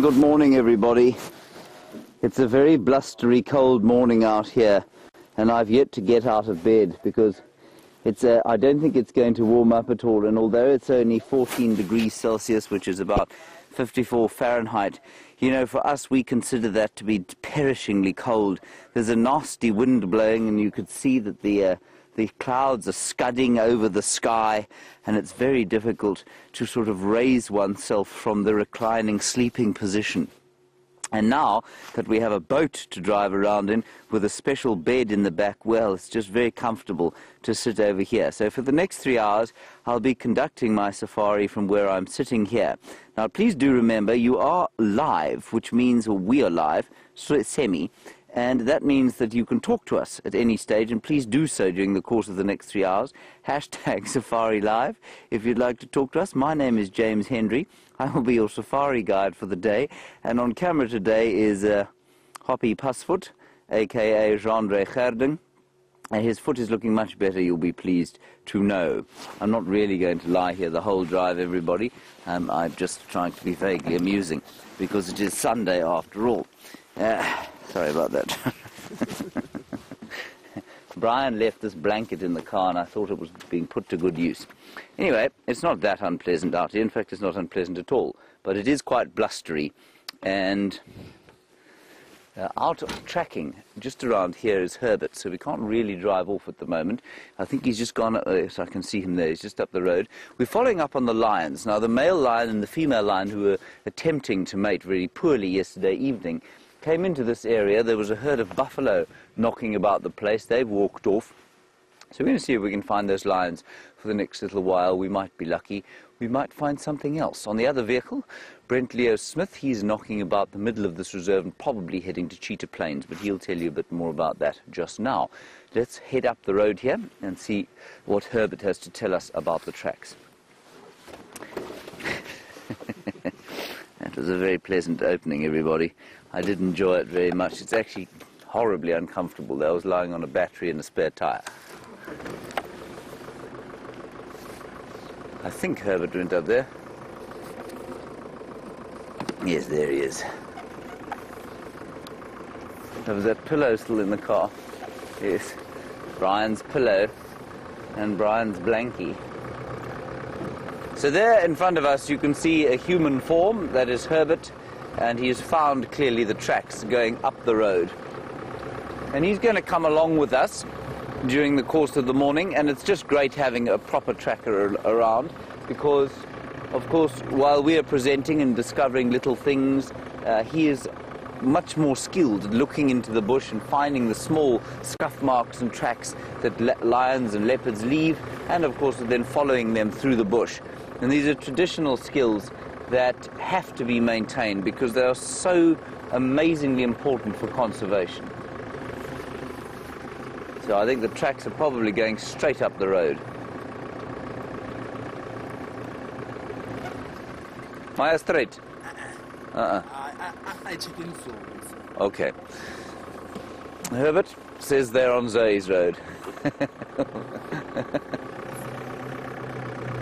Good morning everybody. It's a very blustery cold morning out here and I've yet to get out of bed because I don't think it's going to warm up at all, and although it's only 14 degrees Celsius, which is about 54 Fahrenheit, you know, for us we consider that to be perishingly cold. There's a nasty wind blowing and you could see that the clouds are scudding over the sky, and it's very difficult to sort of raise oneself from the reclining sleeping position. And now that we have a boat to drive around in with a special bed in the back, well, it's just very comfortable to sit over here. So for the next 3 hours, I'll be conducting my safari from where I'm sitting here. Now, please do remember, you are live, which means, or we are live, semi, and that means that you can talk to us at any stage, and please do so during the course of the next 3 hours. Hashtag SafariLIVE if you'd like to talk to us. My name is Jeandre. I will be your safari guide for the day, and on camera today is Hoppy Pasfoot, aka Jeandre Gert. And his foot is looking much better, you'll be pleased to know. I'm not really going to lie here the whole drive, everybody. I'm just trying to be vaguely amusing, because it is Sunday after all. Sorry about that. Brian left this blanket in the car and I thought it was being put to good use. Anyway, it's not that unpleasant out here. In fact, it's not unpleasant at all. But it is quite blustery. And out tracking just around here is Herbert, so we can't really drive off at the moment. I think he's just gone, so I can see him there, he's just up the road. We're following up on the lions. Now, the male lion and the female lion, who were attempting to mate very poorly yesterday evening, came into this area. There was a herd of buffalo knocking about the place. They've walked off. So we're going to see if we can find those lions for the next little while. We might be lucky. We might find something else. On the other vehicle, Brent Smith, he's knocking about the middle of this reserve and probably heading to Cheetah Plains, but he'll tell you a bit more about that just now. Let's head up the road here and see what Herbert has to tell us about the tracks. That was a very pleasant opening, everybody. I did enjoy it very much. It's actually horribly uncomfortable though. I was lying on a battery and a spare tyre. I think Herbert went up there. Yes, there he is. There was that pillow still in the car. Yes, Brian's pillow and Brian's blankie. So there in front of us you can see a human form, that is Herbert, and he has found clearly the tracks going up the road. And he's going to come along with us during the course of the morning, and it's just great having a proper tracker around, because of course while we are presenting and discovering little things, he is much more skilled at looking into the bush and finding the small scuff marks and tracks that lions and leopards leave, and of course then following them through the bush. And these are traditional skills that have to be maintained because they are so amazingly important for conservation. So I think the tracks are probably going straight up the road. Maya straight? I check in so. Okay. Herbert says they're on Zoe's road.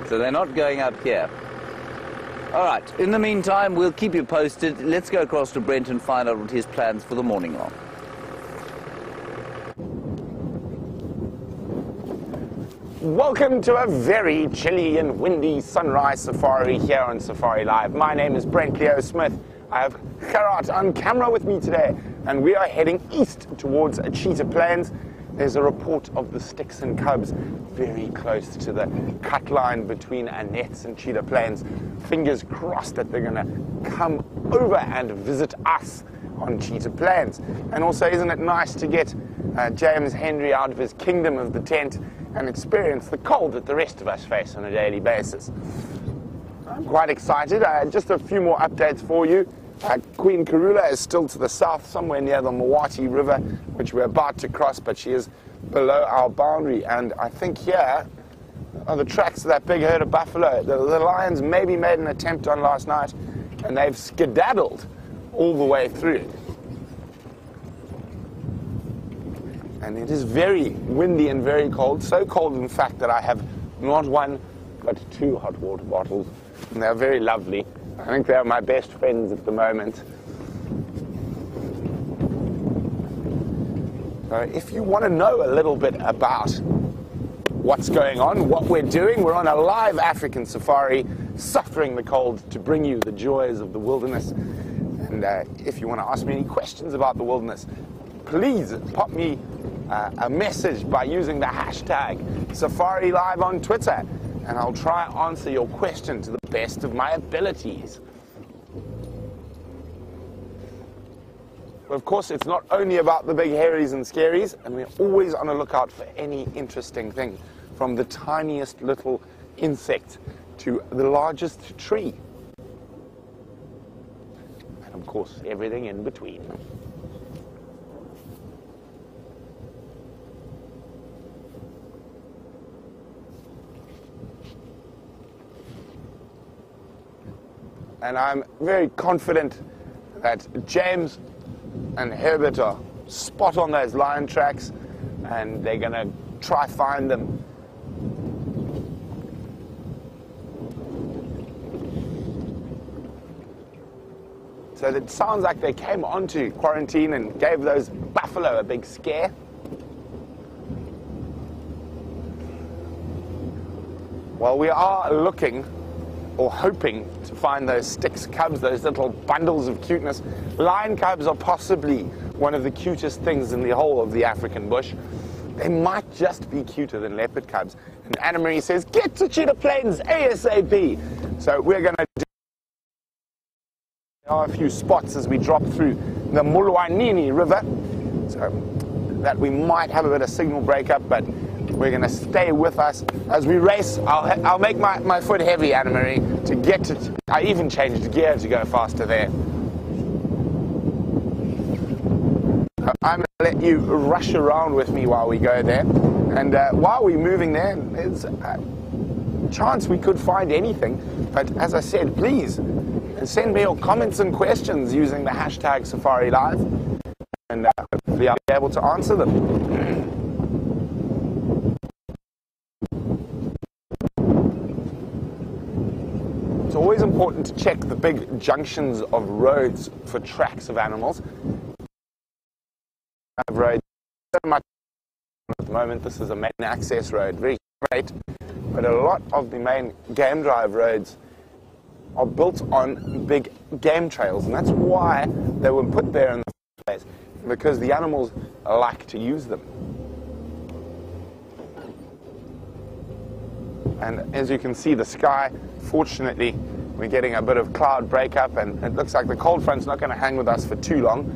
So they're not going up here. All right, in the meantime, we'll keep you posted. Let's go across to Brent and find out what his plans for the morning are. Welcome to a very chilly and windy sunrise safari here on SafariLIVE. My name is Brent Leo Smith. I have Gert on camera with me today, and we are heading east towards Cheetah Plains. There's a report of the sticks and cubs very close to the cut line between Annette's and Cheetah Plains. Fingers crossed that they're going to come over and visit us on Cheetah Plains. And also, isn't it nice to get James Jeandre out of his kingdom of the tent and experience the cold that the rest of us face on a daily basis? I'm quite excited. Just a few more updates for you. Queen Karula is still to the south, somewhere near the Mawati River, which we're about to cross, but she is below our boundary. And I think here are the tracks of that big herd of buffalo. The lions maybe made an attempt on last night, and they've skedaddled all the way through. And it is very windy and very cold, so cold in fact that I have not one but two hot water bottles, and they're very lovely. I think they're my best friends at the moment. So if you want to know a little bit about what's going on, what we're doing, we're on a live African safari, suffering the cold to bring you the joys of the wilderness. And if you want to ask me any questions about the wilderness, please pop me a message by using the hashtag SafariLIVE on Twitter, and I'll try and answer your question to the best of my abilities. But of course, it's not only about the big hairies and scaries, and we're always on the lookout for any interesting thing, from the tiniest little insect to the largest tree. And of course, everything in between. And I'm very confident that James and Herbert are spot on those lion tracks, and they're going to try find them. So it sounds like they came onto quarantine and gave those buffalo a big scare. Well, we are looking or hoping to find those sticks cubs, those little bundles of cuteness. Lion cubs are possibly one of the cutest things in the whole of the African bush. They might just be cuter than leopard cubs. And Anna Marie says, get to Cheetah Plains ASAP. So we're going to do. There are a few spots as we drop through the Mulwanini River, so that we might have a bit of signal breakup, but we're going to stay with us as we race. I'll make my foot heavy, Anna Marie, to get to. I even changed gear to go faster there. I'm going to let you rush around with me while we go there. And while we're moving there, there's a chance we could find anything. But as I said, please send me your comments and questions using the hashtag SafariLIVE. And hopefully I'll be able to answer them. It's always important to check the big junctions of roads for tracks of animals. Road so much at the moment. This is a main access road, very straight, but a lot of the main game drive roads are built on big game trails, and that's why they were put there in the first place, because the animals like to use them. And as you can see, the sky, fortunately, we're getting a bit of cloud breakup, and it looks like the cold front's not going to hang with us for too long.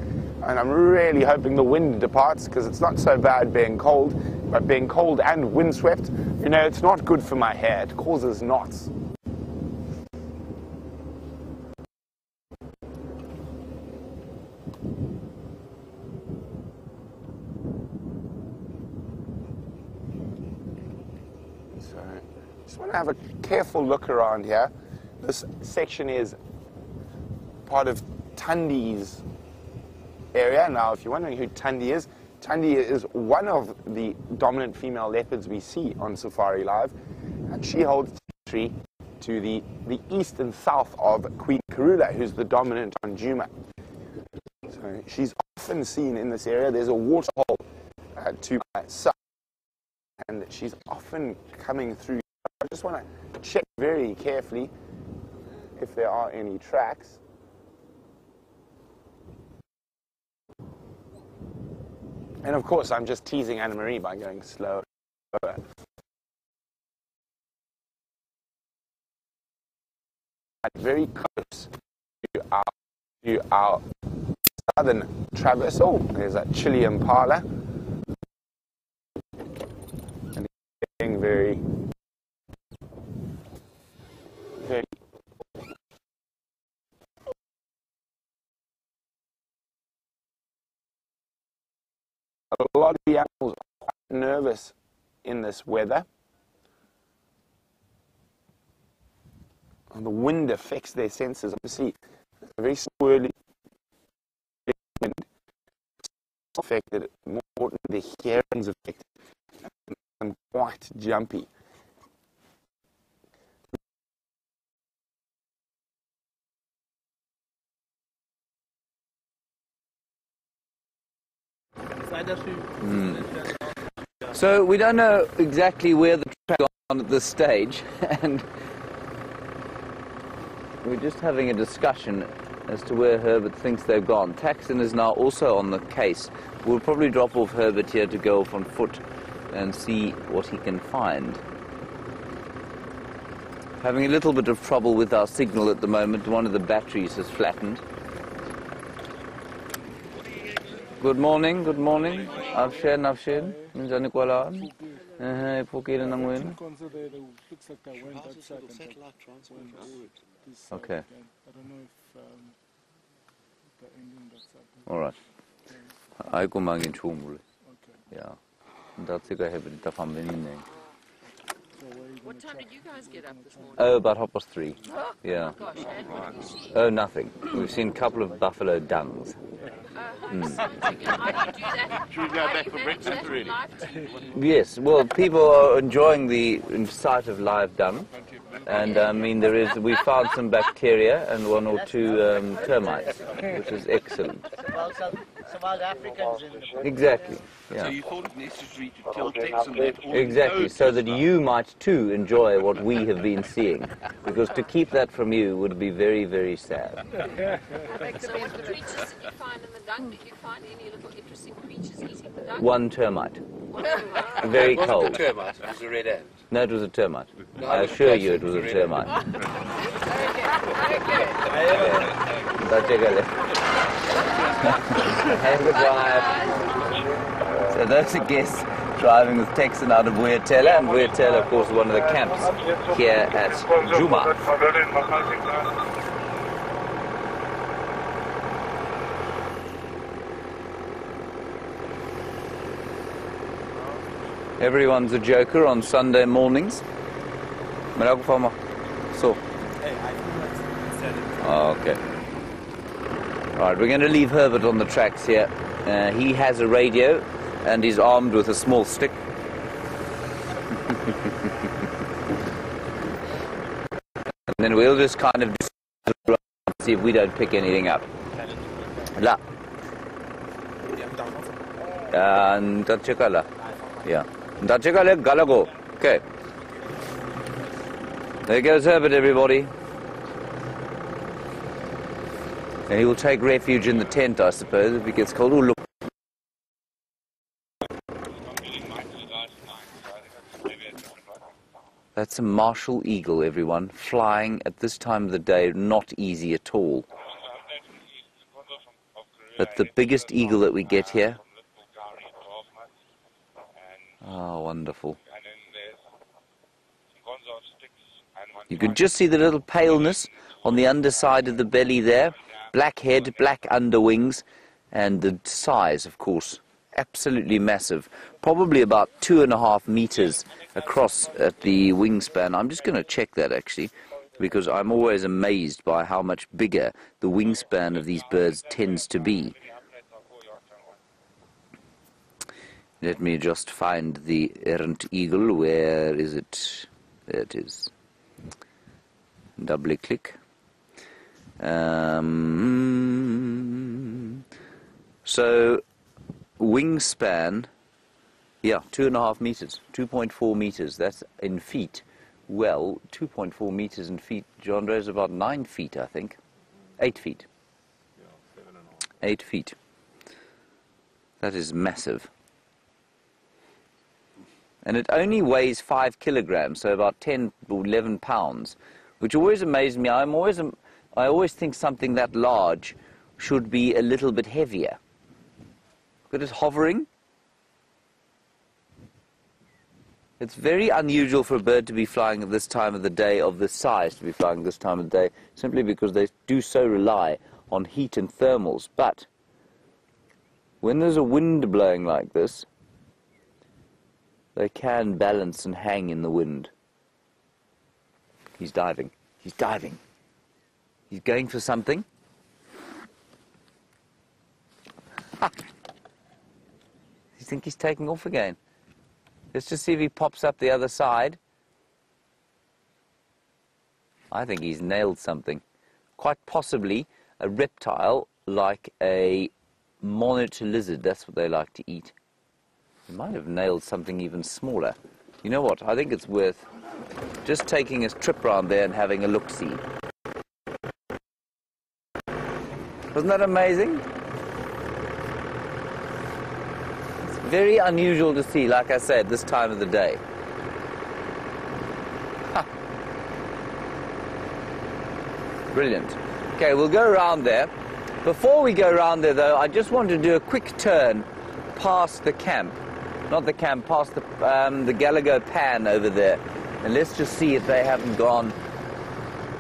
And I'm really hoping the wind departs, because it's not so bad being cold, but being cold and windswept, you know, it's not good for my hair. It causes knots. Just want to have a careful look around here. This section is part of Tundi's area. Now, if you're wondering who Tundi is one of the dominant female leopards we see on SafariLIVE, and she holds territory to the east and south of Queen Karula, who's the dominant on Juma. So she's often seen in this area. There's a waterhole to my south, and she's often coming through. I just want to check very carefully if there are any tracks. And of course, I'm just teasing Anna Marie by going slower. Very close to our southern traversal. There's a Chile impala. And it's getting very a lot of the animals are quite nervous in this weather. And the wind affects their senses. Obviously, a very swirly wind affected, more importantly, the hearing's affected. And quite jumpy. So we don't know exactly where the track is on at this stage, and we're just having a discussion as to where Herbert thinks they've gone. Taxon is now also on the case. We'll probably drop off Herbert here to go off on foot and see what he can find. Having a little bit of trouble with our signal at the moment. One of the batteries has flattened. Good morning, good morning. Afshen. Minjani kwala. Ipokile nangwini. Okay. All right. I go magin chumul. Yeah. That's a good What time did you guys get up this morning? Oh, about 3:30. Yeah. Oh gosh, and Oh, nothing. We've seen a couple of buffalo dungs. how do you do that? Should we go back for breakfast already? Yes, well, people are enjoying the sight of live dung. And I mean, we found some bacteria and one or two termites, which is excellent. Some wild Africans in the book. Exactly. So Yeah. you thought it necessary to tell Tex and that all Exactly, so that you might too enjoy what we have been seeing. Because to keep that from you would be very, very sad. So what creatures did you find in the dung? Did you find any little interesting creatures eating the dung? One termite. Very cold. termites, it was a red ant. No, it was a termite. I assure you it was a termite. So those are guests driving with Texan out of Weertella, and Weertella, of course, is one of the camps here at Juma. Everyone's a joker on Sunday mornings. So. Okay. Alright, we're going to leave Herbert on the tracks here. He has a radio and he's armed with a small stick. And then we'll just kind of see if we don't pick anything up. La. And Tachikala. Yeah. Tachikala Galago. Okay. There goes Herbert, everybody. And he will take refuge in the tent, I suppose, if it gets cold. Oh, look. That's a martial eagle, everyone, flying at this time of the day, not easy at all. But the biggest eagle that we get here. Oh, wonderful. You can just see the little paleness on the underside of the belly there. Black head, black underwings, and the size, of course, absolutely massive. Probably about 2.5 meters across at the wingspan. I'm just going to check that, actually, because I'm always amazed by how much bigger the wingspan of these birds tends to be. Let me just find the errant eagle. Where is it? There it is. doubly click. So wingspan, yeah, 2.5 meters, 2.4 meters. That's in feet. Well, 2.4 meters in feet. Jeandre is about 9 feet, I think. 8 feet. 8 feet. That is massive. And it only weighs 5 kilograms, so about 10 or 11 pounds, which always amazes me. I always think something that large should be a little bit heavier. Look at it hovering. It's very unusual for a bird to be flying at this time of the day, of this size, to be flying at this time of the day, simply because they do so rely on heat and thermals. But when there's a wind blowing like this, they can balance and hang in the wind. He's diving. He's diving. He's going for something. Ha! You think he's taking off again? Let's just see if he pops up the other side. I think he's nailed something. Quite possibly a reptile like a monitor lizard. That's what they like to eat. He might have nailed something even smaller. You know what? I think it's worth just taking a trip round there and having a look-see. Wasn't that amazing? It's very unusual to see, like I said, this time of the day. Ha. Brilliant. Okay, we'll go around there. Before we go around there, though, I just want to do a quick turn past the camp. Not the camp, past the Gallagher pan over there. And let's just see if they haven't gone,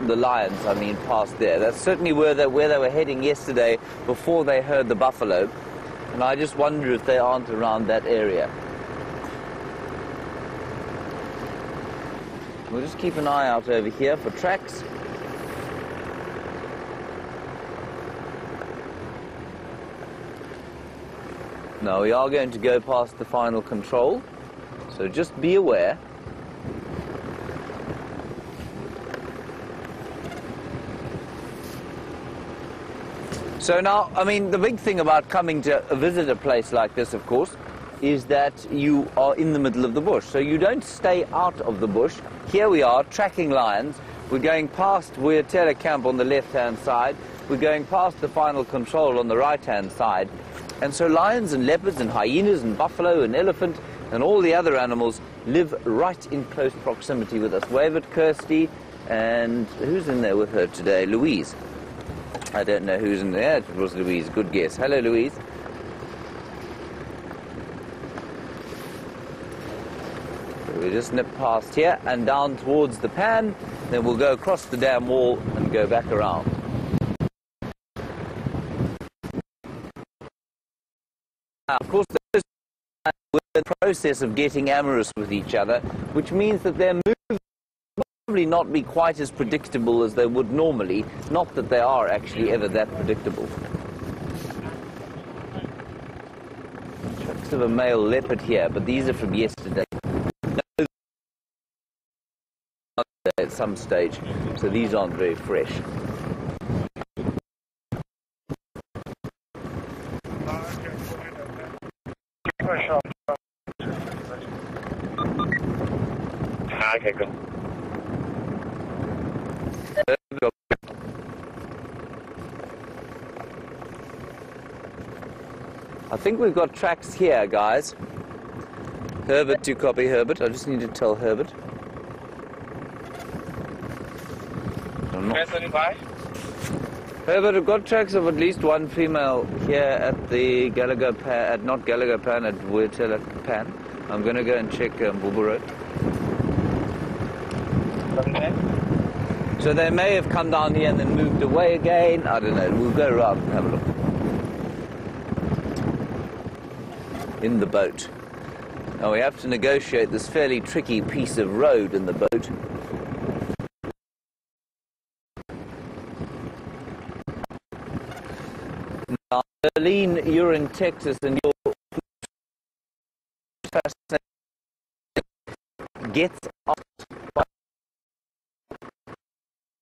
the lions, I mean, past there. That's certainly where they were heading yesterday before they heard the buffalo. And I just wonder if they aren't around that area. We'll just keep an eye out over here for tracks. Now we are going to go past the final control, so just be aware. So now, I mean, the big thing about coming to visit a place like this, of course, is that you are in the middle of the bush. So you don't stay out of the bush. Here we are, tracking lions. We're going past Wildebeest camp on the left-hand side. We're going past the final control on the right-hand side. And so lions and leopards and hyenas and buffalo and elephant and all the other animals live right in close proximity with us. Wave at Kirsty, and who's in there with her today? Louise. I don't know who's in there. It was Louise. Good guess. Hello, Louise. So we just nip past here and down towards the pan. Then we'll go across the dam wall and go back around. Now, of course, we're in the process of getting amorous with each other, which means that their moves will probably not be quite as predictable as they would normally. Not that they are actually ever that predictable. Tracks of a male leopard here, but these are from yesterday. At some stage, so these aren't very fresh. Okay, cool. I think we've got tracks here, guys. Herbert, do you copy, Herbert? I just need to tell Herbert. Herbert, I've got tracks of at least one female here at the Gallagher pan, not Gallagher pan, at Wildebeest pan. I'm going to go and check Mvula. So they may have come down here and then moved away again. I don't know. We'll go around and have a look. In the boat. Now we have to negotiate this fairly tricky piece of road in the boat. Now, Arlene, you're in Texas and you're gets out by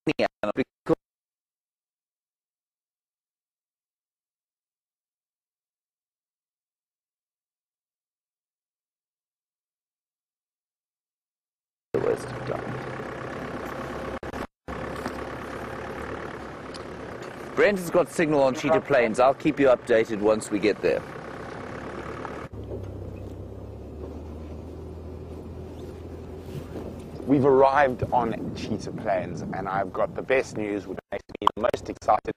because the waste of time. Brent has got signal on Cheetah Plains. I'll keep you updated once we get there. We've arrived on Cheetah Plains, and I've got the best news, which makes me the most excited.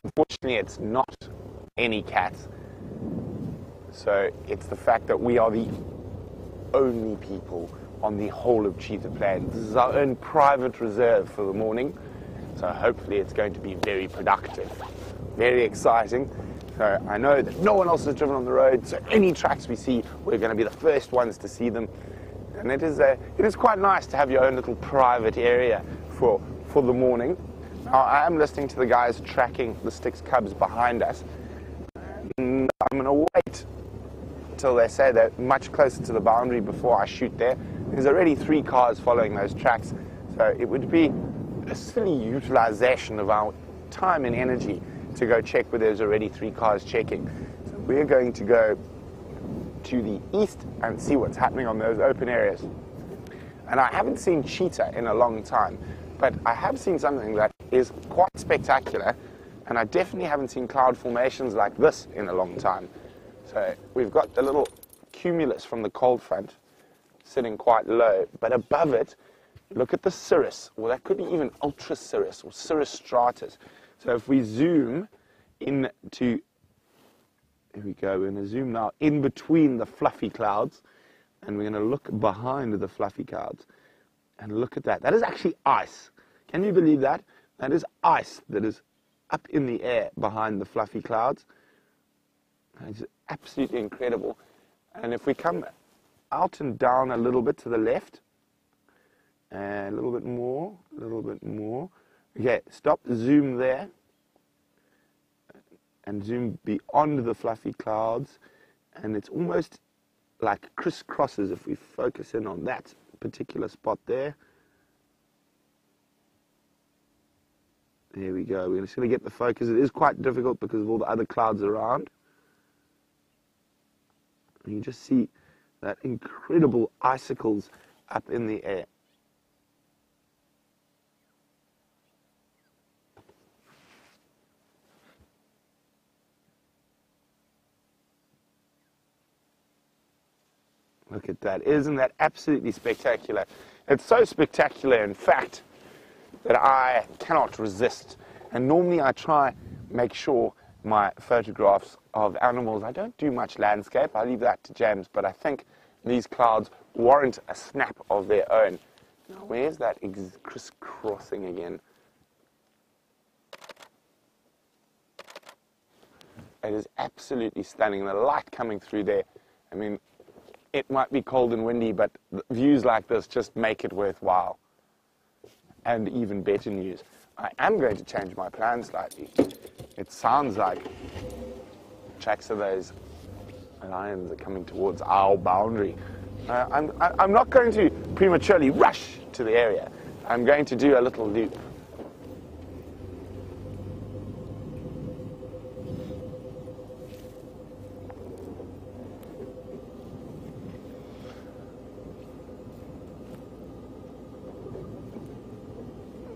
Unfortunately, it's not any cats. So it's the fact that we are the only people on the whole of Cheetah Plains. This is our own private reserve for the morning. So hopefully it's going to be very productive, very exciting. So I know that no one else has driven on the road, so any tracks we see, we're going to be the first ones to see them. And it is quite nice to have your own little private area for the morning. Now, I am listening to the guys tracking the Styx cubs behind us. And I'm going to wait till they say they're much closer to the boundary before I shoot there. There's already 3 cars following those tracks, so it would be a silly utilization of our time and energy to go check where there's already 3 cars checking. So we're going to go to the east and see what's happening on those open areas. And I haven't seen cheetah in a long time, but I have seen something that is quite spectacular, and I definitely haven't seen cloud formations like this in a long time. So we've got the little cumulus from the cold front sitting quite low, but above it, look at the cirrus, or that could be even ultra cirrus or cirrus stratus. So if we zoom into, here we go, we're going to zoom now in between the fluffy clouds, and we're going to look behind the fluffy clouds and look at that. That is actually ice. Can you believe that? That is ice that is up in the air behind the fluffy clouds. It's absolutely incredible. And if we come out and down a little bit to the left, and a little bit more, a little bit more. Okay, stop, zoom there, and zoom beyond the fluffy clouds, and it's almost like crisscrosses if we focus in on that particular spot there. There we go. We're just going to get the focus. It is quite difficult because of all the other clouds around. And you just see that incredible icicles up in the air. Look at that. Isn't that absolutely spectacular? It's so spectacular, in fact, that I cannot resist. And normally I try make sure my photographs of animals, I don't do much landscape. I leave that to James, but I think these clouds warrant a snap of their own. Now, where's that crisscrossing again? It is absolutely stunning. The light coming through there. I mean, it might be cold and windy, but views like this just make it worthwhile. And even better news, I am going to change my plan slightly. It sounds like tracks of those lions are coming towards our boundary. I'm not going to prematurely rush to the area. I'm going to do a little loop.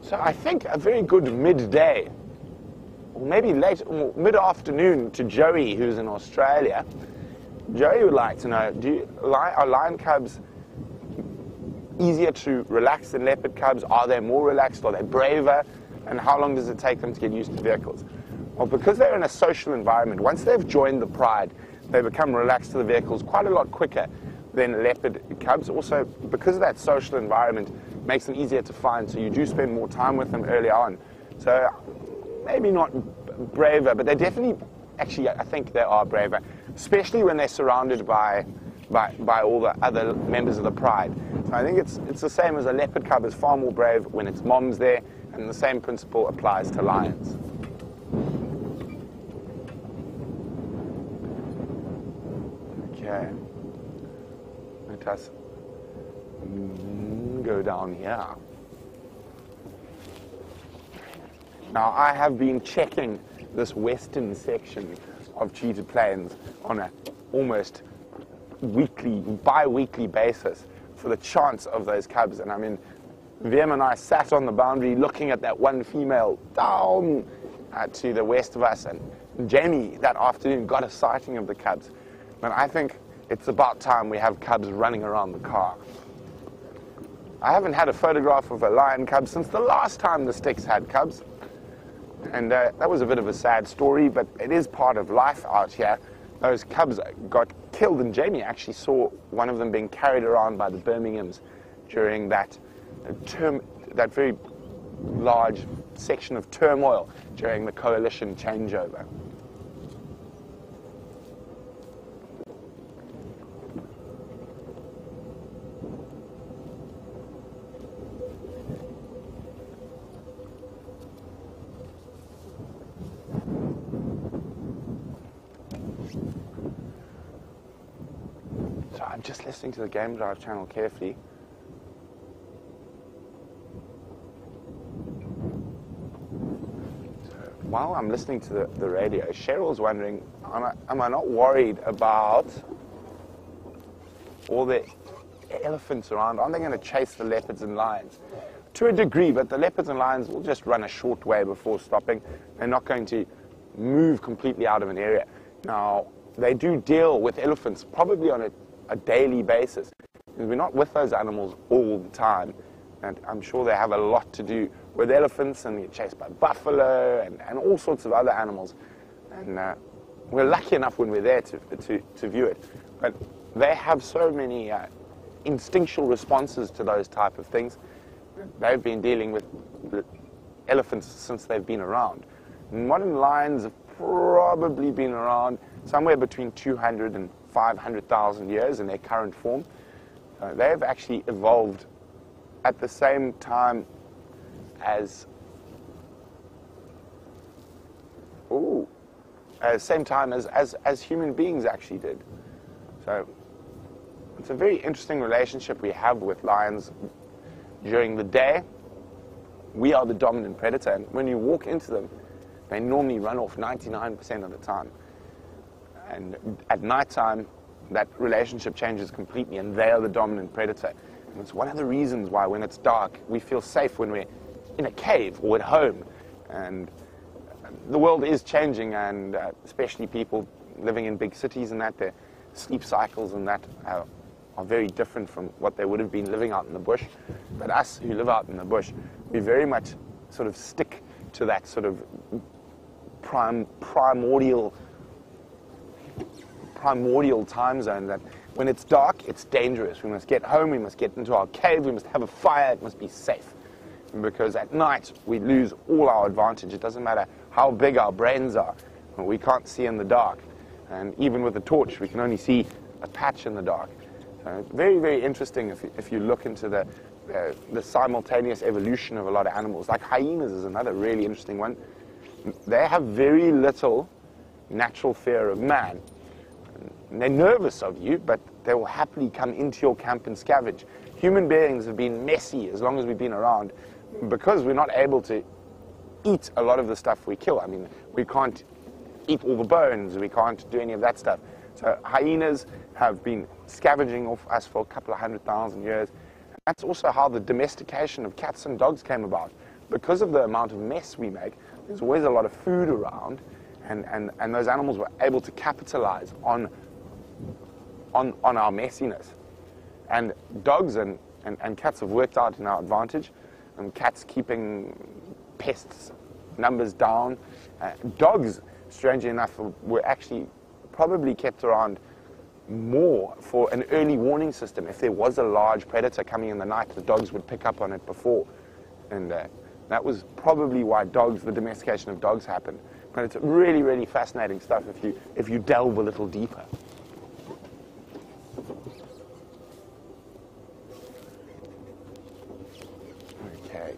So I think a very good midday, or maybe late, or mid-afternoon to Joey, who's in Australia. Joey would like to know, are lion cubs easier to relax than leopard cubs? Are they more relaxed? Are they braver? And how long does it take them to get used to vehicles? Well, because they're in a social environment, once they've joined the pride, they become relaxed to the vehicles quite a lot quicker than leopard cubs. Also, because of that social environment, makes them easier to find, so you do spend more time with them early on. So maybe not braver, but they're definitely, actually I think they are braver, especially when they're surrounded by all the other members of the pride. So I think it's the same as a leopard cub is far more brave when its mom's there, and the same principle applies to lions. Okay, let us go down here. Now, I have been checking this western section of Cheetah Plains on a almost weekly, bi-weekly basis for the chance of those cubs. And I mean, Wiem and I sat on the boundary looking at that one female down to the west of us, and Jamie that afternoon got a sighting of the cubs. And I think it's about time we have cubs running around the car. I haven't had a photograph of a lion cub since the last time the Sticks had cubs. And that was a bit of a sad story, but it is part of life out here. Those cubs got killed, and Jamie actually saw one of them being carried around by the Birminghams during that very large section of turmoil during the coalition changeover. So I'm just listening to the Game Drive channel carefully. While I'm listening to the radio, Cheryl's wondering, am I not worried about all the elephants around? Aren't they going to chase the leopards and lions? To a degree, but the leopards and lions will just run a short way before stopping. They're not going to move completely out of an area. Now, they do deal with elephants probably on a daily basis. We're not with those animals all the time. And I'm sure they have a lot to do with elephants, and get chased by buffalo and all sorts of other animals. And we're lucky enough when we're there to view it. But they have so many instinctual responses to those type of things. They've been dealing with elephants since they've been around. Modern lions have probably been around somewhere between 200 and 500,000 years in their current form. They've actually evolved at the same time as human beings actually did. So it's a very interesting relationship we have with lions. During the day, we are the dominant predator, and when you walk into them, they normally run off 99% of the time. And at nighttime, that relationship changes completely, and they are the dominant predator. And it's one of the reasons why when it's dark, we feel safe when we're in a cave or at home. And the world is changing, and especially people living in big cities and that, their sleep cycles and that are very different from what they would have been living out in the bush. But us who live out in the bush, we very much sort of stick to that sort of primordial time zone, that when it's dark, it's dangerous. We must get home, we must get into our cave, we must have a fire, it must be safe. Because at night, we lose all our advantage. It doesn't matter how big our brains are. We can't see in the dark. And even with a torch, we can only see a patch in the dark. Very, very interesting if you look into the simultaneous evolution of a lot of animals. Like hyenas is another really interesting one. They have very little natural fear of man. And they're nervous of you, but they will happily come into your camp and scavenge. Human beings have been messy as long as we've been around, because we're not able to eat a lot of the stuff we kill. I mean, we can't eat all the bones, we can't do any of that stuff. So hyenas have been scavenging off us for a couple of 100,000 years. And that's also how the domestication of cats and dogs came about. Because of the amount of mess we make, there's always a lot of food around, and those animals were able to capitalize on our messiness. And dogs and cats have worked out in our advantage, and cats keeping pests numbers down. Dogs, strangely enough, were actually probably kept around more for an early warning system. If there was a large predator coming in the night, the dogs would pick up on it before. And that was probably why the domestication of dogs happened. But it's really, really fascinating stuff if you delve a little deeper. Okay.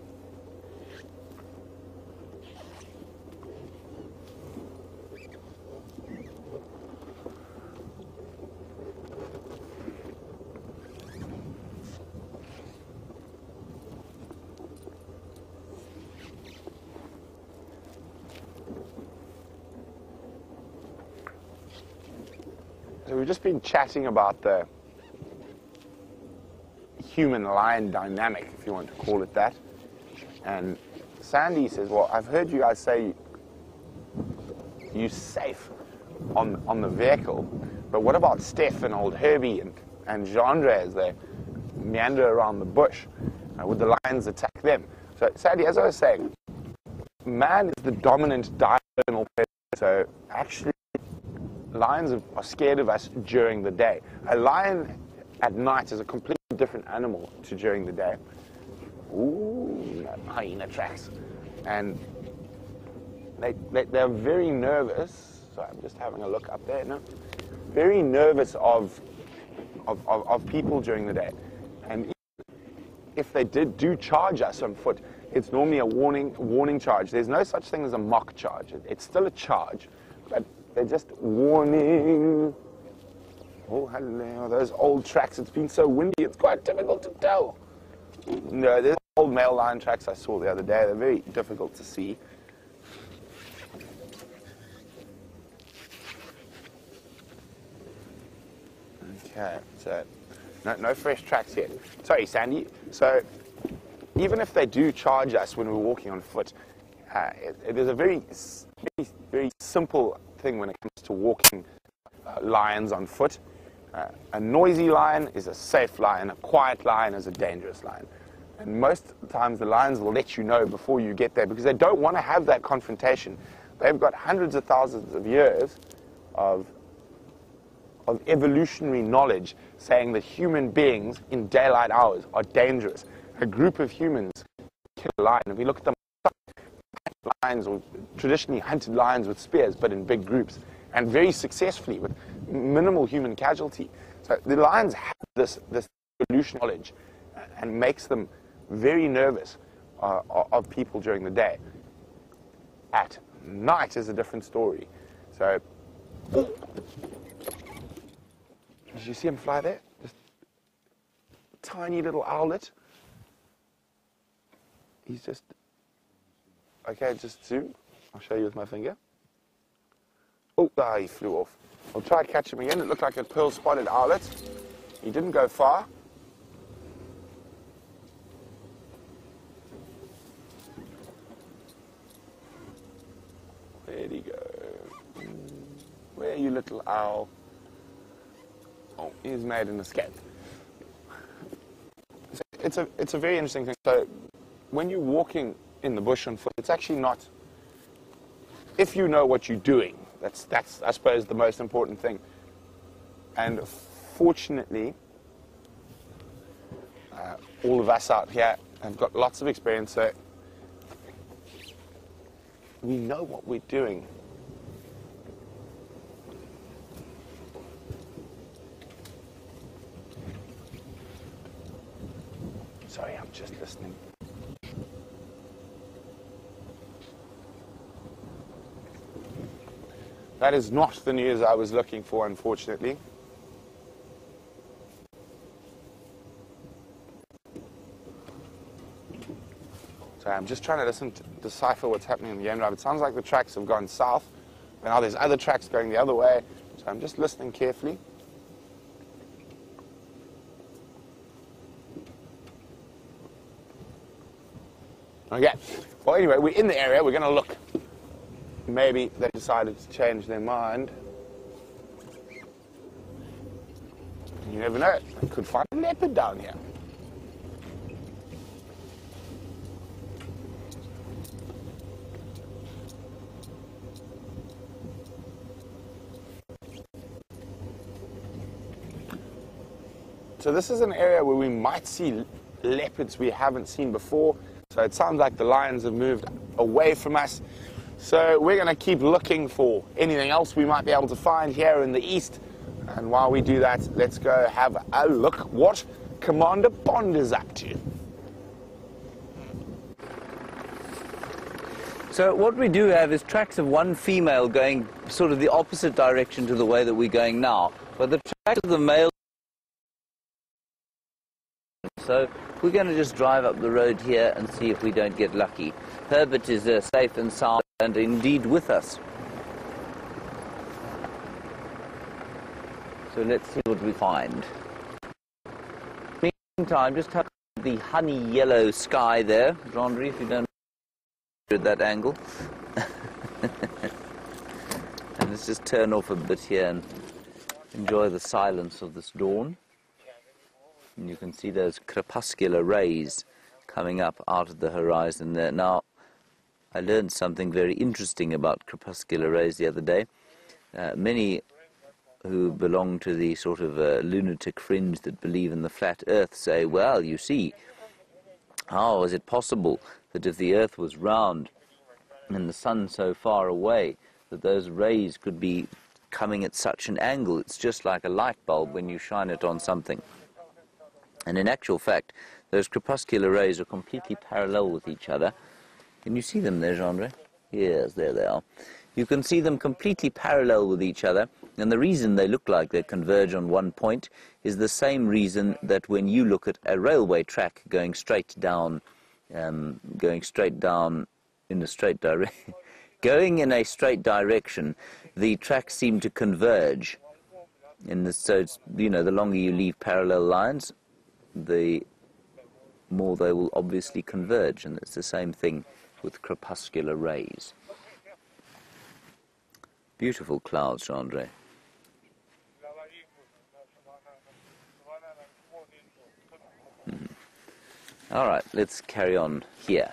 So we've just been chatting about the human-lion dynamic, if you want to call it that. And Sandy says, well, I've heard you guys say you're safe on the vehicle, but what about Steph and old Herbie and Jeandre as they meander around the bush? Would the lions attack them? So Sandy, as I was saying, man is the dominant diurnal predator, so actually lions are scared of us during the day. A lion at night is a completely different animal to during the day. Ooh, hyena tracks. And they're very nervous. So I'm just having a look up there now. Very nervous of people during the day. And if they do charge us on foot, it's normally a warning charge. There's no such thing as a mock charge. It's still a charge, but they're just warning. Oh, hello, those old tracks. It's been so windy, it's quite difficult to tell. No, there's old male lion tracks I saw the other day. They're very difficult to see. Okay, so no fresh tracks yet. Sorry, Sandy. So even if they do charge us when we're walking on foot, it is a very simple thing when it comes to walking lions on foot. A noisy lion is a safe lion. A quiet lion is a dangerous lion. And most times the lions will let you know before you get there because they don't want to have that confrontation. They've got hundreds of thousands of years of evolutionary knowledge saying that human beings in daylight hours are dangerous. A group of humans kill a lion. If we look at them, lions or traditionally hunted lions with spears, but in big groups, and very successfully with minimal human casualty. So the lions have this evolutionary knowledge and makes them very nervous of people during the day. At night is a different story. So, did you see him fly there? Just tiny little owlet. He's just, okay, just zoom. I'll show you with my finger. Oh, he flew off. I'll try to catch him again. It looked like a pearl-spotted owlet. He didn't go far. Where'd he go? Where are you, little owl? Oh, he's made an escape. It's a very interesting thing. So when you're walking in the bush on foot, it's actually not, if you know what you're doing, that's I suppose the most important thing. And fortunately, all of us out here have got lots of experience, so we know what we're doing. Sorry, I'm just listening. That is not the news I was looking for, unfortunately. So I'm just trying to listen to decipher what's happening in the Jeandre. It sounds like the tracks have gone south, but now there's other tracks going the other way. So I'm just listening carefully. Okay. Well, anyway, we're in the area. We're going to look. Maybe they decided to change their mind. You never know. I could find a leopard down here. So this is an area where we might see leopards we haven't seen before. So it sounds like the lions have moved away from us. So we're going to keep looking for anything else we might be able to find here in the east. And while we do that, let's go have a look what Commander Bond is up to. So what we do have is tracks of one female going sort of the opposite direction to the way that we're going now. But the tracks of the male. So we're going to just drive up the road here and see if we don't get lucky. Herbert is safe and sound and indeed with us. So let's see what we find. Meantime, just have the honey yellow sky there, Jeandre, if you don't at that angle. And let's just turn off a bit here and enjoy the silence of this dawn. And you can see those crepuscular rays coming up out of the horizon there. Now, I learned something very interesting about crepuscular rays the other day. Many who belong to the sort of lunatic fringe that believe in the flat earth say, well, you see, how is it possible that if the earth was round and the sun so far away, that those rays could be coming at such an angle? It's just like a light bulb when you shine it on something. And in actual fact, those crepuscular rays are completely parallel with each other. Can you see them there, Jeandre? Yes, there they are. You can see them completely parallel with each other, and the reason they look like they converge on one point is the same reason that when you look at a railway track going straight down in a straight direction, going in a straight direction, the tracks seem to converge. So it's, you know, the longer you leave parallel lines, the more they will obviously converge, and it's the same thing with crepuscular rays. Beautiful clouds, Jeandre. All right, let's carry on here.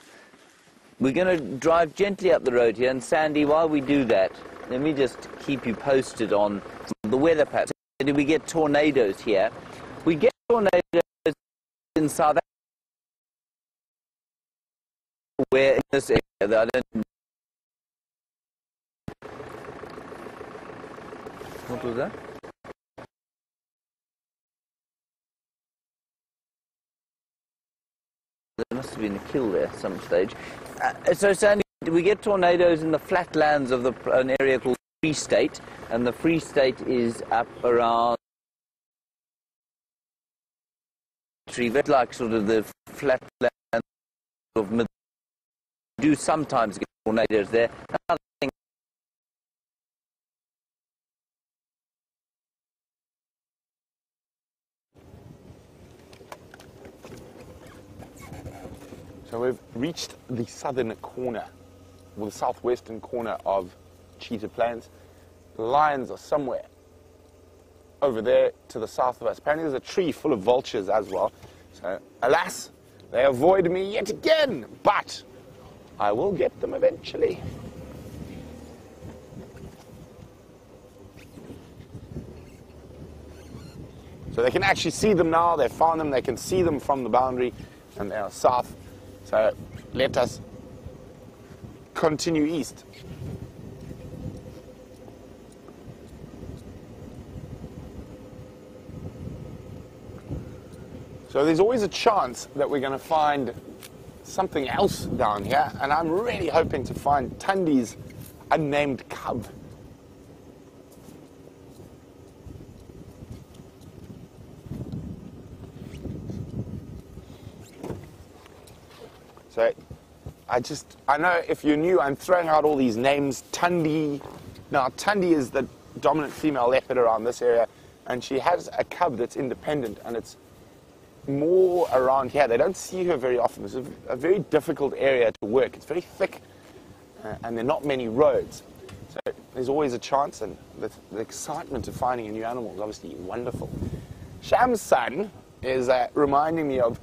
We're going to drive gently up the road here, and Sandy, while we do that, let me just keep you posted on the weather patterns. We get tornadoes here. We get tornadoes in South Africa, where in this area, I don't. What was that? There must have been a kill there at some stage. So, Sandy, we get tornadoes in the flatlands of an area called Free State, and the Free State is up around, like sort of the flatlands of mid. Do sometimes get tornadoes there. Another thing. So we've reached the southern corner, or the southwestern corner of Cheetah Plains. The lions are somewhere over there to the south of us. Apparently there's a tree full of vultures as well. So, alas, they avoid me yet again, but I will get them eventually. So they can actually see them now. They've found them. They can see them from the boundary, and they are south. So let us continue east. So there's always a chance that we're going to find something else down here, and I'm really hoping to find Tundi's unnamed cub. So I know if you're new, I'm throwing out all these names. Tundi. Now, Tundi is the dominant female leopard around this area, and she has a cub that's independent, and it's more around here. They don't see her very often. It's a very difficult area to work. It's very thick, and there are not many roads. So there's always a chance, and the excitement of finding a new animal is obviously wonderful. Sham's son is reminding me of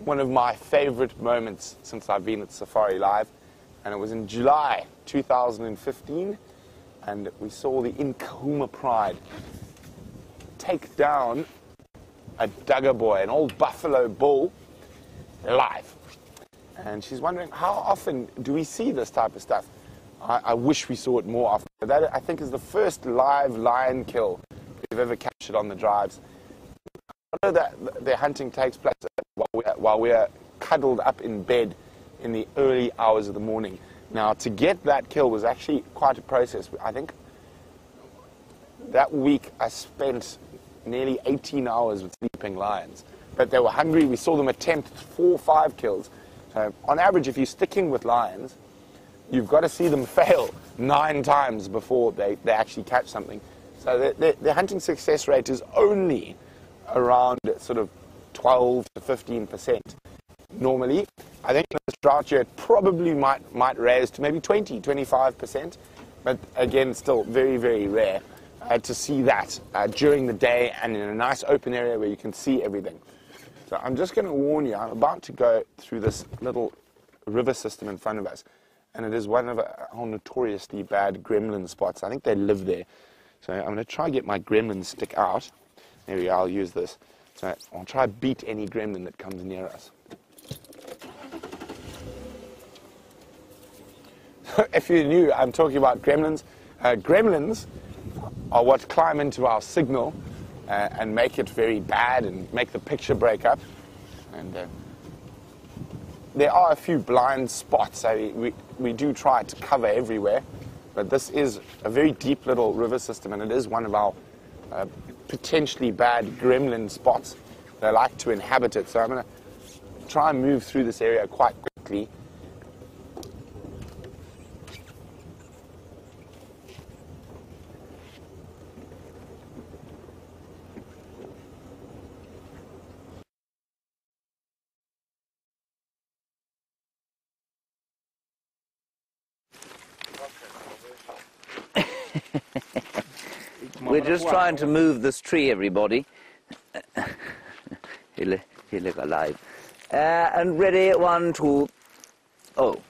one of my favorite moments since I've been at SafariLIVE, and it was in July 2015, and we saw the Nkahuma Pride take down a Duggar boy, an old buffalo bull, live. And she's wondering, how often do we see this type of stuff? I wish we saw it more often. That, I think, is the first live lion kill we've ever captured on the drives. I know that their hunting takes place while we're cuddled up in bed in the early hours of the morning. Now, to get that kill was actually quite a process. I think that week I spent nearly 18 hours with sleeping lions. But they were hungry. We saw them attempt 4 or 5 kills. So on average, if you're sticking with lions, you've got to see them fail 9 times before they actually catch something. So the hunting success rate is only around sort of 12 to 15% normally. I think in this drought year it probably might raise to maybe 20, 25%, but again, still very, very rare to see that during the day and in a nice open area where you can see everything. So I'm just going to warn you, I'm about to go through this little river system in front of us, and it is one of our notoriously bad gremlin spots. I think they live there. So I'm going to try and get my gremlin stick out. There we go, I'll use this. So I'll try to beat any gremlin that comes near us. If you're new, I'm talking about gremlins. Gremlins are what climb into our signal and make it very bad and make the picture break up. And there are a few blind spots. We do try to cover everywhere, but this is a very deep little river system, and it is one of our potentially bad gremlin spots. They like to inhabit it, so I'm going to try and move through this area quite quickly. We're just trying to move this tree, everybody. He look alive. And ready, 1, 2. Oh.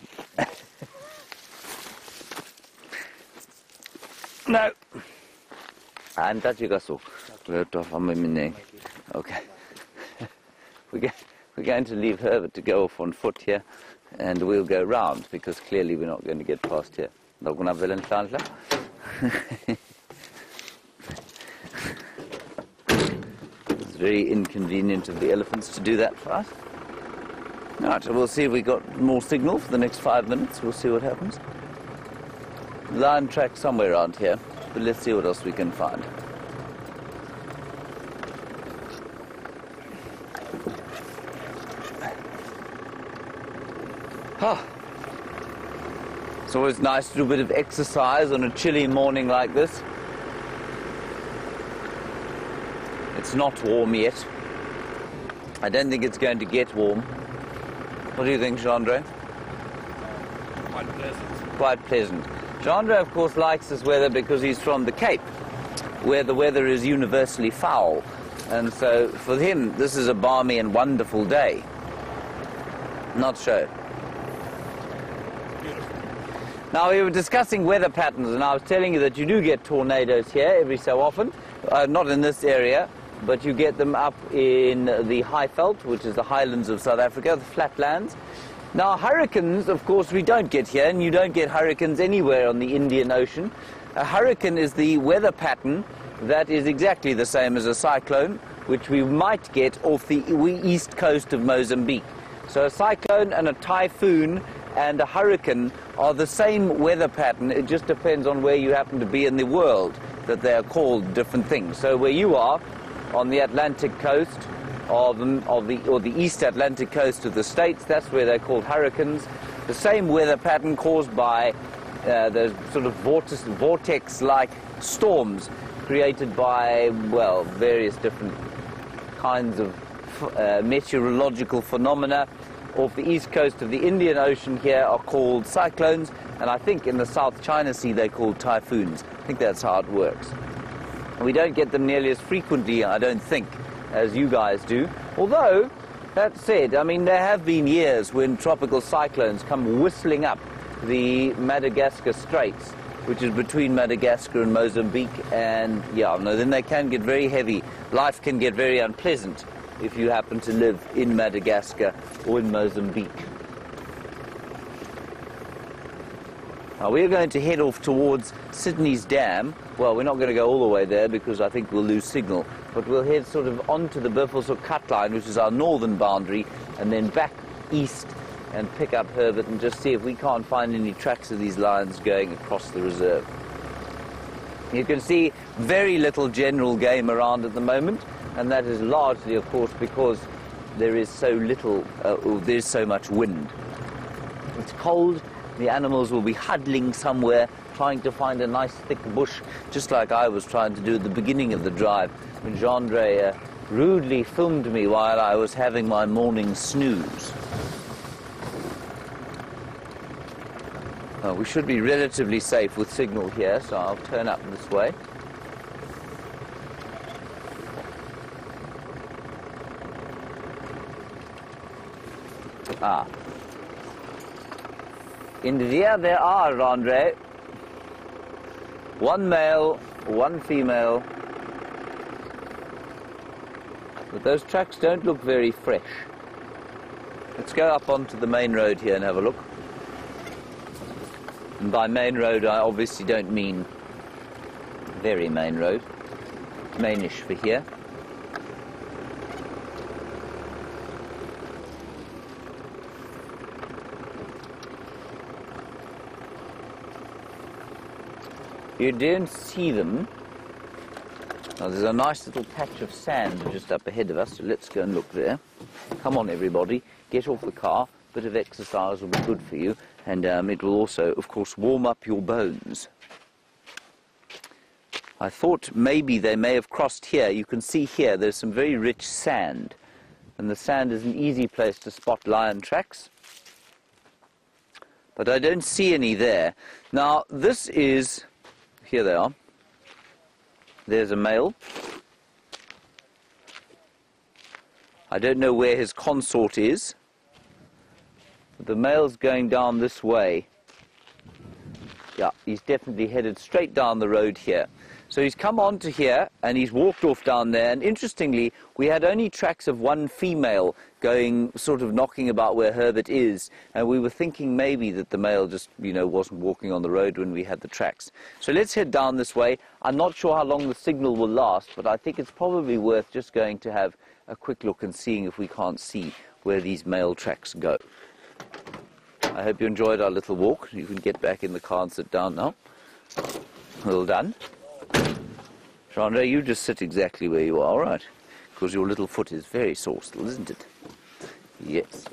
No. I'm touching us all. Okay. We're going to leave Herbert to go off on foot here, and we'll go round because clearly we're not going to get past here. It's very inconvenient of the elephants to do that for us. All right, so we'll see if we got more signal for the next 5 minutes. We'll see what happens. Lion track somewhere around here, but let's see what else we can find. It's always nice to do a bit of exercise on a chilly morning like this. It's not warm yet. I don't think it's going to get warm. What do you think, Jeandre? Quite pleasant. Quite pleasant. Jeandre, of course, likes this weather because he's from the Cape, where the weather is universally foul. And so, for him, this is a balmy and wonderful day. Not so. Now, we were discussing weather patterns, and I was telling you that you do get tornadoes here every so often. Not in this area, but you get them up in the Highveld, which is the highlands of South Africa, the flatlands. Now, hurricanes, of course, we don't get here, and you don't get hurricanes anywhere on the Indian Ocean. A hurricane is the weather pattern that is exactly the same as a cyclone, which we might get off the east coast of Mozambique. So a cyclone and a typhoon and a hurricane are the same weather pattern. It just depends on where you happen to be in the world that they are called different things. So where you are, on the Atlantic coast or the East Atlantic coast of the States, that's where they're called hurricanes. The same weather pattern caused by those sort of vortex-like storms created by, well, various different kinds of meteorological phenomena. Off the east coast of the Indian Ocean here are called cyclones, and I think in the South China Sea they're called typhoons. I think that's how it works. We don't get them nearly as frequently, I don't think, as you guys do. Although, that said, I mean, there have been years when tropical cyclones come whistling up the Madagascar Straits, which is between Madagascar and Mozambique, and yeah, no, then they can get very heavy. Life can get very unpleasant if you happen to live in Madagascar or in Mozambique. Now we're going to head off towards Sydney's Dam. Well, we're not going to go all the way there because I think we'll lose signal, but we'll head sort of onto the Buffelshoek cut line, which is our northern boundary, and then back east and pick up Herbert and just see if we can't find any tracks of these lions going across the reserve. You can see very little general game around at the moment, and that is largely, of course, because there is so little, there's so much wind. It's cold, The animals will be huddling somewhere, trying to find a nice thick bush, just like I was trying to do at the beginning of the drive, when Jeandre rudely filmed me while I was having my morning snooze. We should be relatively safe with signal here, so I'll turn up this way. In there are, Jeandre. One male, one female. But those tracks don't look very fresh. Let's go up onto the main road here and have a look. And by main road, I obviously don't mean very main road. Mainish for here. You don't see them. Now, there's a nice little patch of sand just up ahead of us, so let's go and look there. Come on, everybody, get off the car. A bit of exercise will be good for you, and it will also, of course, warm up your bones. I thought maybe they may have crossed here. You can see here there's some very rich sand, and the sand is an easy place to spot lion tracks. But I don't see any there. Now, this is... Here they are. There's a male. I don't know where his consort is. But the male's going down this way. Yeah, he's definitely headed straight down the road here. So he's come on to here, and he's walked off down there, and interestingly, we had only tracks of one female going, sort of knocking about where Herbert is, and we were thinking maybe that the male just, wasn't walking on the road when we had the tracks. So let's head down this way. I'm not sure how long the signal will last, but I think it's probably worth just going to have a quick look and seeing if we can't see where these male tracks go. I hope you enjoyed our little walk. You can get back in the car and sit down now. Well done. Jeandre, you just sit exactly where you are, all right? Because your little foot is very sore still, isn't it? Yes.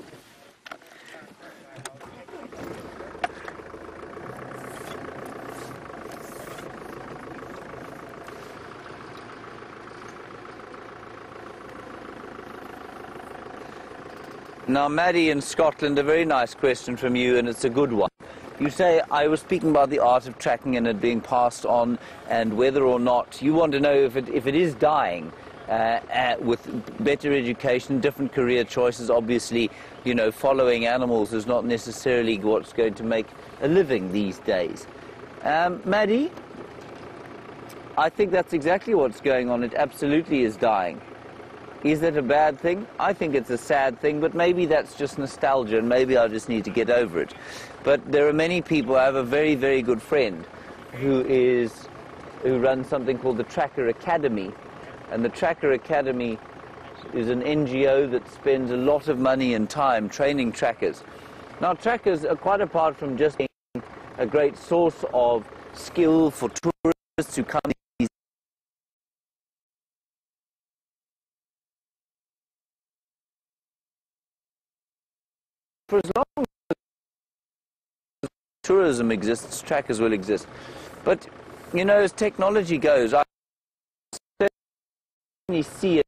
Now, Maddie in Scotland, a very nice question from you, and it's a good one. You say, I was speaking about the art of tracking and it being passed on, and whether or not you want to know if it is dying with better education, different career choices. Obviously, following animals is not necessarily what's going to make a living these days. Maddie, I think that's exactly what's going on. It absolutely is dying. Is that a bad thing? I think it's a sad thing, but maybe that's just nostalgia, and maybe I just need to get over it. But there are many people. I have a very, very good friend who runs something called the Tracker Academy, and the Tracker Academy is an NGO that spends a lot of money and time training trackers. Now, trackers are quite apart from just being a great source of skill for tourists who come these for as long as tourism exists, trackers will exist. But, as technology goes, I certainly see it.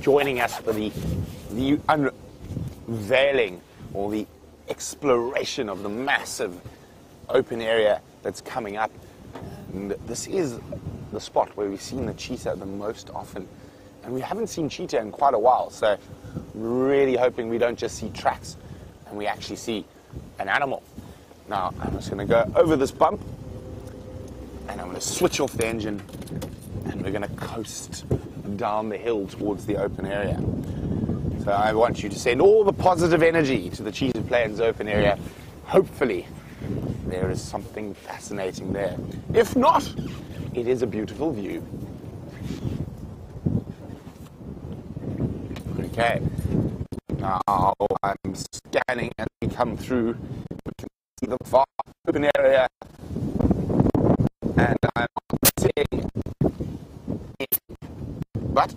Joining us for the unveiling or the exploration of the massive open area that's coming up. And this is the spot where we've seen the cheetah the most often. And we haven't seen cheetah in quite a while, so really hoping we don't just see tracks and we actually see an animal. Now, I'm just going to go over this bump and I'm going to switch off the engine and we're going to coast down the hill towards the open area. So I want you to send all the positive energy to the Cheetah Plains open area. Hopefully there is something fascinating there. If not, it is a beautiful view. Okay, now I'm scanning and we come through. We can see the vast open area, and I'm seeing But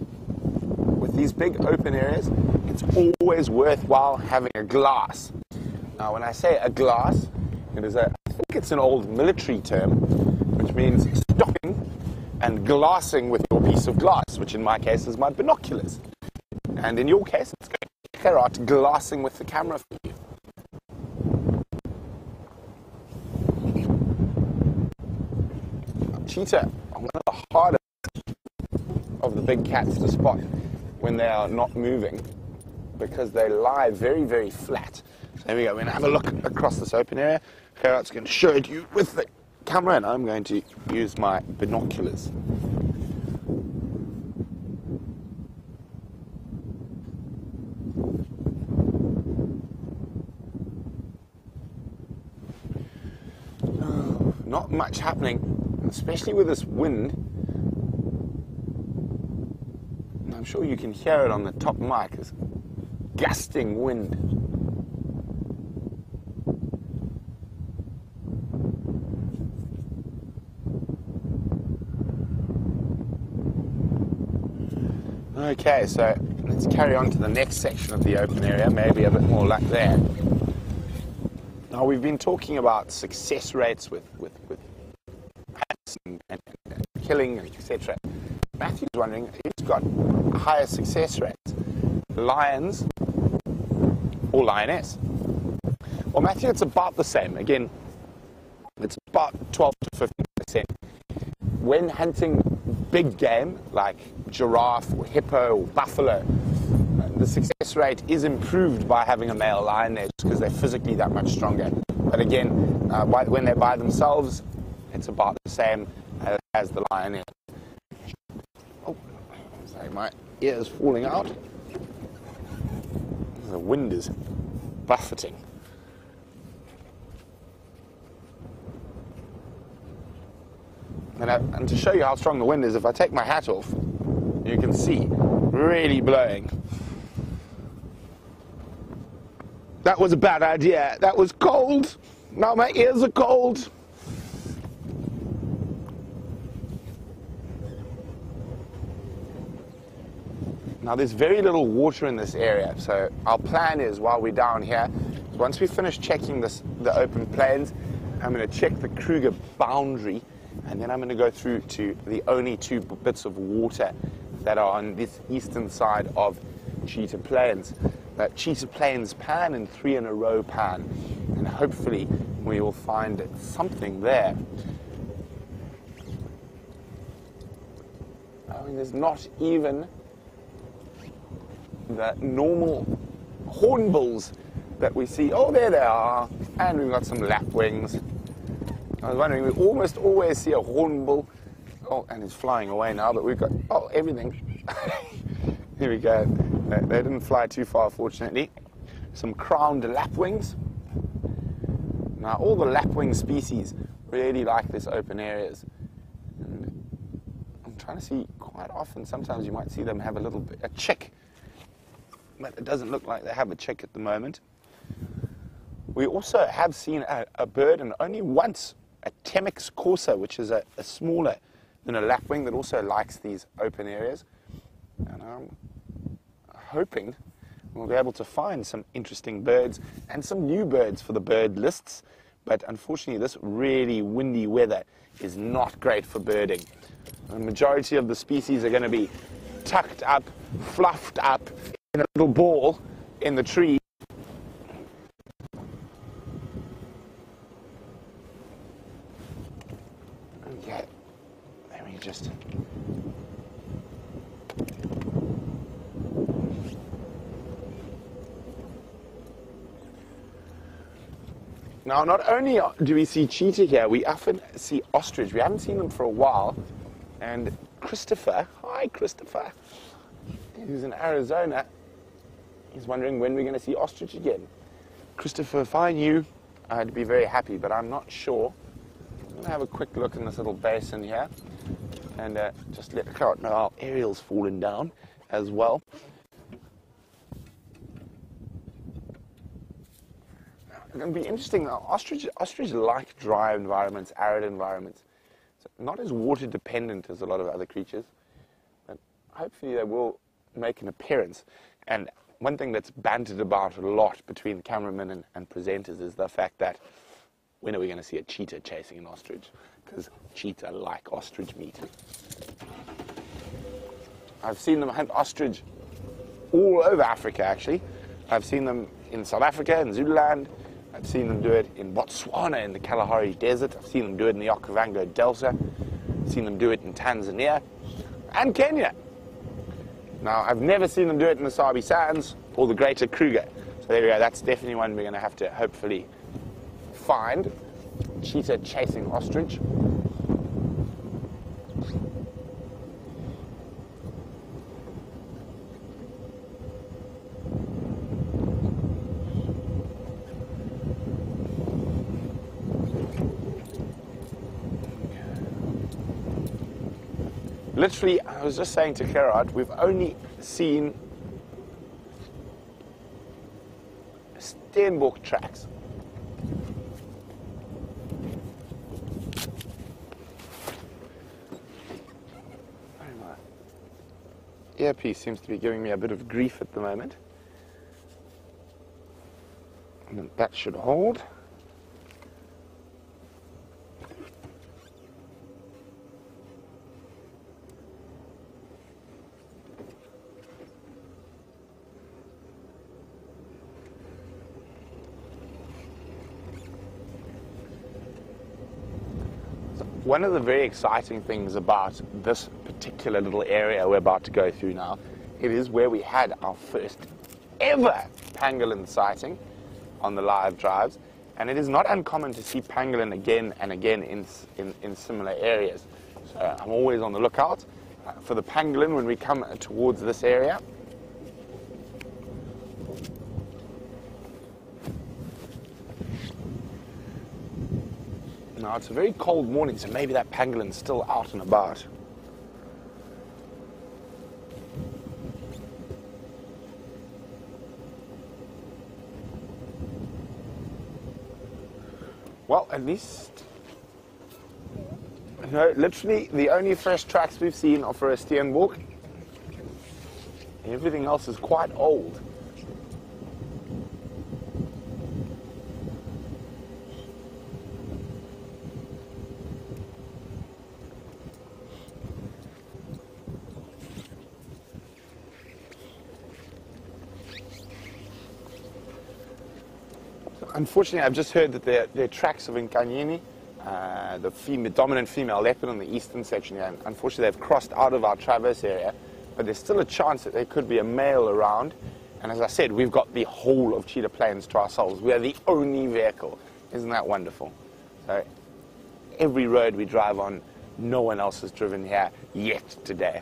with these big open areas, it's always worthwhile having a glass. Now, when I say a glass, I think it's an old military term, which means stopping and glassing with your piece of glass, which in my case is my binoculars. And in your case, it's going to be Gerard glassing with the camera for you. Cheetah are one of the hardest of the big cats to spot when they are not moving, because they lie very, very flat. So there we go. We're going to have a look across this open area. Gerard's going to show it you with the camera, and I'm going to use my binoculars. Not much happening, especially with this wind. And I'm sure you can hear it on the top mic. This gusting wind. Okay, so let's carry on to the next section of the open area, maybe a bit more luck there. Now, we've been talking about success rates with hunts and killing, etc. Matthew's wondering who's got higher success rates, lions or lioness? Well, Matthew, it's about the same. Again, it's about 12 to 15%. When hunting big game like giraffe or hippo or buffalo, the success rate is improved by having a male lion there, just because they're physically that much stronger. But again, when they're by themselves, it's about the same as the lion is. Oh, sorry, my ear is falling out. The wind is buffeting. And to show you how strong the wind is, if I take my hat off, you can see really blowing. That was a bad idea. That was cold. Now my ears are cold. Now there's very little water in this area, so our plan is, while we're down here, once we finish checking the open plains, I'm going to check the Kruger boundary, and then I'm going to go through to the only two bits of water that are on this eastern side of Cheetah Plains. Cheetah Plains Pan and 3 in a row pan, and hopefully we will find something there. I mean, there's not even the normal hornbills that we see. Oh, there they are, and we've got some lapwings. I was wondering, we almost always see a hornbill. Oh, and it's flying away now, but we've got, oh, everything. Here we go. They didn't fly too far, fortunately. Some crowned lapwings. Now, all the lapwing species really like this open areas. And I'm trying to see quite often, sometimes you might see them have a chick. But it doesn't look like they have a chick at the moment. We also have seen a bird, and only once, a Temix corsa, which is a smaller than a lapwing, that also likes these open areas. And I'm hoping we'll be able to find some interesting birds and some new birds for the bird lists. But unfortunately, this really windy weather is not great for birding. The majority of the species are going to be tucked up, fluffed up in a little ball in the tree. Okay, let me just... Now, not only do we see cheetah here, we often see ostrich. We haven't seen them for a while. And Christopher, hi Christopher, who's in Arizona, he's wondering when we're going to see ostrich again. Christopher, if I knew, I'd be very happy, but I'm not sure. I'm going to have a quick look in this little basin here, and just let Gerard know our aerial's fallen down as well. It's going to be interesting. Ostrich like dry environments, arid environments. So not as water dependent as a lot of other creatures. But hopefully they will make an appearance. And one thing that's bantered about a lot between cameramen and presenters is the fact that when are we going to see a cheetah chasing an ostrich? Because cheetah like ostrich meat. I've seen them hunt ostrich all over Africa, actually. I've seen them in South Africa, in Zululand. I've seen them do it in Botswana, in the Kalahari Desert. I've seen them do it in the Okavango Delta. I've seen them do it in Tanzania and Kenya. Now, I've never seen them do it in the Sabi Sands or the Greater Kruger. So there we go. That's definitely one we're going to have to hopefully find. Cheetah chasing ostrich. Literally, I was just saying to Gerard, we've only seen Steenbok tracks. My earpiece seems to be giving me a bit of grief at the moment. And that should hold. One of the very exciting things about this particular little area we're about to go through now, it is where we had our first ever pangolin sighting on the live drives, and it is not uncommon to see pangolin again and again in similar areas. So I'm always on the lookout for the pangolin when we come towards this area. Now, it's a very cold morning, so maybe that pangolin's still out and about. Well, at least, no, literally the only fresh tracks we've seen are for a Steenbok. Everything else is quite old. Unfortunately, I've just heard that there are tracks of Nkanyini, the dominant female leopard on the eastern section here. And unfortunately, they've crossed out of our traverse area, but there's still a chance that there could be a male around. And as I said, we've got the whole of Cheetah Plains to ourselves. We are the only vehicle. Isn't that wonderful? So every road we drive on, no one else has driven here yet today.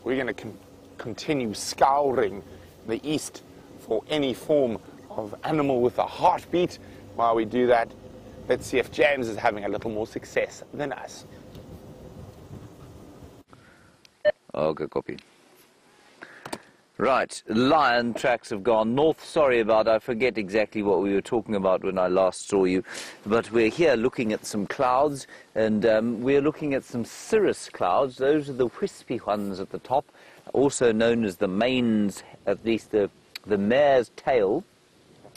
We're going to continue scouring the east for any form of animal with a heartbeat. While we do that, let's see if James is having a little more success than us. Okay, copy. Right, lion tracks have gone north. Sorry about, I forget exactly what we were talking about when I last saw you. But we're here looking at some clouds, and we're looking at some cirrus clouds. Those are the wispy ones at the top, also known as the mane's, at least the mare's tail.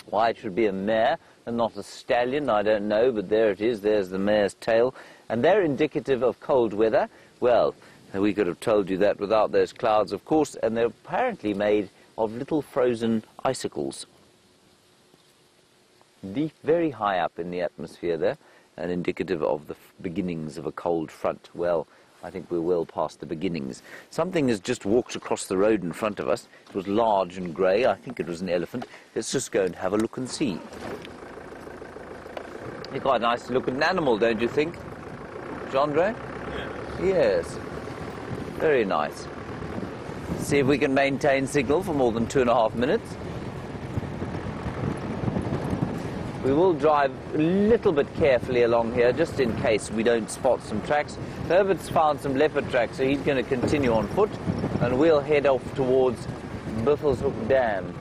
Why it should be a mare and not a stallion, I don't know, but there it is. There's the mare's tail. And they're indicative of cold weather. Well, we could have told you that without those clouds, of course, and they're apparently made of little frozen icicles. Deep, very high up in the atmosphere there, and indicative of the beginnings of a cold front. Well, I think we're well past the beginnings. Something has just walked across the road in front of us. It was large and grey. I think it was an elephant. Let's just go and have a look and see. It's quite nice to look at an animal, don't you think, Jeandre? Yeah. Yes. Very nice. See if we can maintain signal for more than 2.5 minutes. We will drive a little bit carefully along here, just in case we don't spot some tracks. Herbert's found some leopard tracks, so he's going to continue on foot, and we'll head off towards Buffelshoek Dam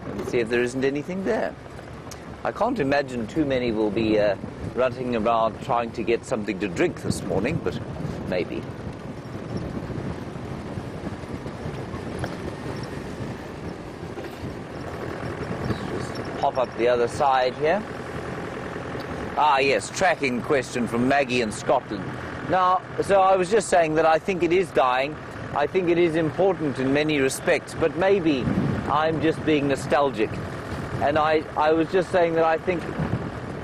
and see if there isn't anything there. I can't imagine too many will be running around trying to get something to drink this morning, but maybe. Let's just pop up the other side here. Ah, yes, tracking question from Maggie in Scotland. Now, so I was just saying that I think it is dying. I think it is important in many respects, but maybe I'm just being nostalgic. And I was just saying that I think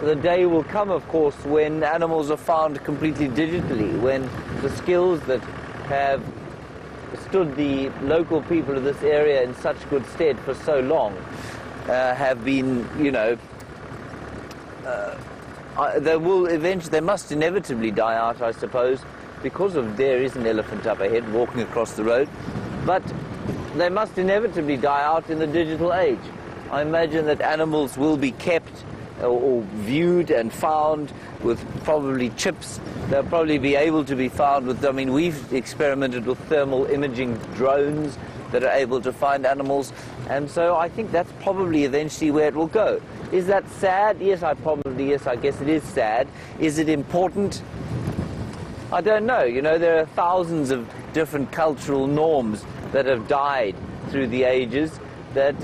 the day will come, of course, when animals are found completely digitally, when the skills that have stood the local people of this area in such good stead for so long have been, you know, they must inevitably die out, I suppose, because of there is an elephant up ahead walking across the road, but they must inevitably die out in the digital age. I imagine that animals will be kept or viewed and found with probably chips. They'll probably be able to be found with, I mean, we've experimented with thermal imaging drones that are able to find animals, and so I think that's probably eventually where it will go. Is that sad? Yes, I guess it is sad. Is it important? I don't know. You know, there are thousands of different cultural norms that have died through the ages, that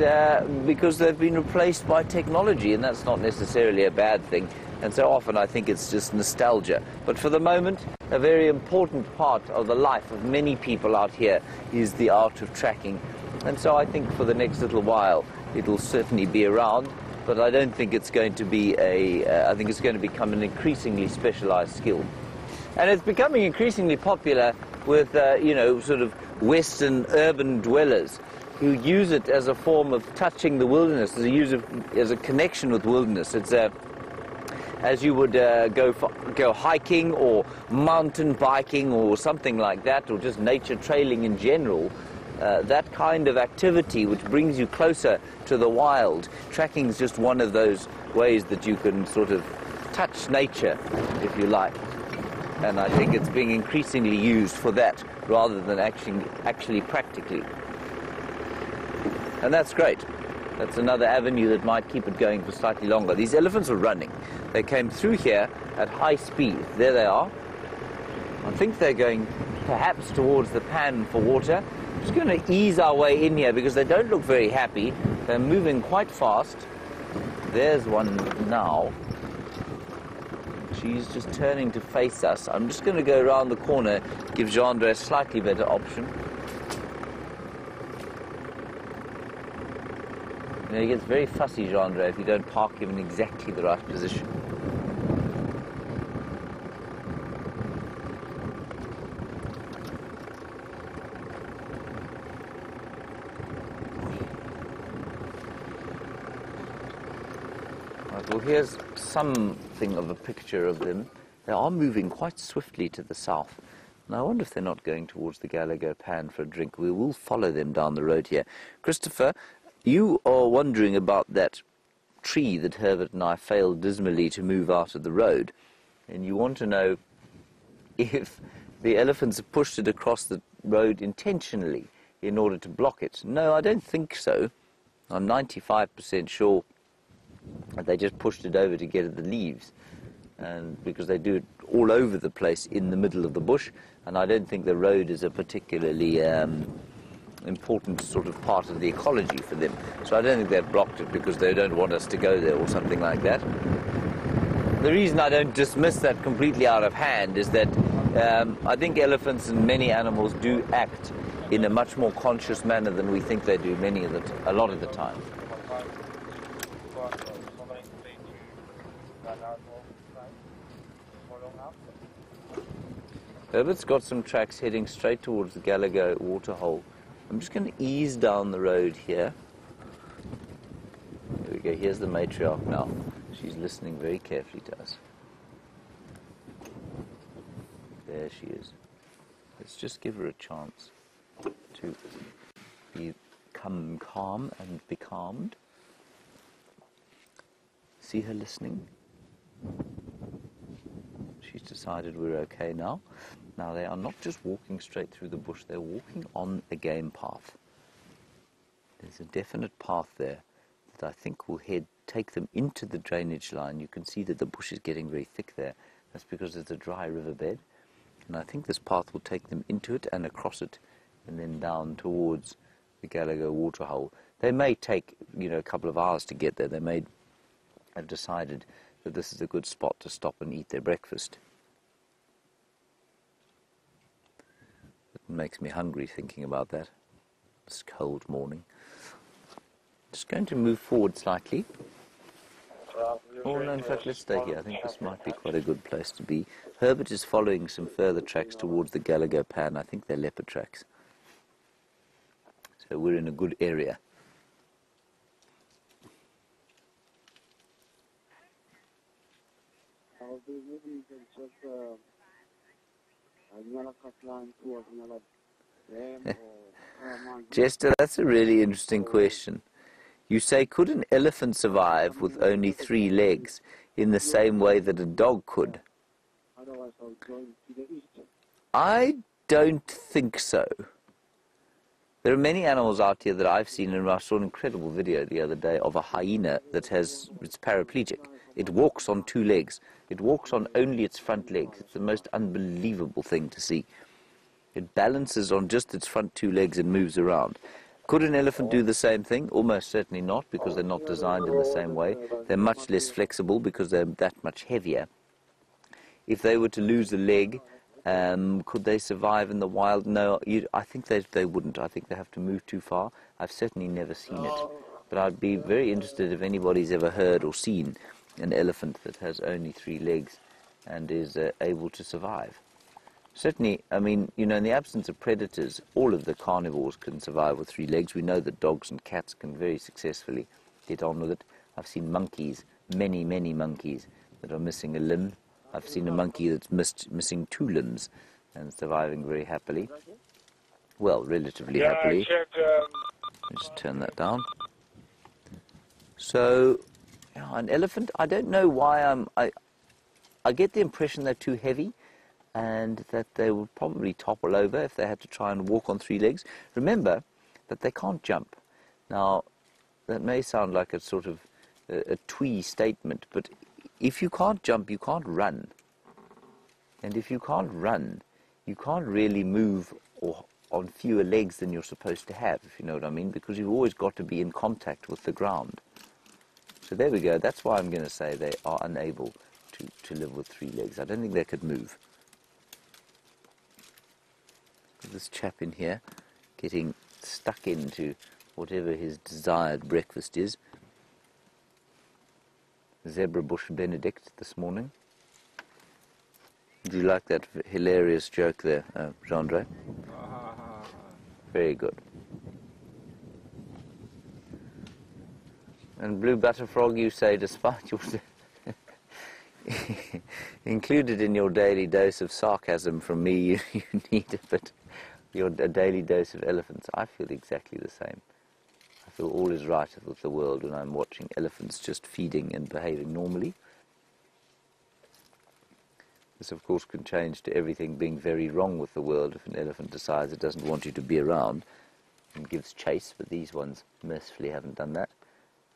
because they've been replaced by technology, and that's not necessarily a bad thing. And so often I think it's just nostalgia. But for the moment, a very important part of the life of many people out here is the art of tracking. And so I think for the next little while it'll certainly be around, but I don't think it's going to be I think it's going to become an increasingly specialized skill. And it's becoming increasingly popular with, you know, sort of Western urban dwellers who use it as a form of touching the wilderness, as a connection with wilderness. It's as you would go hiking or mountain biking or something like that, or just nature trailing in general. That kind of activity which brings you closer to the wild. Tracking is just one of those ways that you can sort of touch nature, if you like. And I think it's being increasingly used for that rather than actually practically. And that's great. That's another avenue that might keep it going for slightly longer. These elephants are running. They came through here at high speed. There they are. I think they're going perhaps towards the pan for water. I'm just going to ease our way in here because they don't look very happy. They're moving quite fast. There's one now. She's just turning to face us. I'm just going to go around the corner, give Jeandre a slightly better option. You know, he gets very fussy, Jeandre, if you don't park him in exactly the right position. Right, well, here's something of a picture of them. They are moving quite swiftly to the south. And I wonder if they're not going towards the Gallagher Pan for a drink. We will follow them down the road here. Christopher, you are wondering about that tree that Herbert and I failed dismally to move out of the road. And you want to know if the elephants have pushed it across the road intentionally in order to block it. No, I don't think so. I'm 95% sure that they just pushed it over to get at the leaves. And because they do it all over the place in the middle of the bush. And I don't think the road is a particularly important sort of part of the ecology for them. So I don't think they've blocked it because they don't want us to go there or something like that. The reason I don't dismiss that completely out of hand is that I think elephants and many animals do act in a much more conscious manner than we think they do a lot of the time. Herbert's got some tracks heading straight towards the Gallagher waterhole. I'm just going to ease down the road here. There we go, here's the matriarch now. She's listening very carefully to us. There she is. Let's just give her a chance to become calm and be calmed. See her listening? She's decided we're okay now. Now they are not just walking straight through the bush, they're walking on a game path. There's a definite path there that I think will take them into the drainage line. You can see that the bush is getting very thick there. That's because it's a dry riverbed. And I think this path will take them into it and across it and then down towards the Gallagher waterhole. They may take, a couple of hours to get there. They may have decided that this is a good spot to stop and eat their breakfast. It makes me hungry thinking about that. This cold morning. Just going to move forward slightly. Oh no, in fact, let's stay here. I think this might be quite a good place to be. Herbert is following some further tracks towards the Gallagher pan. I think they're leopard tracks. So we're in a good area. Jeandre, that's a really interesting question. You say, could an elephant survive with only 3 legs in the same way that a dog could? I don't think so. There are many animals out here that I've seen, and I saw an incredible video the other day of a hyena that it's paraplegic. It walks on 2 legs. It walks on only its front legs. It's the most unbelievable thing to see. It balances on just its front 2 legs and moves around. Could an elephant do the same thing? Almost certainly not, because they're not designed in the same way. They're much less flexible because they're that much heavier. If they were to lose a leg, could they survive in the wild? No, I think they wouldn't. I think they have to move too far. I've certainly never seen it. But I'd be very interested if anybody's ever heard or seen an elephant that has only 3 legs and is able to survive. Certainly, I mean, in the absence of predators, all of the carnivores can survive with 3 legs. We know that dogs and cats can very successfully get on with it. I've seen monkeys, many, many monkeys that are missing a limb. I've seen a monkey that's missing 2 limbs and surviving very happily. Well, relatively happily. Let's turn that down. So, an elephant, I don't know why I get the impression they're too heavy, and that they would probably topple over if they had to try and walk on 3 legs. Remember that they can't jump. Now, that may sound like a sort of a twee statement, but if you can't jump, you can't run. And if you can't run, you can't really move on fewer legs than you're supposed to have, if you know what I mean, because you've always got to be in contact with the ground. So there we go. That's why I'm going to say they are unable to live with 3 legs. I don't think they could move. This chap in here getting stuck into whatever his desired breakfast is. Zebra bush Benedict this morning. Do you like that hilarious joke there, Jeandre? Very good. And blue butterfrog, you say, despite your included in your daily dose of sarcasm from me, you need a daily dose of elephants. I feel exactly the same. I feel all is right with the world when I'm watching elephants just feeding and behaving normally. This, of course, can change to everything being very wrong with the world if an elephant decides it doesn't want you to be around and gives chase, but these ones mercifully haven't done that.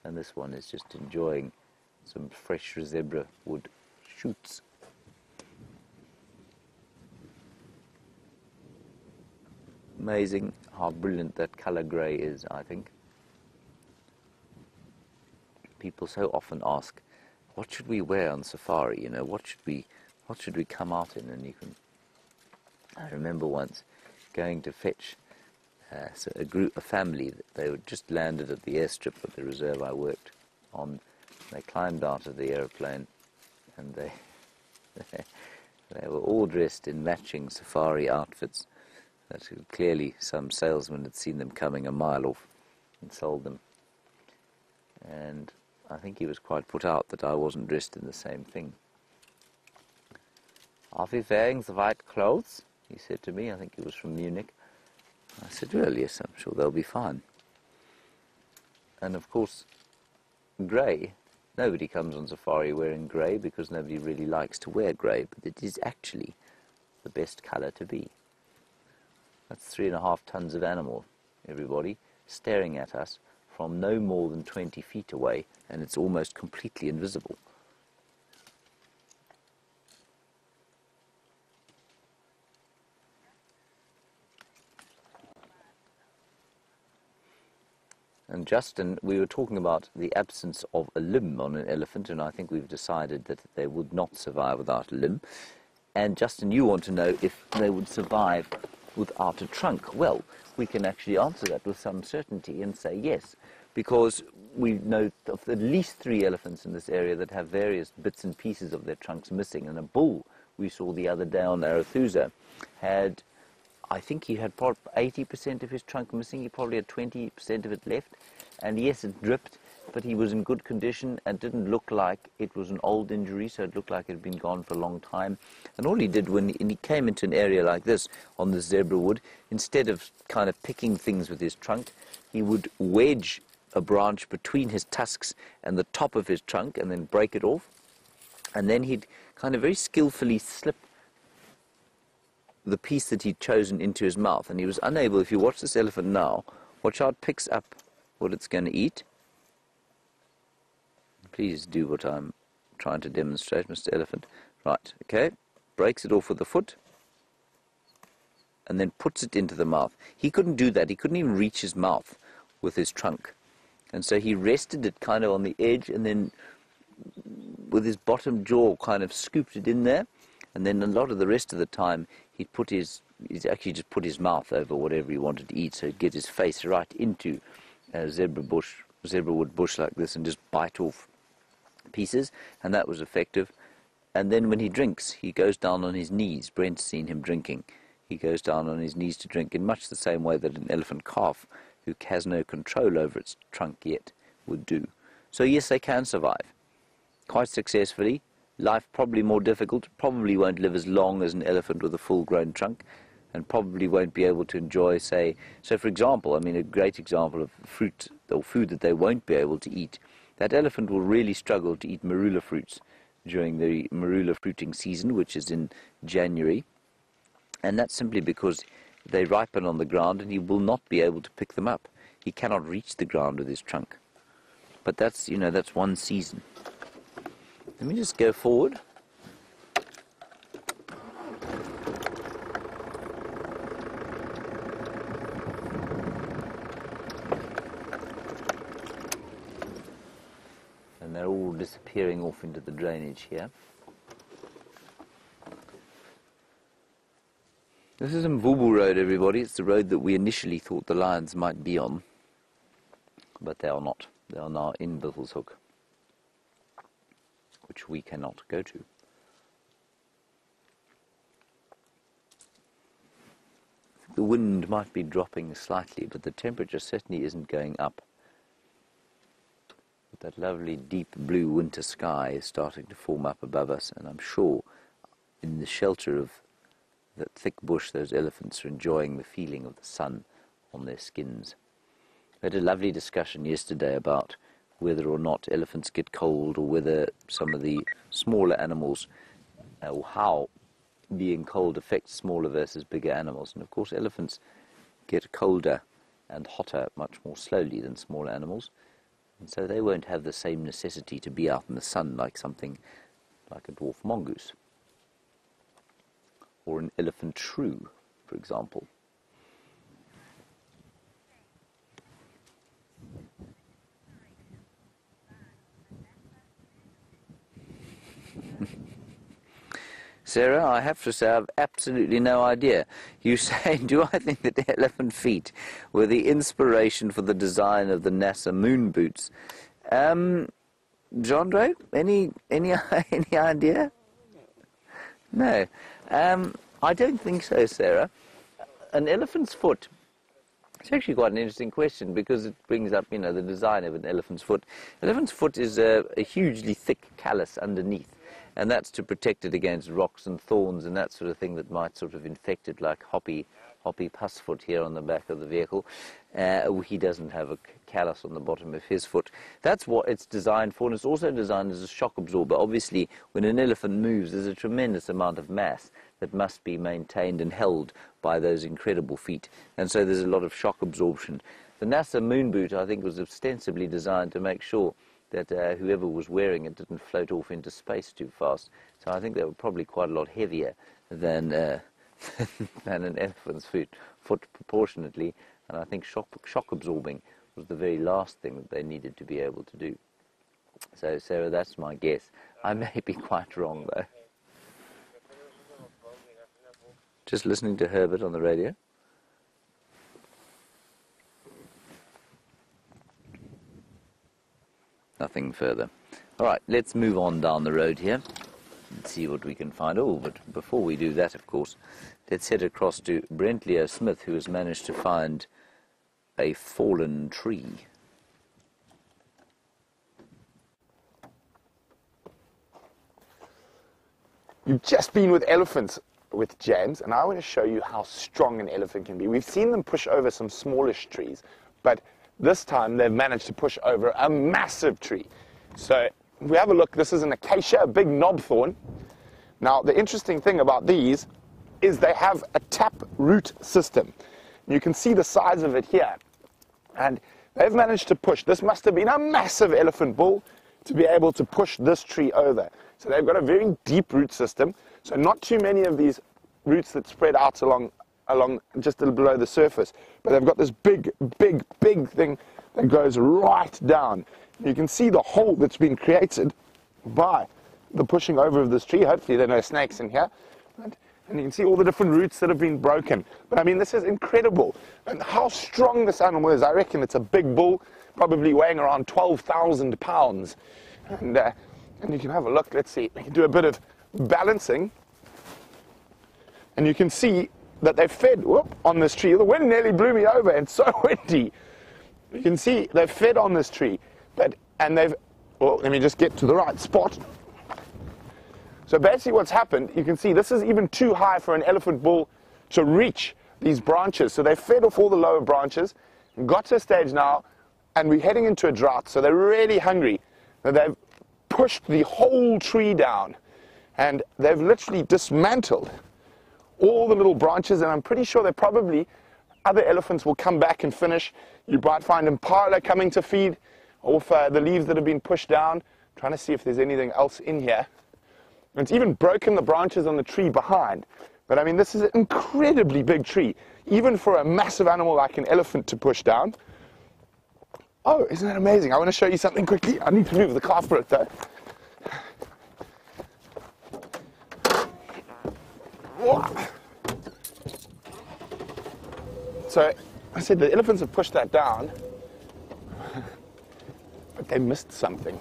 And this one is just enjoying some fresh zebra wood shoots. Amazing how brilliant that colour grey is, I think. People so often ask, what should we wear on safari? What should we come out in? And I remember once going to fetch a family. They were just landed at the airstrip of the reserve I worked on. They climbed out of the aeroplane, and they were all dressed in matching safari outfits. That clearly some salesman had seen them coming a mile off and sold them. And I think he was quite put out that I wasn't dressed in the same thing. "Are we wearing the white clothes?" he said to me. I think he was from Munich. I said, "Well, yes, I'm sure they'll be fine." And of course, grey Nobody comes on safari wearing grey because nobody really likes to wear grey, but it is actually the best colour to be. That's 3.5 tons of animal, everybody, staring at us from no more than 20 feet away, and it's almost completely invisible. And Justin, we were talking about the absence of a limb on an elephant, and I think we've decided that they would not survive without a limb. And Justin, you want to know if they would survive without a trunk. Well, we can actually answer that with some certainty and say yes, because we know of at least 3 elephants in this area that have various bits and pieces of their trunks missing. And a bull we saw the other day on Arathusa had, I think he had 80% of his trunk missing. He probably had 20% of it left. And yes, it dripped, but he was in good condition and didn't look like it was an old injury, so it looked like it had been gone for a long time. And all he did when he came into an area like this on the zebra wood, instead of kind of picking things with his trunk, he would wedge a branch between his tusks and the top of his trunk and then break it off. And then he'd kind of very skillfully slip the piece that he'd chosen into his mouth. And he was unable, if you watch this elephant now, watch how it picks up what it's going to eat. Please do what I'm trying to demonstrate, Mr. Elephant. Right, okay. Breaks it off with the foot and then puts it into the mouth. He couldn't do that. He couldn't even reach his mouth with his trunk. And so he rested it kind of on the edge and then with his bottom jaw kind of scooped it in there. And then a lot of the rest of the time he'd actually just put his mouth over whatever he wanted to eat, so he'd get his face right into a zebra wood bush like this and just bite off pieces, and that was effective. And then when he drinks, he goes down on his knees. Brent's seen him drinking. He goes down on his knees to drink in much the same way that an elephant calf, who has no control over its trunk yet, would do. So yes, they can survive quite successfully. Life probably more difficult, probably won't live as long as an elephant with a full-grown trunk, and probably won't be able to enjoy, say, so for example, I mean a great example of fruit or food that they won't be able to eat. That elephant will really struggle to eat marula fruits during the marula fruiting season, which is in January, and that's simply because they ripen on the ground and he will not be able to pick them up. He cannot reach the ground with his trunk. But that's, that's one season. Let me just go forward. And they're all disappearing off into the drainage here. This is Mvula Road, everybody. It's the road that we initially thought the lions might be on, but they are not. They are now in Buffelshoek, which we cannot go to. The wind might be dropping slightly, but the temperature certainly isn't going up. That lovely deep blue winter sky is starting to form up above us, and I'm sure in the shelter of that thick bush those elephants are enjoying the feeling of the sun on their skins. We had a lovely discussion yesterday about whether or not elephants get cold, or whether some of the smaller animals, or how being cold affects smaller versus bigger animals. And of course elephants get colder and hotter much more slowly than smaller animals, and so they won't have the same necessity to be out in the sun like something like a dwarf mongoose or an elephant shrew, for example. Sarah, I have to say I've absolutely no idea. You say, do I think that elephant feet were the inspiration for the design of the NASA moon boots? Jeandre, any idea? No. I don't think so, Sarah. An elephant's foot, it's actually quite an interesting question, because it brings up, the design of an elephant's foot. An elephant's foot is a hugely thick callus underneath, and that's to protect it against rocks and thorns and that sort of thing that might sort of infect it, like hoppy hoppy pussfoot here on the back of the vehicle. He doesn't have a callus on the bottom of his foot. That's what it's designed for, and it's also designed as a shock absorber. Obviously, when an elephant moves, there's a tremendous amount of mass that must be maintained and held by those incredible feet, and so there's a lot of shock absorption. The NASA moon boot, I think, was ostensibly designed to make sure that whoever was wearing it didn't float off into space too fast. So I think they were probably quite a lot heavier than than an elephant's foot proportionately, and I think shock absorbing was the very last thing that they needed to be able to do. So, Sarah, that's my guess. I may be quite wrong, though. Just listening to Herbert on the radio. Nothing further. All right, let's move on down the road here and see what we can find. Oh, but before we do that, of course, let's head across to Brent Smith, who has managed to find a fallen tree. You've just been with elephants with James, and I want to show you how strong an elephant can be. We've seen them push over some smallish trees, but this time they've managed to push over a massive tree. So if we have a look, this is an acacia, a big knobthorn. Now the interesting thing about these is they have a tap root system. You can see the size of it here, and they've managed to push. This must have been a massive elephant bull to be able to push this tree over. So they've got a very deep root system, so not too many of these roots that spread out along just a little below the surface, but they've got this big thing that goes right down. You can see the hole that's been created by the pushing over of this tree. Hopefully there are no snakes in here. And you can see all the different roots that have been broken. But I mean, this is incredible. And how strong this animal is. I reckon it's a big bull, probably weighing around 12,000 pounds. And you can have a look. Let's see. We can do a bit of balancing. And you can see that they've fed on this tree. The wind nearly blew me over. It's so windy. You can see they've fed on this tree. And they've, well, let me just get to the right spot. So basically what's happened, you can see this is even too high for an elephant bull to reach these branches. So they fed off all the lower branches and got to a stage now, and we're heading into a drought. So they're really hungry. And they've pushed the whole tree down, and they've literally dismantled all the little branches, and I'm pretty sure they're probably, other elephants will come back and finish. You might find impala coming to feed off the leaves that have been pushed down. I'm trying to see if there's anything else in here. And it's even broken the branches on the tree behind. But I mean, this is an incredibly big tree, even for a massive animal like an elephant to push down. Oh, isn't that amazing? I want to show you something quickly. I need to move the car for it though. So I said the elephants have pushed that down, but they missed something.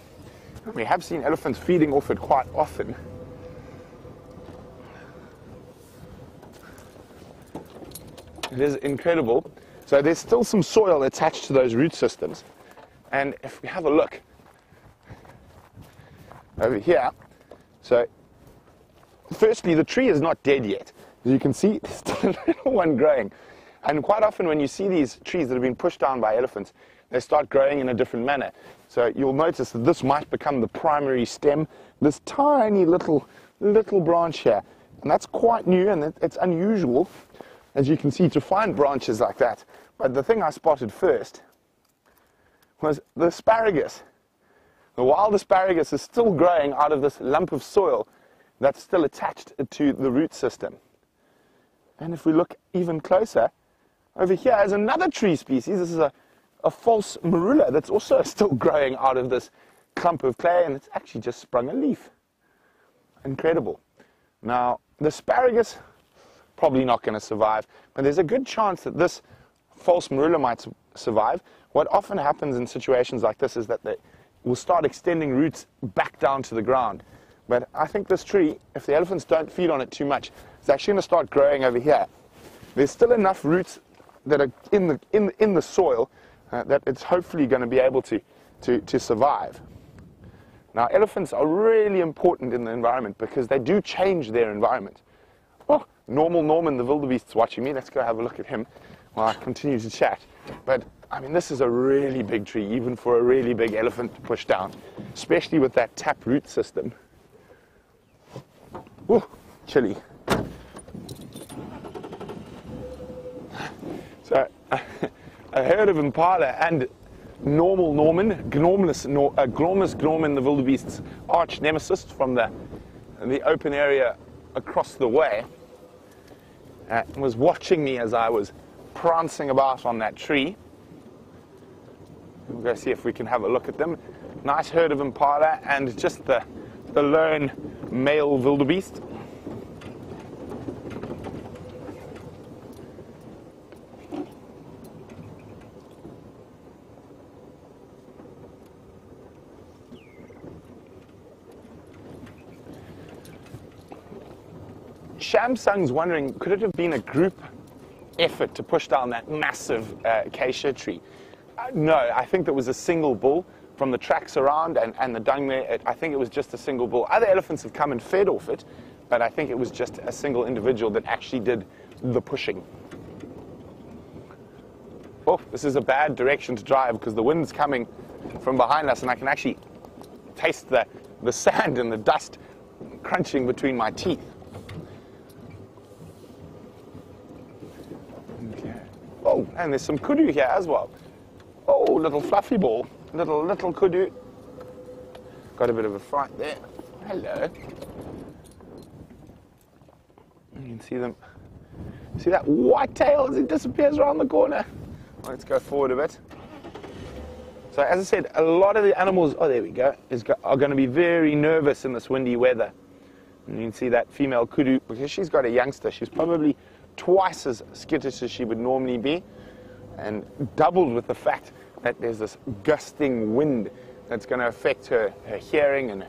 We have seen elephants feeding off it quite often. It is incredible. So there's still some soil attached to those root systems. And if we have a look over here, so firstly, the tree is not dead yet. As you can see, there's still a little one growing. And quite often when you see these trees that have been pushed down by elephants, they start growing in a different manner. So you'll notice that this might become the primary stem, this tiny little branch here. And that's quite new, and it's unusual, as you can see, to find branches like that. But the thing I spotted first was the asparagus. The wild asparagus is still growing out of this lump of soil that's still attached to the root system. And if we look even closer, over here is another tree species. This is a false marula that's also still growing out of this clump of clay, and it's actually just sprung a leaf. Incredible. Now, the asparagus, probably not going to survive, but there's a good chance that this false marula might survive. What often happens in situations like this is that they will start extending roots back down to the ground. But I think this tree, if the elephants don't feed on it too much, it's actually going to start growing over here. There's still enough roots that are in the soil that it's hopefully going to be able to survive. Now, elephants are really important in the environment because they do change their environment. Oh, Normal Norman, the wildebeest's watching me. Let's go have a look at him while I continue to chat. But, I mean, this is a really big tree, even for a really big elephant to push down, especially with that tap root system. Ooh, chilly. So, a herd of impala and normal Norman, Gormus Norman, the wildebeest's arch nemesis from the open area across the way, was watching me as I was prancing about on that tree. We'll go see if we can have a look at them. Nice herd of impala and just the lone male wildebeest. Shamsung's wondering, could it have been a group effort to push down that massive acacia tree? No, I think there was a single bull from the tracks around and the dung there. I think it was just a single bull. Other elephants have come and fed off it, but I think it was just a single individual that actually did the pushing. Oh, this is a bad direction to drive because the wind's coming from behind us and I can actually taste the sand and the dust crunching between my teeth. Oh, and there's some kudu here as well. Oh, little fluffy ball, little kudu. Got a bit of a fright there. Hello. You can see them. See that white tail as it disappears around the corner? Let's go forward a bit. So as I said, a lot of the animals, oh there we go, are going to be very nervous in this windy weather. And you can see that female kudu, because she's got a youngster, she's probably twice as skittish as she would normally be, and doubled with the fact that there's this gusting wind that's going to affect her hearing and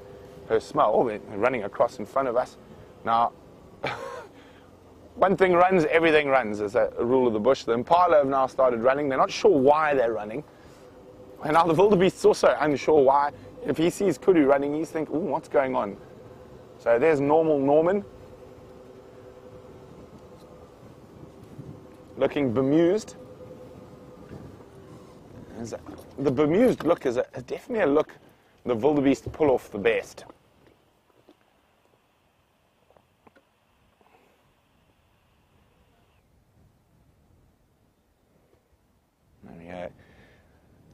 her smell. Oh, they're running across in front of us. Now, one thing runs, everything runs, is a rule of the bush. The impala have now started running. They're not sure why they're running. And now the wildebeest's also unsure why. If he sees kudu running, he's thinking, ooh, what's going on? So there's normal Norman, looking bemused. The bemused look is definitely a look the wildebeest pull off the best. There we go.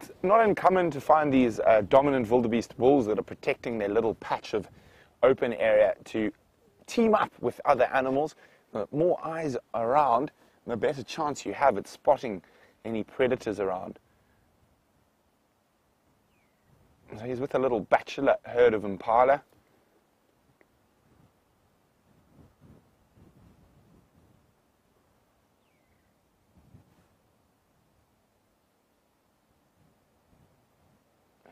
It's not uncommon to find these dominant wildebeest bulls that are protecting their little patch of open area to team up with other animals. The more eyes around, the better chance you have at spotting any predators around. So he's with a little bachelor herd of impala.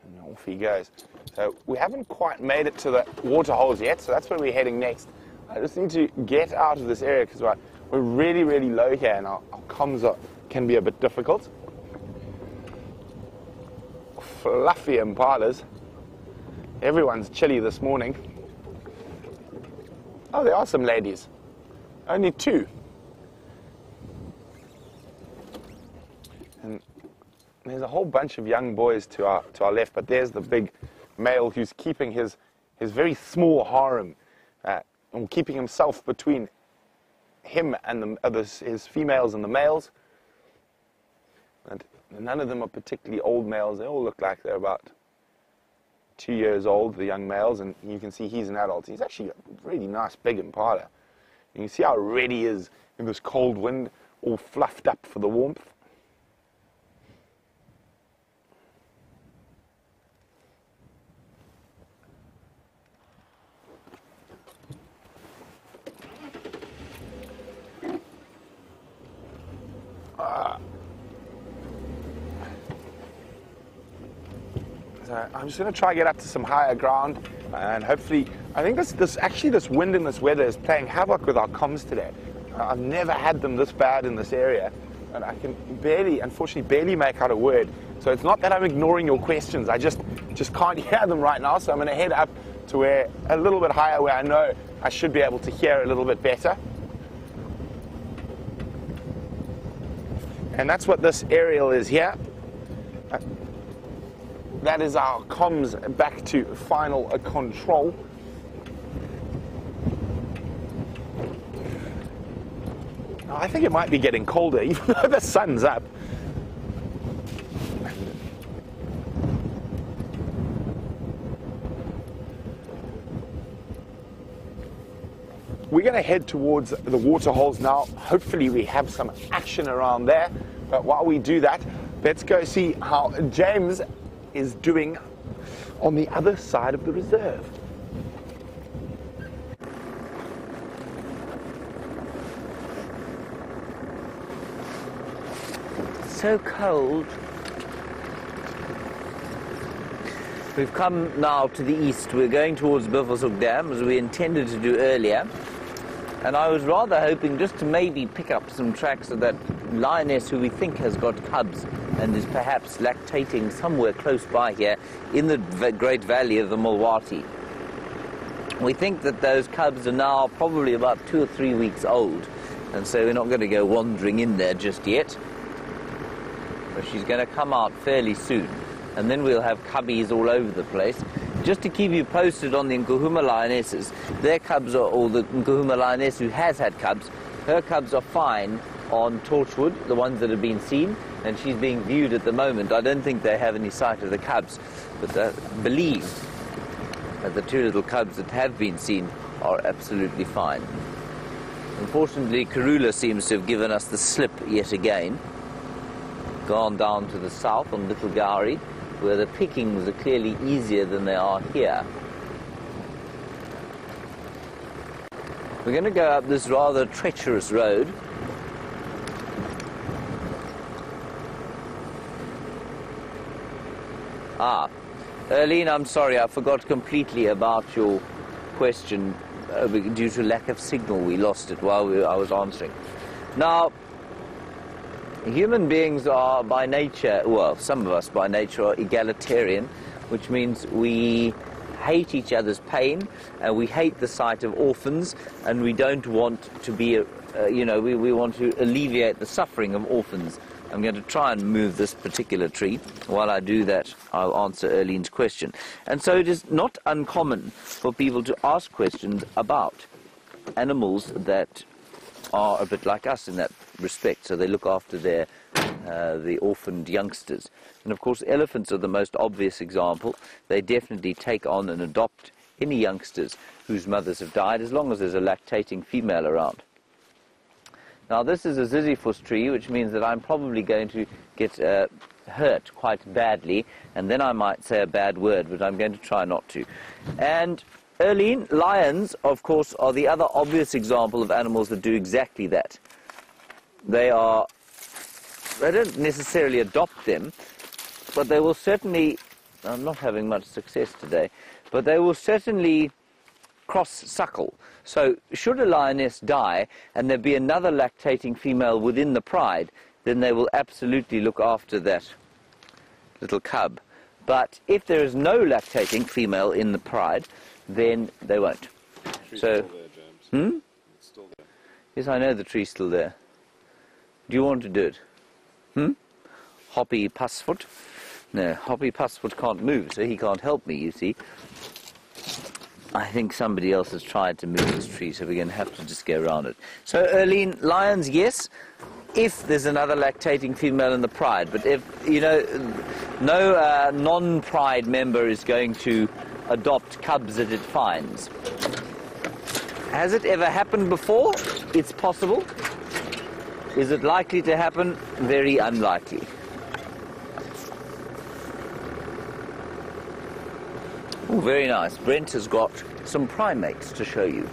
And off he goes. So we haven't quite made it to the waterholes yet, so that's where we're heading next. I just need to get out of this area because we're really, really low here and our comms can be a bit difficult. Fluffy impalas. Everyone's chilly this morning. Oh, there are some ladies. Only two. And there's a whole bunch of young boys to our left, but there's the big male who's keeping his very small harem, and keeping himself between him and his females and the males. And none of them are particularly old males. They all look like they're about 2 years old, the young males, and you can see he's an adult. He's actually a really nice big impala. And you can see how red he is in this cold wind, all fluffed up for the warmth. So I'm just going to try to get up to some higher ground, and hopefully, I think this wind and this weather is playing havoc with our comms today. I've never had them this bad in this area, and I can unfortunately barely make out a word. So it's not that I'm ignoring your questions, I just can't hear them right now, so I'm going to head up to where, a little bit higher, where I know I should be able to hear a little bit better. And that's what this aerial is here. That is our comms back to final control. I think it might be getting colder, even though the sun's up. We're going to head towards the water holes now. Hopefully we have some action around there. But while we do that, let's go see how James is doing on the other side of the reserve. So cold. We've come now to the east. We're going towards Buffelshoek Dam, as we intended to do earlier. And I was rather hoping just to maybe pick up some tracks of that lioness who we think has got cubs and is perhaps lactating somewhere close by here in the Great Valley of the Mulwati. We think that those cubs are now probably about 2 or 3 weeks old, and so we're not going to go wandering in there just yet. But she's going to come out fairly soon, and then we'll have cubbies all over the place. Just to keep you posted on the Nkuhuma lionesses, their cubs are, or the Nkuhuma lioness who has had cubs, her cubs are fine on Torchwood, the ones that have been seen, and she's being viewed at the moment. I don't think they have any sight of the cubs, but I believe that the 2 little cubs that have been seen are absolutely fine. Unfortunately, Karula seems to have given us the slip yet again, gone down to the south on Little Gowrie, where the pickings are clearly easier than they are here. We're going to go up this rather treacherous road. Erlene, I'm sorry, I forgot completely about your question. Due to lack of signal, we lost it while I was answering. Now, human beings are by nature, well, some of us by nature are egalitarian, which means we hate each other's pain, and we hate the sight of orphans, and we don't want to be, we want to alleviate the suffering of orphans. I'm going to try and move this particular tree. While I do that, I'll answer Erlene's question. And so it is not uncommon for people to ask questions about animals that are a bit like us in that respect, so they look after their the orphaned youngsters. And of course elephants are the most obvious example. They definitely take on and adopt any youngsters whose mothers have died, as long as there's a lactating female around. Now this is a ziziphus tree, which means that I'm probably going to get hurt quite badly, and then I might say a bad word, but I'm going to try not to. And Erlene, lions, of course, are the other obvious example of animals that do exactly that. They don't necessarily adopt them, but they will certainly, I'm not having much success today, but they will certainly cross-suckle. So should a lioness die and there be another lactating female within the pride, then they will absolutely look after that little cub. But if there is no lactating female in the pride, then they won't. Tree's So, still there, James. It's still there. Yes, I know the tree's still there. Do you want to do it? Hoppy Pussfoot? No, Hoppy Pussfoot can't move, so he can't help me, you see. I think somebody else has tried to move this tree, so we're going to have to just go around it. So, Erlene, lions, yes, if there's another lactating female in the pride. But if, no non-pride member is going to adopt cubs that it finds. Has it ever happened before? It's possible. Is it likely to happen? Very unlikely. Oh, very nice. Brent has got some primates to show you.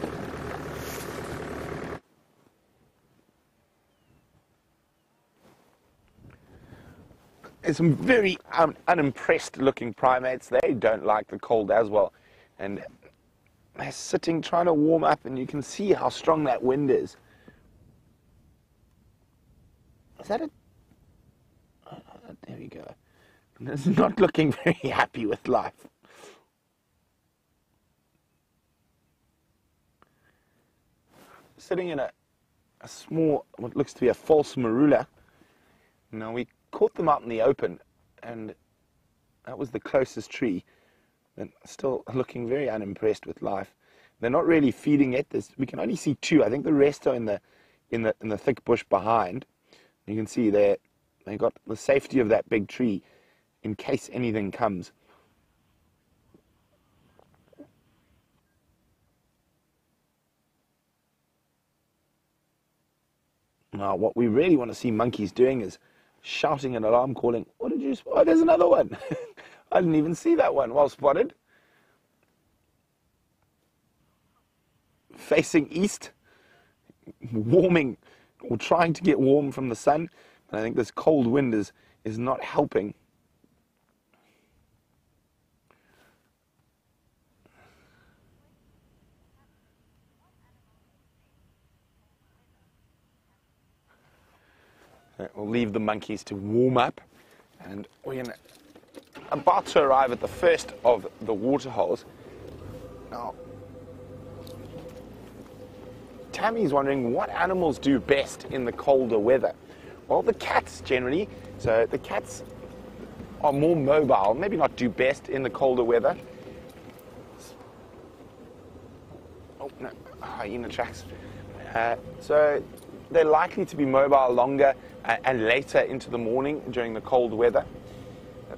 There's some very unimpressed looking primates. They don't like the cold as well. And they're sitting trying to warm up, and you can see how strong that wind is. Is that it? There we go. It's not looking very happy with life. Sitting in a small, what looks to be a false marula. Now, we caught them out in the open, and that was the closest tree, but still looking very unimpressed with life. They're not really feeding it. We can only see two. I think the rest are in the thick bush behind. You can see they got the safety of that big tree in case anything comes. Now, what we really want to see monkeys doing is shouting an alarm, calling, "What did you spot? Oh, there's another one." I didn't even see that one. Well spotted. Facing east, warming, or trying to get warm from the sun. And I think this cold wind is not helping. We'll leave the monkeys to warm up, and we're about to arrive at the first of the water holes. Now, Tammy's wondering what animals do best in the colder weather. Well, the cats generally. So the cats are more mobile, maybe not do best in the colder weather. Oh, no, hyena tracks. So they're likely to be mobile longer and later into the morning during the cold weather.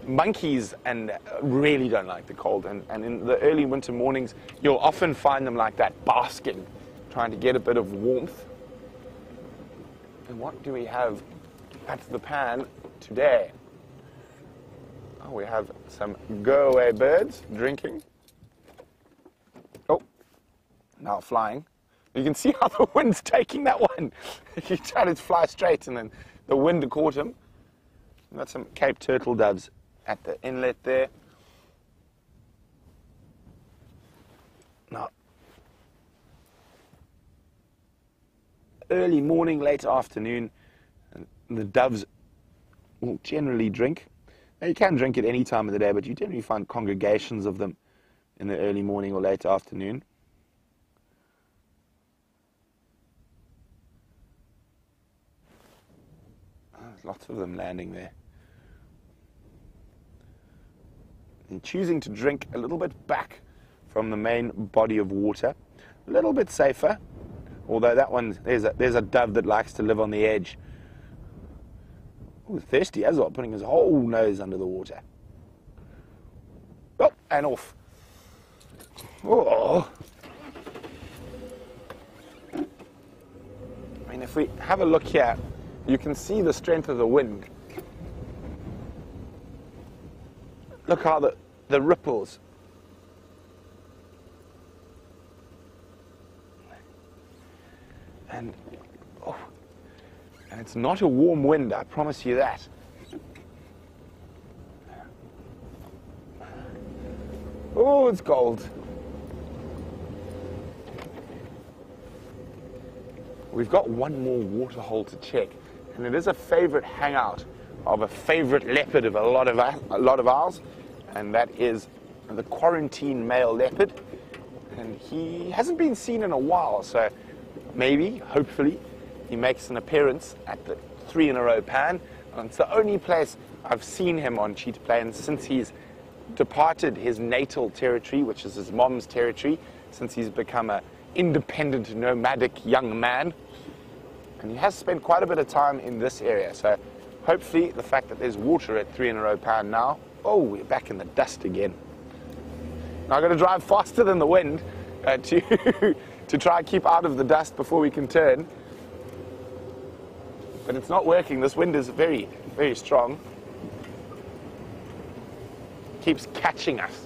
Monkeys really don't like the cold, and in the early winter mornings, you'll often find them like that, basking, trying to get a bit of warmth. And what do we have at the pan today? Oh, we have some go-away birds drinking. Oh, now flying. You can see how the wind's taking that one. He tried to fly straight, and then the wind caught him. We've got some Cape turtle doves at the inlet there. Now, early morning, late afternoon, and the doves will generally drink. Now, you can drink at any time of the day, but you generally find congregations of them in the early morning or late afternoon. There's lots of them landing there. And choosing to drink a little bit back from the main body of water. A little bit safer, although that one, there's a dove that likes to live on the edge. Ooh, thirsty as well, putting his whole nose under the water. Oh, and off. Oh. I mean, if we have a look here, you can see the strength of the wind. Look how the ripples. And it's not a warm wind, I promise you that. Oh, it's cold. We've got one more water hole to check, and it is a favorite hangout of a favorite leopard of a lot of ours, and that is the quarantine male leopard. And he hasn't been seen in a while, so maybe, hopefully, he makes an appearance at the 3 in a row pan. And it's the only place I've seen him on cheetah plains since he's departed his natal territory, which is his mom's territory, since he's become an independent, nomadic young man. And he has spent quite a bit of time in this area, so hopefully the fact that there's water at 3 in a row pan now. Oh, we're back in the dust again. Now I've got to drive faster than the wind to try and keep out of the dust before we can turn. But it's not working. This wind is very, very strong. Keeps catching us.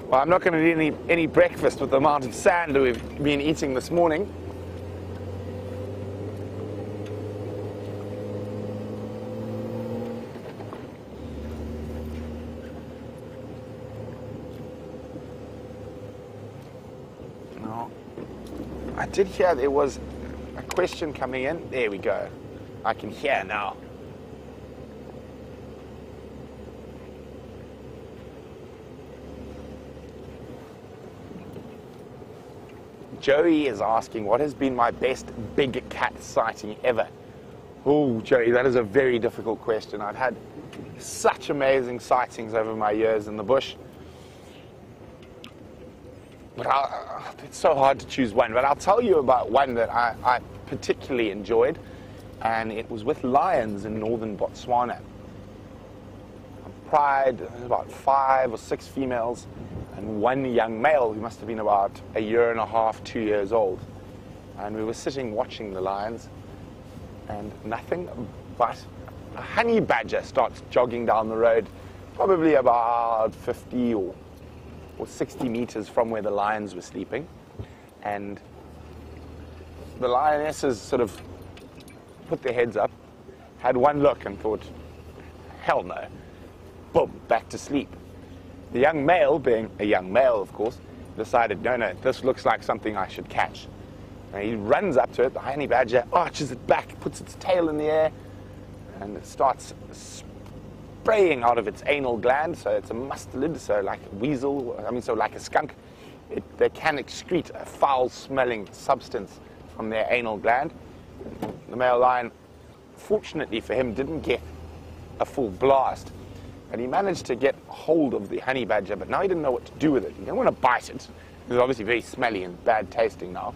Well, I'm not going to need any breakfast with the amount of sand that we've been eating this morning. Now, I did hear there was a question coming in. There we go. I can hear now. Joey is asking, what has been my best big cat sighting ever? Oh, Joey, that is a very difficult question. I've had such amazing sightings over my years in the bush. But it's so hard to choose one. But I'll tell you about one that I particularly enjoyed, and it was with lions in northern Botswana. Pride, about 5 or 6 females, and 1 young male who must have been about 1.5 years, 2 years old. And we were sitting watching the lions, and nothing but a honey badger starts jogging down the road, probably about 50 or 60 meters from where the lions were sleeping. And the lionesses sort of put their heads up, had one look and thought, hell no. Boom, back to sleep. The young male, being a young male of course, decided, no, this looks like something I should catch. And he runs up to it, the honey badger arches it back, puts its tail in the air, and it starts spraying out of its anal gland. So it's a mustelid, so like a weasel, so like a skunk. They can excrete a foul-smelling substance from their anal gland. The male lion, fortunately for him, didn't get a full blast. And he managed to get hold of the honey badger, but now he didn't know what to do with it. He didn't want to bite it. It was obviously very smelly and bad tasting now.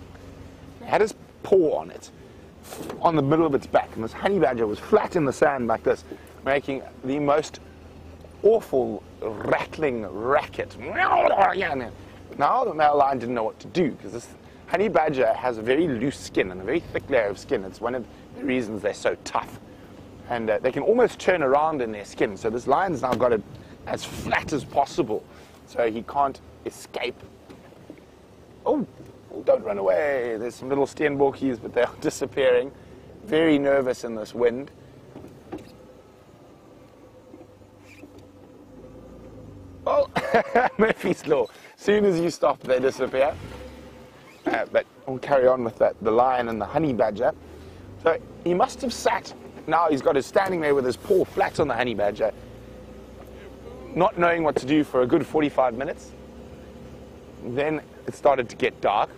He had his paw on it, on the middle of its back, and this honey badger was flat in the sand like this, making the most awful rattling racket. Now the male lion didn't know what to do, because this honey badger has a very loose skin and a very thick layer of skin. It's one of the reasons they're so tough. And they can almost turn around in their skin. So this lion's now got it as flat as possible, so he can't escape. Oh, don't run away. There's some little steenbokkies, but they're disappearing. Very nervous in this wind. Oh, Murphy's Law. As soon as you stop, they disappear. But we'll carry on with that, the lion and the honey badger. So he must have sat. Now he's got his standing there with his paw flat on the honey badger, not knowing what to do for a good 45 minutes. Then it started to get dark,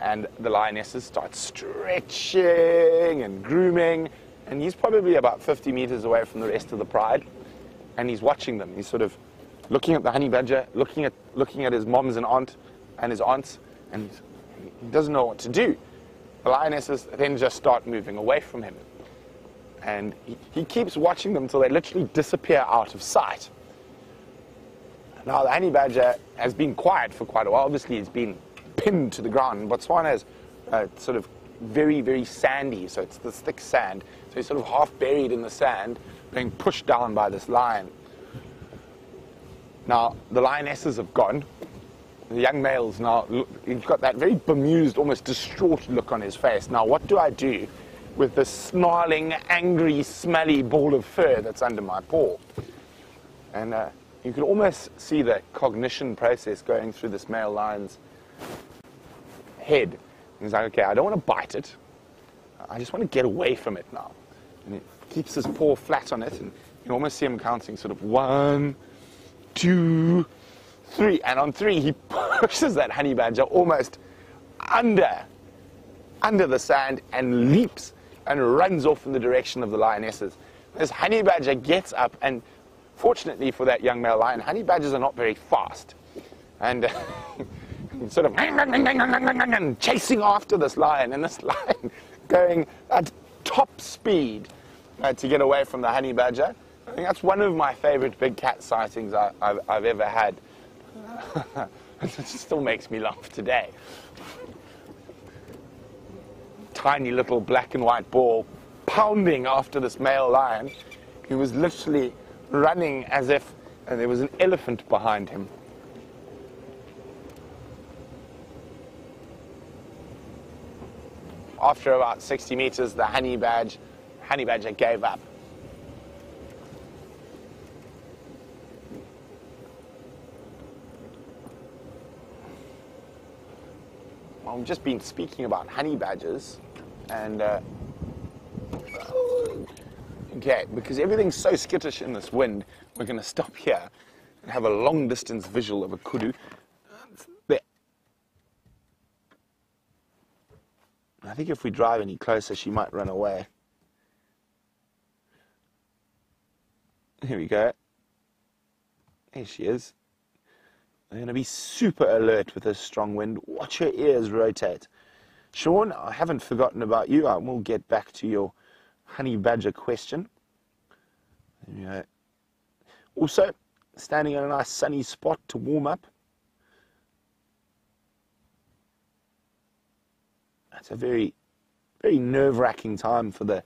and the lionesses start stretching and grooming, and he's probably about 50 meters away from the rest of the pride, and he's watching them. He's sort of looking at the honey badger, looking at his moms and his aunts, and he doesn't know what to do. The lionesses then just start moving away from him. And he keeps watching them until they literally disappear out of sight. Now, the honey badger has been quiet for quite a while. Obviously, it's been pinned to the ground. Botswana is sort of very, very sandy, so it's this thick sand. So he's sort of half buried in the sand, being pushed down by this lion. Now, the lionesses have gone. The young male's now, he's got that very bemused, almost distraught look on his face. Now, what do I do with this snarling, angry, smelly ball of fur that's under my paw? And you can almost see the cognition process going through this male lion's head. He's like, okay, I don't want to bite it. I just want to get away from it now. And he keeps his paw flat on it, and you can almost see him counting sort of 1, 2, 3. And on 3, he pushes that honey badger almost under the sand and leaps and runs off in the direction of the lionesses. This honey badger gets up, and fortunately for that young male lion, honey badgers are not very fast. And sort of chasing after this lion, and this lion going at top speed to get away from the honey badger. I think that's one of my favorite big cat sightings I've ever had. It still makes me laugh today. Tiny little black and white ball pounding after this male lion. He was literally running as if there was an elephant behind him. After about 60 meters, the honey badger gave up. I've just been speaking about honey badgers, and okay, because everything's so skittish in this wind, we're going to stop here and have a long distance visual of a kudu. There. I think if we drive any closer, she might run away. Here we go. There she is. They're going to be super alert with this strong wind. Watch her ears rotate. Sean, I haven't forgotten about you. I will get back to your honey badger question. There we go. Also, standing on a nice sunny spot to warm up. It's a very, very nerve-wracking time for the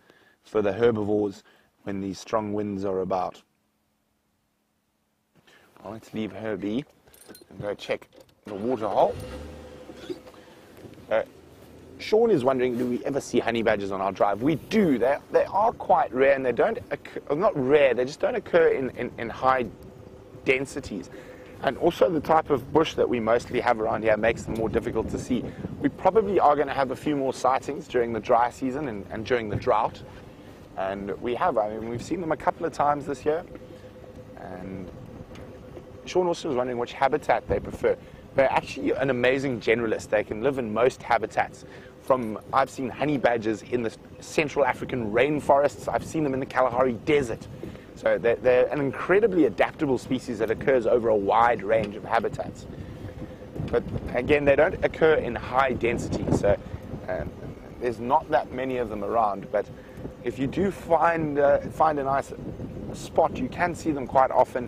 herbivores when these strong winds are about. Well, let's leave her be and go check the water hole. Sean is wondering, do we ever see honey badgers on our drive? We do. They are quite rare, and they don't occur, not rare, they just don't occur in high densities. And also the type of bush that we mostly have around here makes them more difficult to see. We probably are going to have a few more sightings during the dry season and during the drought. And we have, I mean, we've seen them a couple of times this year. And Sean also was wondering which habitat they prefer. They're actually an amazing generalist. They can live in most habitats. I've seen honey badgers in the Central African rainforests. I've seen them in the Kalahari Desert. So they're an incredibly adaptable species that occurs over a wide range of habitats. But again, they don't occur in high density, so there's not that many of them around. But if you do find a nice spot, you can see them quite often.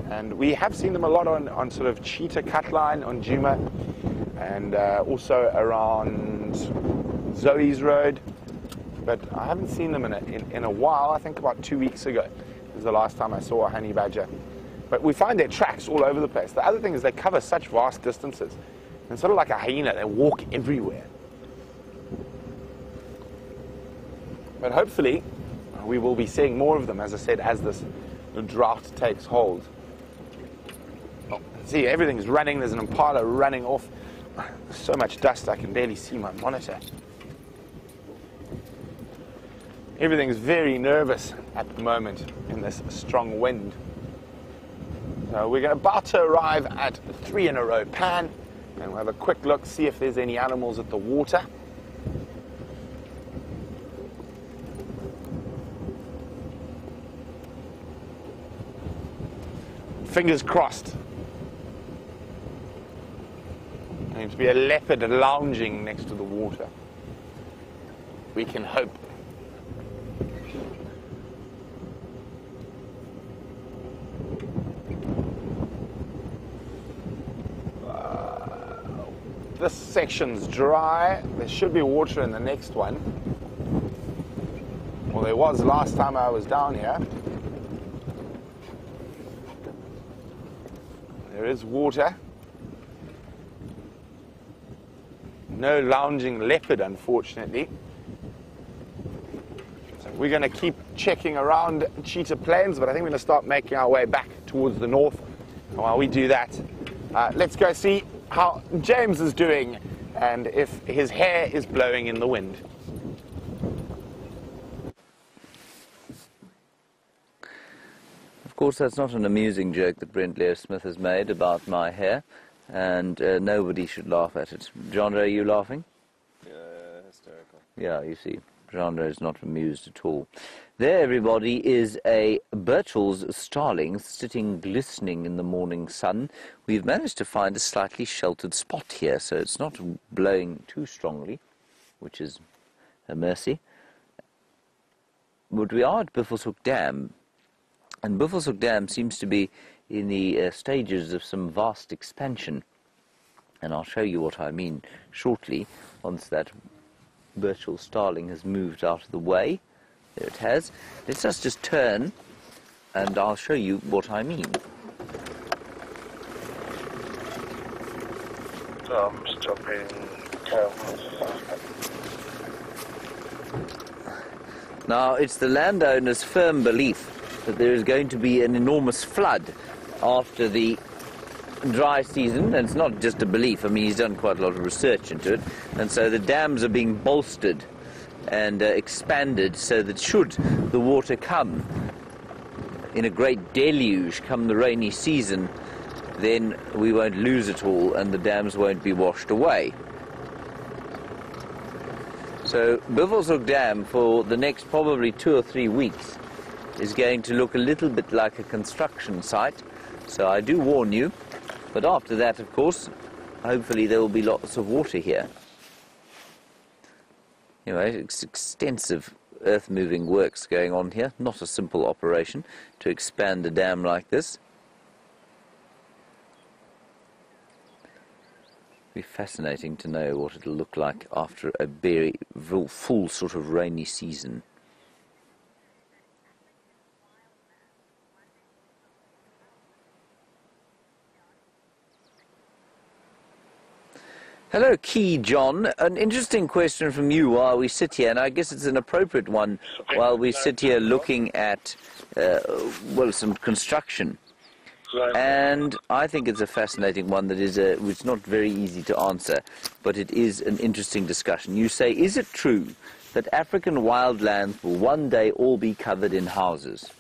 And we have seen them a lot on sort of cheetah cutline on Juma, and also around Zoe's Road. But I haven't seen them in a while. I think about 2 weeks ago was the last time I saw a honey badger. But we find their tracks all over the place. The other thing is they cover such vast distances. And sort of like a hyena, they walk everywhere. But hopefully, we will be seeing more of them, as I said, as this drought takes hold. Oh, see, everything's running. There's an impala running off. There's so much dust I can barely see my monitor. Everything's very nervous at the moment in this strong wind. So we're about to arrive at 3 in a row pan, and we'll have a quick look, see if there's any animals at the water. Fingers crossed. There seems to be a leopard lounging next to the water. We can hope. This section's dry. There should be water in the next one. Well, there was last time I was down here. There is water. No lounging leopard, unfortunately. So we're going to keep checking around cheetah plains, but I think we're going to start making our way back towards the north. And while we do that, let's go see how James is doing and if his hair is blowing in the wind. Of course, that's not an amusing joke that Brent Leo Smith has made about my hair, and nobody should laugh at it. Jeandre, are you laughing? Hysterical. Yeah, you see, Jeandre is not amused at all. There, everybody, is a Birchall's starling sitting glistening in the morning sun. We've managed to find a slightly sheltered spot here, so it's not blowing too strongly, which is a mercy. But we are at Buffelshoek Dam, and Buffelshoek Dam seems to be in the stages of some vast expansion. And I'll show you what I mean shortly, once that Birchall starling has moved out of the way. There it has. Let's just turn, and I'll show you what I mean. Stopping. Now, it's the landowner's firm belief that there is going to be an enormous flood after the dry season, and it's not just a belief. I mean, he's done quite a lot of research into it, and so the dams are being bolstered and expanded so that should the water come in a great deluge come the rainy season, then we won't lose it all and the dams won't be washed away. So Buffelshoek Dam for the next probably 2 or 3 weeks is going to look a little bit like a construction site. So I do warn you. But after that, of course, hopefully there will be lots of water here. Anyway, it's extensive earth-moving works going on here. Not a simple operation to expand a dam like this. It'll be fascinating to know what it'll look like after a very full sort of rainy season. Hello, Key John. An interesting question from you while we sit here, and I guess it's an appropriate one while we sit here looking at, well, some construction. And I think it's a fascinating one that is it's not very easy to answer, but it is an interesting discussion. You say, is it true that African wildlands will one day all be covered in houses?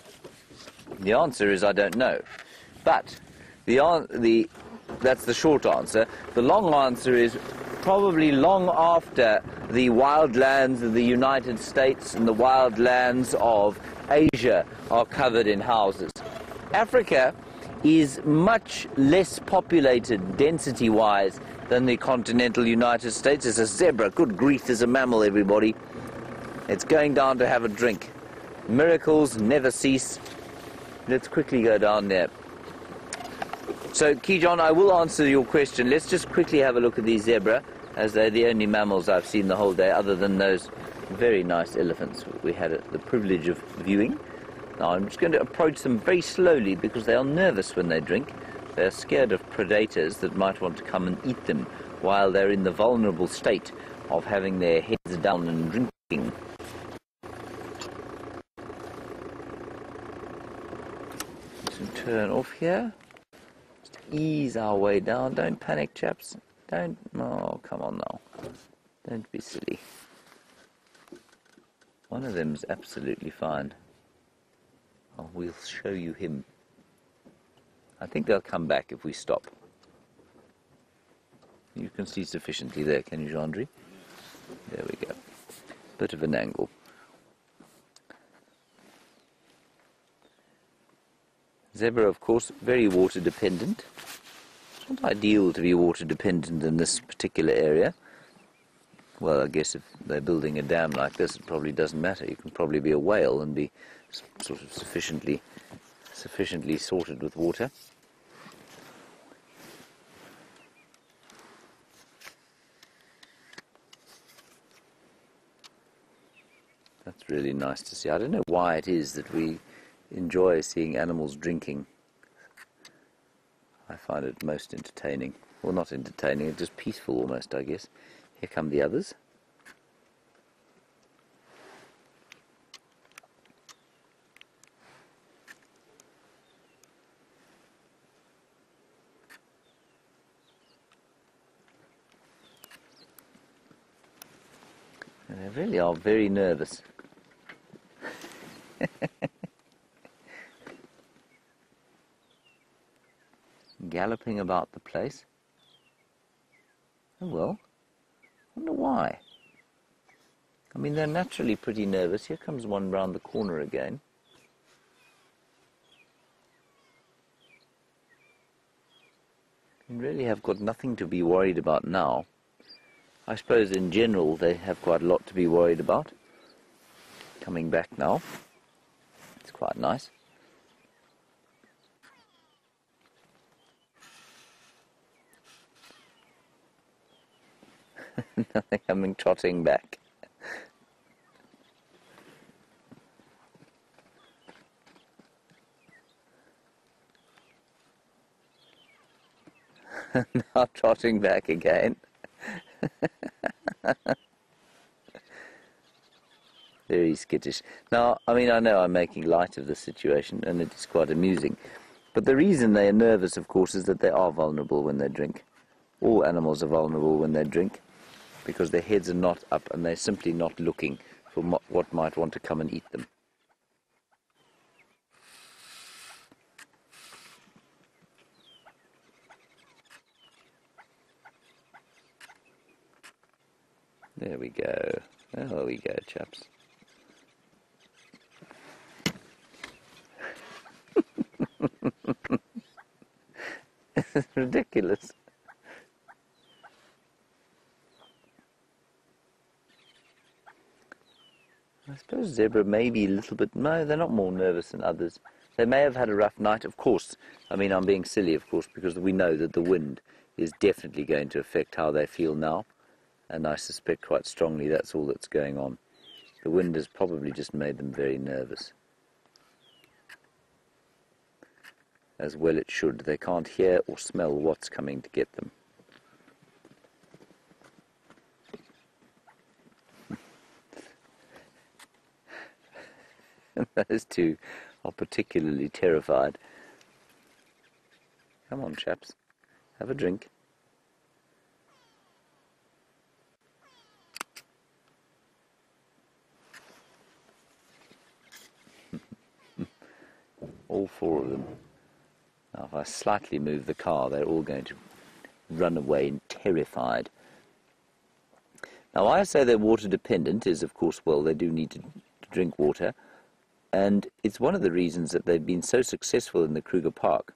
The answer is I don't know. But that's the short answer. The long answer is probably long after the wildlands of the United States and the wildlands of Asia are covered in houses. Africa is much less populated density-wise than the continental United States. It's a zebra. Good grief, there's a mammal, everybody. It's going down to have a drink. Miracles never cease. Let's quickly go down there. So, Keyjohn, I will answer your question. Let's just quickly have a look at these zebra, as they're the only mammals I've seen the whole day, other than those very nice elephants we had the privilege of viewing. Now, I'm just going to approach them very slowly because they are nervous when they drink. They're scared of predators that might want to come and eat them while they're in the vulnerable state of having their heads down and drinking. Let's turn off here. Just ease our way down. Don't panic, chaps. Don't. Oh, come on now. Don't be silly. One of them's absolutely fine. Oh, we'll show you him. I think they'll come back if we stop. You can see sufficiently there, can you, Jeandre? There we go. Bit of an angle. Zebra, of course, very water dependent. It's not ideal to be water dependent in this particular area. Well, I guess if they're building a dam like this, it probably doesn't matter. You can probably be a whale and be sort of sufficiently sorted with water. That's really nice to see. I don't know why it is that we enjoy seeing animals drinking. I find it most entertaining. Well, not entertaining, it's just peaceful almost, I guess. Here come the others. And they really are very nervous. Galloping about the place. Oh well, wonder why. I mean, they're naturally pretty nervous. Here comes one round the corner again. They really have got nothing to be worried about now. I suppose in general they have quite a lot to be worried about. Coming back now. It's quite nice. Now they're coming trotting back. Now trotting back again. Very skittish. Now, I mean, I know I'm making light of the situation, and it is quite amusing. But the reason they are nervous, of course, is that they are vulnerable when they drink. All animals are vulnerable when they drink, because their heads are not up, and they're simply not looking for what might want to come and eat them. There we go. There we go, chaps. It's ridiculous. I suppose zebra may be a little bit... No, they're not more nervous than others. They may have had a rough night, of course. I mean, I'm being silly, of course, because we know that the wind is definitely going to affect how they feel now. And I suspect quite strongly that's all that's going on. The wind has probably just made them very nervous. As well it should. They can't hear or smell what's coming to get them. Those two are particularly terrified. Come on, chaps. Have a drink. All four of them. Now, if I slightly move the car, they're all going to run away terrified. Now, why I say they're water dependent is, of course, well, they do need to drink water. And it's one of the reasons that they've been so successful in the Kruger Park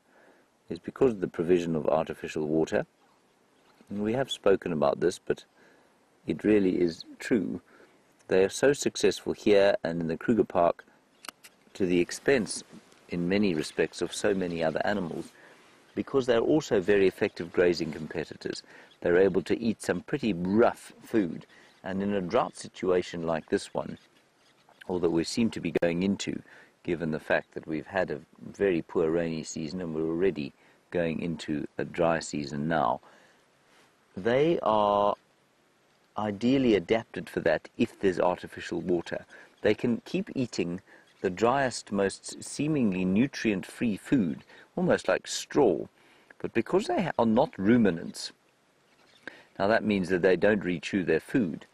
is because of the provision of artificial water. And we have spoken about this, but it really is true. They are so successful here and in the Kruger Park to the expense, in many respects, of so many other animals, because they're also very effective grazing competitors. They're able to eat some pretty rough food. And in a drought situation like this one, or that we seem to be going into, given the fact that we've had a very poor rainy season and we're already going into a dry season now, they are ideally adapted for that if there's artificial water. They can keep eating the driest, most seemingly nutrient-free food, almost like straw, but because they are not ruminants, now that means that they don't re-chew their food.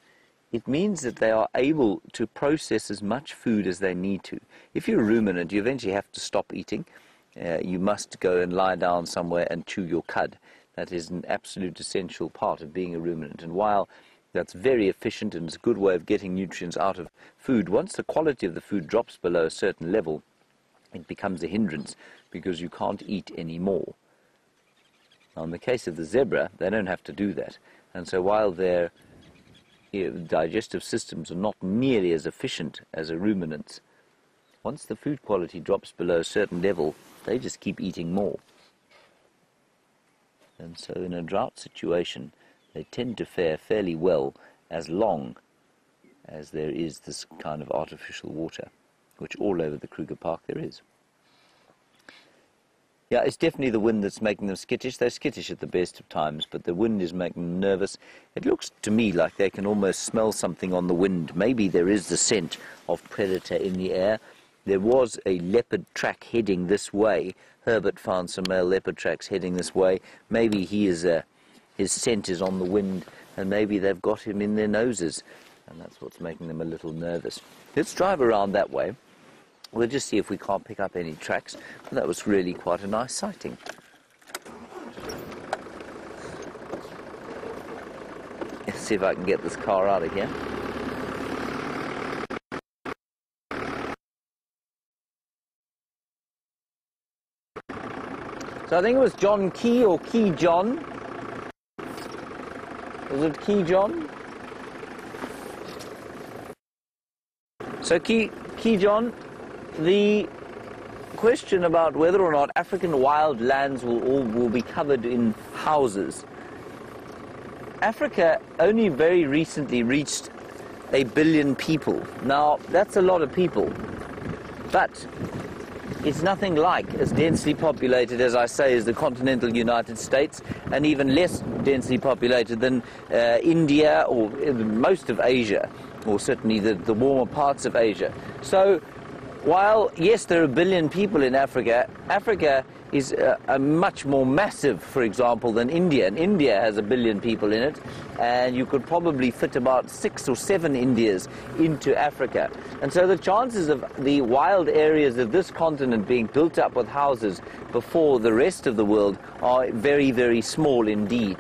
It means that they are able to process as much food as they need to. If you're a ruminant, you eventually have to stop eating. You must go and lie down somewhere and chew your cud. That is an absolute essential part of being a ruminant. And while that's very efficient and it's a good way of getting nutrients out of food, once the quality of the food drops below a certain level, it becomes a hindrance because you can't eat any more. Now, in the case of the zebra, they don't have to do that. And so while their digestive systems are not nearly as efficient as a ruminant's, once the food quality drops below a certain level, they just keep eating more. And so in a drought situation, they tend to fare fairly well as long as there is this kind of artificial water, which all over the Kruger Park there is. Yeah, it's definitely the wind that's making them skittish. They're skittish at the best of times, but the wind is making them nervous. It looks to me like they can almost smell something on the wind. Maybe there is the scent of predator in the air. There was a leopard track heading this way. Herbert found some male leopard tracks heading this way. Maybe his scent is on the wind, and maybe they've got him in their noses, and that's what's making them a little nervous. Let's drive around that way. We'll just see if we can't pick up any tracks. But that was really quite a nice sighting. Let's see if I can get this car out of here. So I think it was John Key or Key John. Was it Key John? So Key John, the question about whether or not African wild lands will be covered in houses. Africa only very recently reached 1 billion people. Now, that's a lot of people, but it's nothing like as densely populated, as I say, as the continental United States, and even less densely populated than India or most of Asia, or certainly the warmer parts of Asia. So, while, yes, there are 1 billion people in Africa, Africa is a much more massive, for example, than India. And India has 1 billion people in it, and you could probably fit about 6 or 7 Indias into Africa. And so the chances of the wild areas of this continent being built up with houses before the rest of the world are very, very small indeed.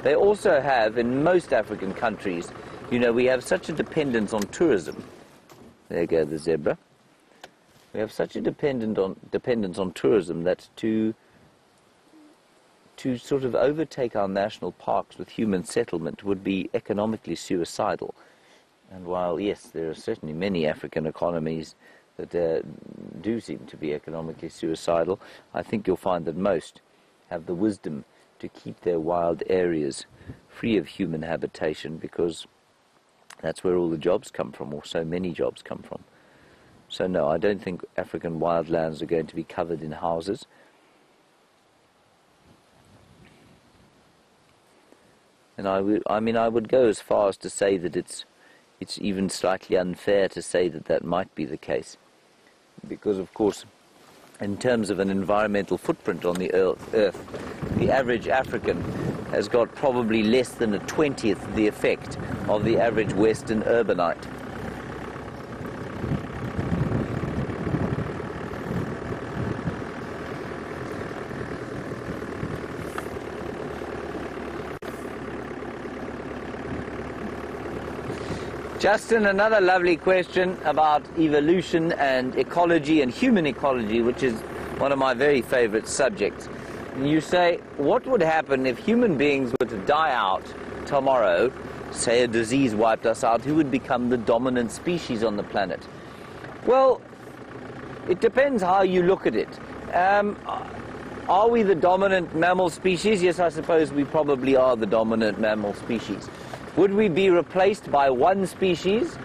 They also have, in most African countries, you know, we have such a dependence on tourism. There you go, the zebra. We have such a dependence on tourism that to sort of overtake our national parks with human settlement would be economically suicidal. And while, yes, there are certainly many African economies that do seem to be economically suicidal, I think you'll find that most have the wisdom to keep their wild areas free of human habitation, because that's where all the jobs come from, or so many jobs come from. So no, I don't think African wildlands are going to be covered in houses. And I would go as far as to say that it's even slightly unfair to say that that might be the case, because of course, in terms of an environmental footprint on the earth, the average African has got probably less than a 20th the effect of the average Western urbanite. Justin, another lovely question about evolution and ecology and human ecology, which is one of my very favorite subjects. And you say, what would happen if human beings were to die out tomorrow, say a disease wiped us out, who would become the dominant species on the planet? Well, it depends how you look at it. Are we the dominant mammal species? Yes, I suppose we probably are the dominant mammal species. Would we be replaced by one species?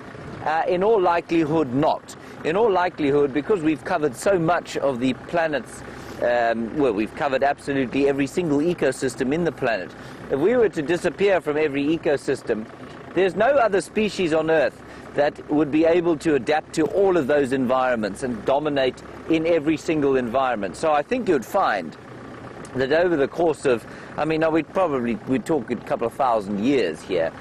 In all likelihood not. In all likelihood, because we've covered so much of the planet's, well, we've covered absolutely every single ecosystem in the planet. If we were to disappear from every ecosystem, there's no other species on Earth that would be able to adapt to all of those environments and dominate in every single environment. So I think you'd find that over the course of, I mean, we'd talk a couple of thousand years here.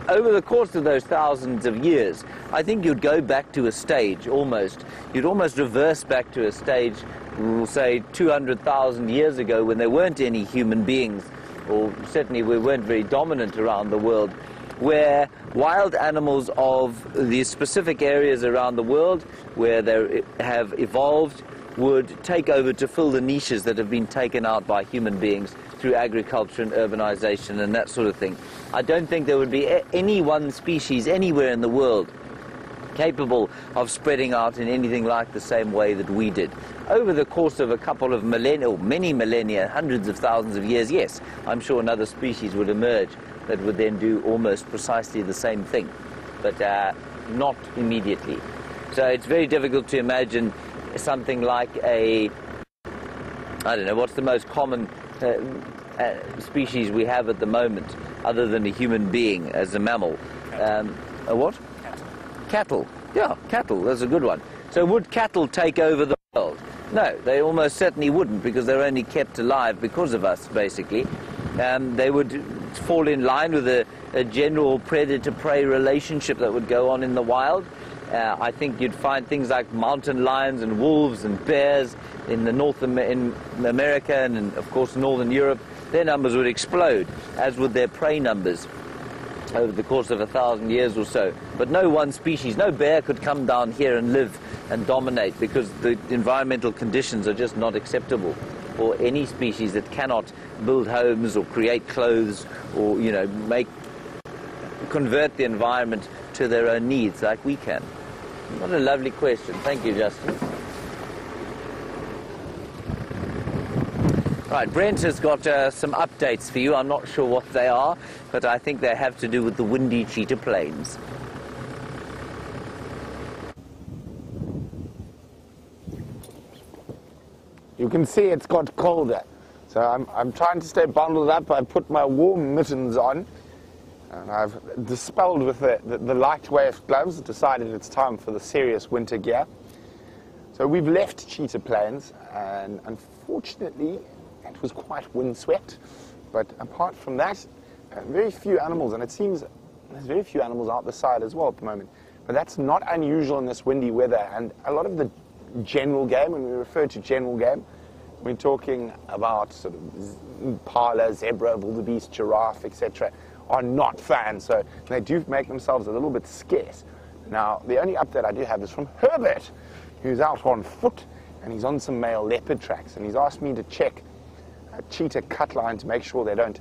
Over the course of those thousands of years, I think you'd go back to a stage you'd almost reverse back to a stage, we'll say 200,000 years ago, when there weren't any human beings, or certainly we weren't very dominant around the world, where wild animals of these specific areas around the world where they have evolved would take over to fill the niches that have been taken out by human beings through agriculture and urbanization and that sort of thing. I don't think there would be any one species anywhere in the world capable of spreading out in anything like the same way that we did. Over the course of a couple of millennia, or many millennia, hundreds of thousands of years, yes, I'm sure another species would emerge that would then do almost precisely the same thing, but not immediately. So it's very difficult to imagine something like I don't know, what's the most common species we have at the moment, other than a human being as a mammal? A what? Cattle. Yeah, cattle, that's a good one. So would cattle take over the world? No, they almost certainly wouldn't, because they're only kept alive because of us, basically. They would fall in line with a general predator-prey relationship that would go on in the wild. I think you'd find things like mountain lions and wolves and bears in in America and of course Northern Europe. Their numbers would explode, as would their prey numbers over the course of 1,000 years or so. But no one species, no bear could come down here and live and dominate, because the environmental conditions are just not acceptable for any species that cannot build homes or create clothes or, you know, convert the environment to their own needs like we can. What a lovely question. Thank you, Justin. Right, Brent has got some updates for you. I'm not sure what they are, but I think they have to do with the windy cheetah plains. You can see it's got colder. So I'm trying to stay bundled up. I put my warm mittens on, and I've dispelled with the lightweight gloves, decided it's time for the serious winter gear. So we've left cheetah plains, and unfortunately it was quite windswept. But apart from that, very few animals, and it seems there's very few animals out the side as well at the moment. But that's not unusual in this windy weather, and a lot of the general game, when we refer to general game, We're talking about sort of impala, zebra, wildebeest, giraffe, etc. are not fans, so they do make themselves a little bit scarce. Now, the only update I do have is from Herbert, who's out on foot, and he's on some male leopard tracks, and he's asked me to check a cheetah cut line to make sure they don't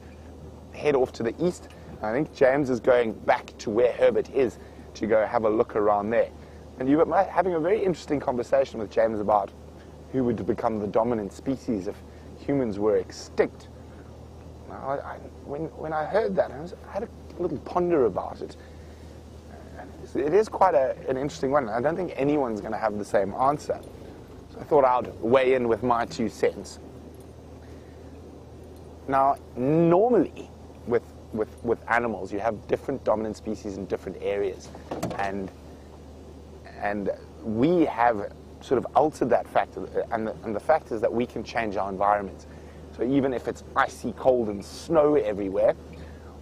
head off to the east. I think James is going back to where Herbert is to go have a look around there. And you were having a very interesting conversation with James about who would become the dominant species if humans were extinct. Now, when I heard that, I had a little ponder about it. It is quite an interesting one. I don't think anyone's going to have the same answer. So I thought I'd weigh in with my 2 cents. Now, normally with animals, you have different dominant species in different areas, and we have sort of altered that fact, and the fact is that we can change our environment. So even if it's icy cold and snow everywhere,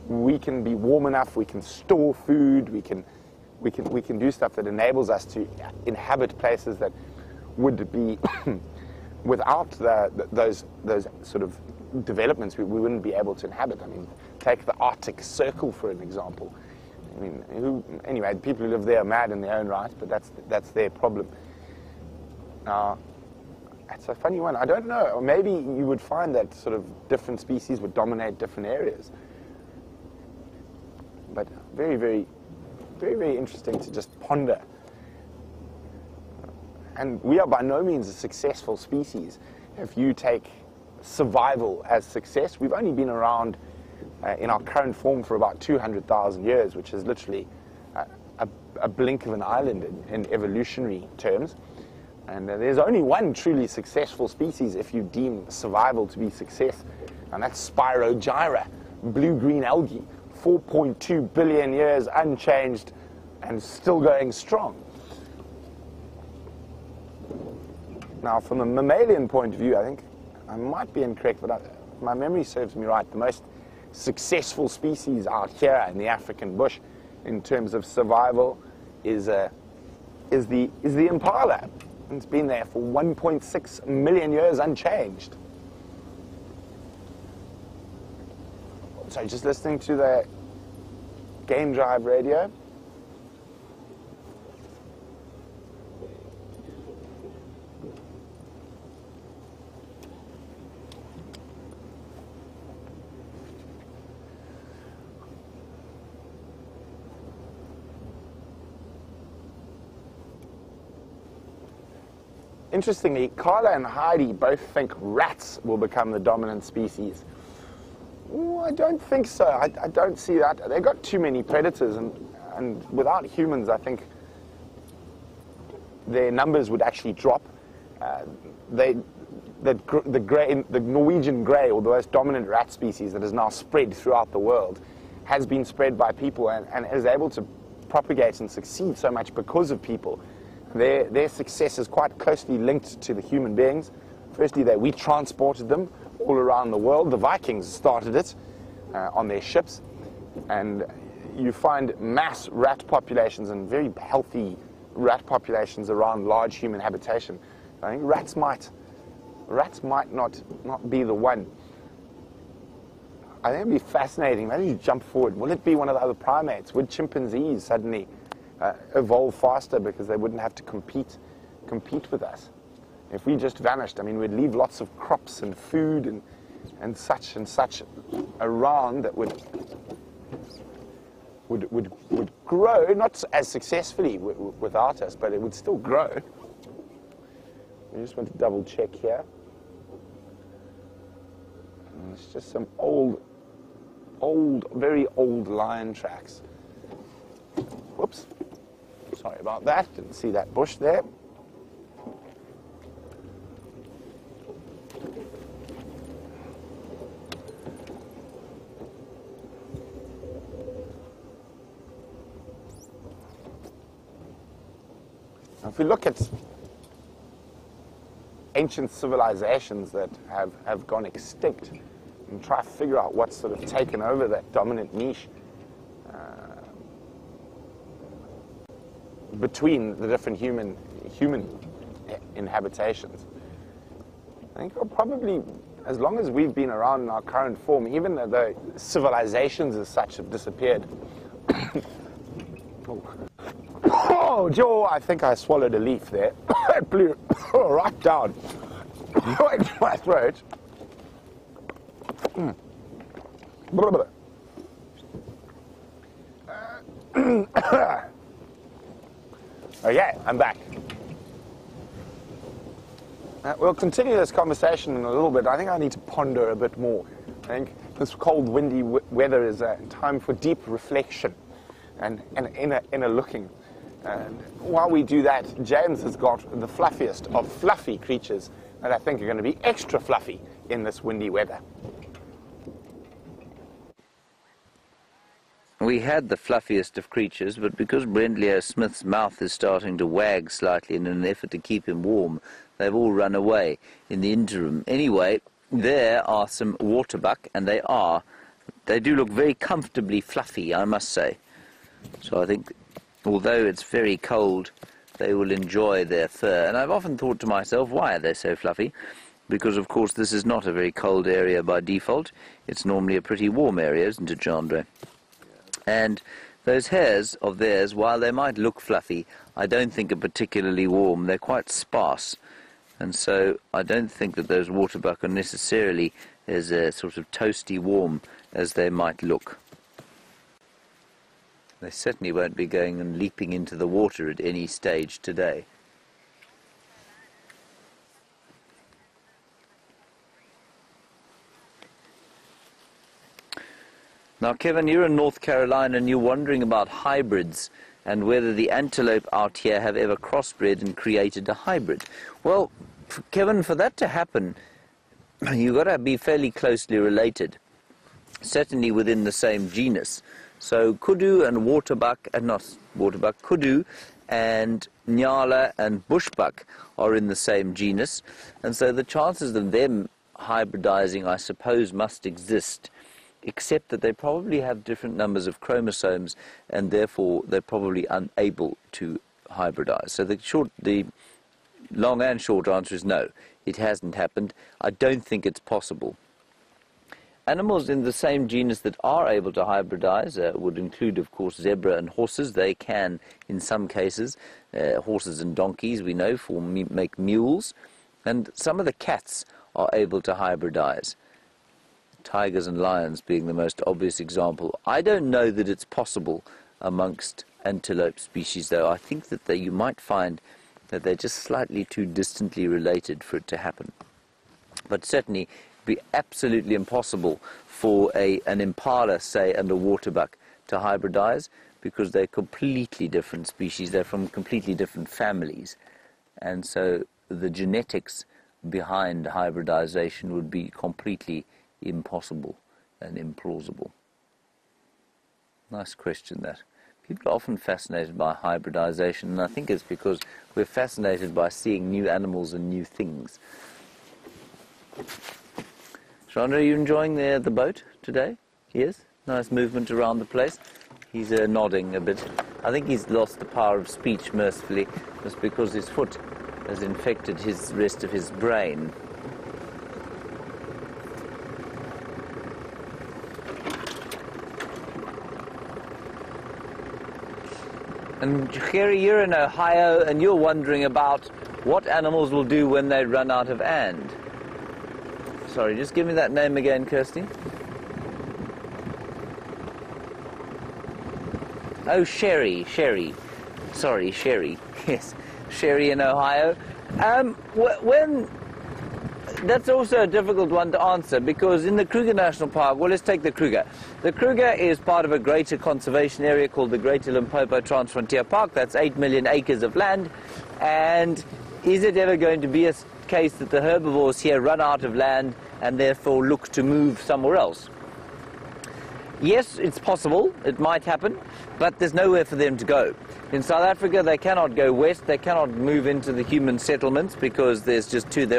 we can be warm enough, we can store food, we can do stuff that enables us to inhabit places that would be without those sort of developments we wouldn't be able to inhabit. I mean, take the Arctic Circle for an example. I mean, anyway, people who live there are mad in their own right, but that's their problem. Now, it's a funny one. I don't know. Or maybe you would find that sort of different species would dominate different areas. But very, very, very, very interesting to just ponder. And we are by no means a successful species. If you take survival as success, we've only been around in our current form for about 200,000 years, which is literally a blink of an eyelid in evolutionary terms. And there's only one truly successful species if you deem survival to be success, and that's Spirogyra, blue-green algae, 4.2 billion years unchanged and still going strong. Now, from a mammalian point of view, I think I might be incorrect, but my memory serves me right. The most successful species out here in the African bush in terms of survival is the impala. It's been there for 1.6 million years unchanged. So just listening to the game drive radio. Interestingly, Carla and Heidi both think rats will become the dominant species. Ooh, I don't think so. I don't see that. They've got too many predators, and without humans, I think their numbers would actually drop. The Norwegian grey, or the most dominant rat species that is now spread throughout the world, has been spread by people and is able to propagate and succeed so much because of people. Their success is quite closely linked to the human beings. Firstly, we transported them all around the world. The Vikings started it on their ships, and you find mass rat populations and very healthy rat populations around large human habitation. I think rats might not be the one. I think it'd be fascinating. Maybe you jump forward. Will it be one of the other primates? Would chimpanzees suddenly evolve faster because they wouldn't have to compete with us? If we just vanished, I mean, we'd leave lots of crops and food and such around that would grow, not as successfully without us, but it would still grow. I just want to double check here. And it's just some very old lion tracks. Whoops. Sorry about that. Didn't see that bush there. Now, if we look at ancient civilizations that have gone extinct and try to figure out what's sort of taken over that dominant niche between the different human inhabitations, I think probably, as long as we've been around in our current form, even though civilizations as such have disappeared. Oh, Joe, I think I swallowed a leaf there. It blew right down into my throat. Okay, I'm back. We'll continue this conversation in a little bit. I think I need to ponder a bit more. I think this cold, windy weather is a time for deep reflection and inner looking. And while we do that, James has got the fluffiest of fluffy creatures that I think are going to be extra fluffy in this windy weather. We had the fluffiest of creatures, but because Brent Leo Smith's mouth is starting to wag slightly in an effort to keep him warm, they've all run away in the interim. Anyway, there are some waterbuck, and they do look very comfortably fluffy, I must say. So I think, although it's very cold, they will enjoy their fur. And I've often thought to myself, why are they so fluffy? Because, of course, this is not a very cold area by default. It's normally a pretty warm area, isn't it, Jeandre? And those hairs of theirs, while they might look fluffy, I don't think are particularly warm. They're quite sparse. And so I don't think that those waterbuck are necessarily as sort of toasty warm as they might look. They certainly won't be going and leaping into the water at any stage today. Now, Kevin, you're in North Carolina and you're wondering about hybrids and whether the antelope out here have ever crossbred and created a hybrid. Well, Kevin, for that to happen, you've got to be fairly closely related, certainly within the same genus. So kudu and waterbuck, kudu and nyala and bushbuck are in the same genus. And so the chances of them hybridizing, I suppose, must exist, except that they probably have different numbers of chromosomes and therefore they're probably unable to hybridize. So the long and short answer is no, it hasn't happened. I don't think it's possible. Animals in the same genus that are able to hybridize would include, of course, zebra and horses. They can, in some cases, horses and donkeys, we know, make mules. And some of the cats are able to hybridize. Tigers and lions being the most obvious example. I don't know that it's possible amongst antelope species, though. I think that you might find that they're just slightly too distantly related for it to happen. But certainly, be absolutely impossible for an impala, say, and a waterbuck to hybridize because they're completely different species. They're from completely different families. And so the genetics behind hybridization would be completely impossible and implausible. Nice question, that. People are often fascinated by hybridization, and I think it's because we're fascinated by seeing new animals and new things. Jeandre, are you enjoying the boat today? Yes? Nice movement around the place. He's nodding a bit. I think he's lost the power of speech, mercifully, just because his foot has infected the rest of his brain. And Gert, you're in Ohio and you're wondering about what animals will do when they run out of and. Sorry, just give me that name again, Kirsty. Oh, Sherry. Sorry, Sherry. Yes, Sherry in Ohio. That's also a difficult one to answer because in the Kruger National Park, well, let's take the Kruger. The Kruger is part of a greater conservation area called the Greater Limpopo Transfrontier Park. That's 8 million acres of land. And is it ever going to be a case that the herbivores here run out of land and therefore look to move somewhere else? Yes, it's possible. It might happen. But there's nowhere for them to go. In South Africa, they cannot go west. They cannot move into the human settlements because there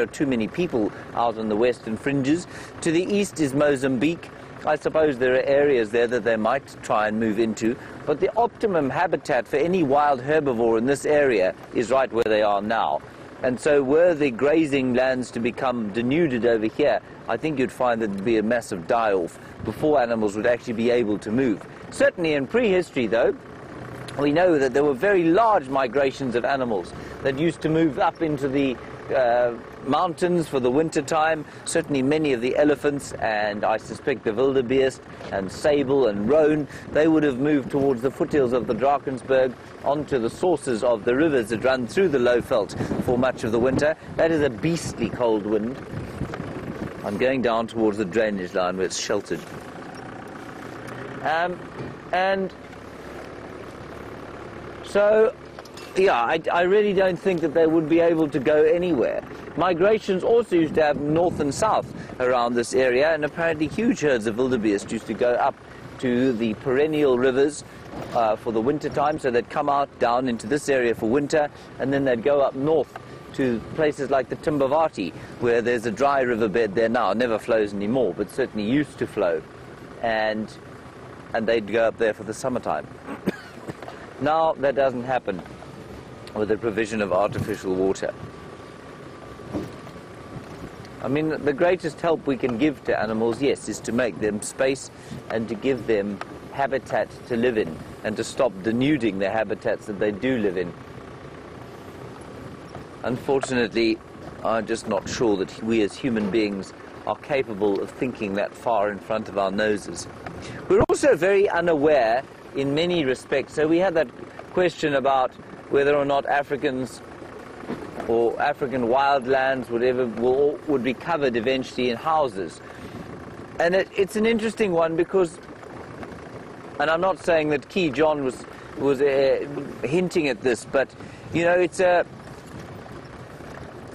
are too many people out on the western fringes. To the east is Mozambique. I suppose there are areas there that they might try and move into. But the optimum habitat for any wild herbivore in this area is right where they are now. And so were the grazing lands to become denuded over here, I think you'd find that there'd be a massive die-off before animals would actually be able to move. Certainly in prehistory, though, we know that there were very large migrations of animals that used to move up into the mountains for the winter time. Certainly many of the elephants, and I suspect the wildebeest and sable and roan, they would have moved towards the foothills of the Drakensberg onto the sources of the rivers that run through the Lowveld for much of the winter. That is a beastly cold wind. I'm going down towards the drainage line where it's sheltered. And so, yeah, I really don't think that they would be able to go anywhere. Migrations also used to have north and south around this area, and apparently huge herds of wildebeest used to go up to the perennial rivers for the winter time, so they'd come out down into this area for winter, and then they'd go up north to places like the Timbavati, where there's a dry riverbed there now. It never flows anymore, but certainly used to flow, and they'd go up there for the summertime. Now that doesn't happen with the provision of artificial water. I mean, the greatest help we can give to animals, yes, is to make them space and to give them habitat to live in and to stop denuding the habitats that they do live in. Unfortunately, I'm just not sure that we as human beings are capable of thinking that far in front of our noses. We're also very unaware in many respects. So we had that question about whether or not Africans or African wildlands would be covered eventually in houses. And it's an interesting one because, and I'm not saying that John was hinting at this, but you know,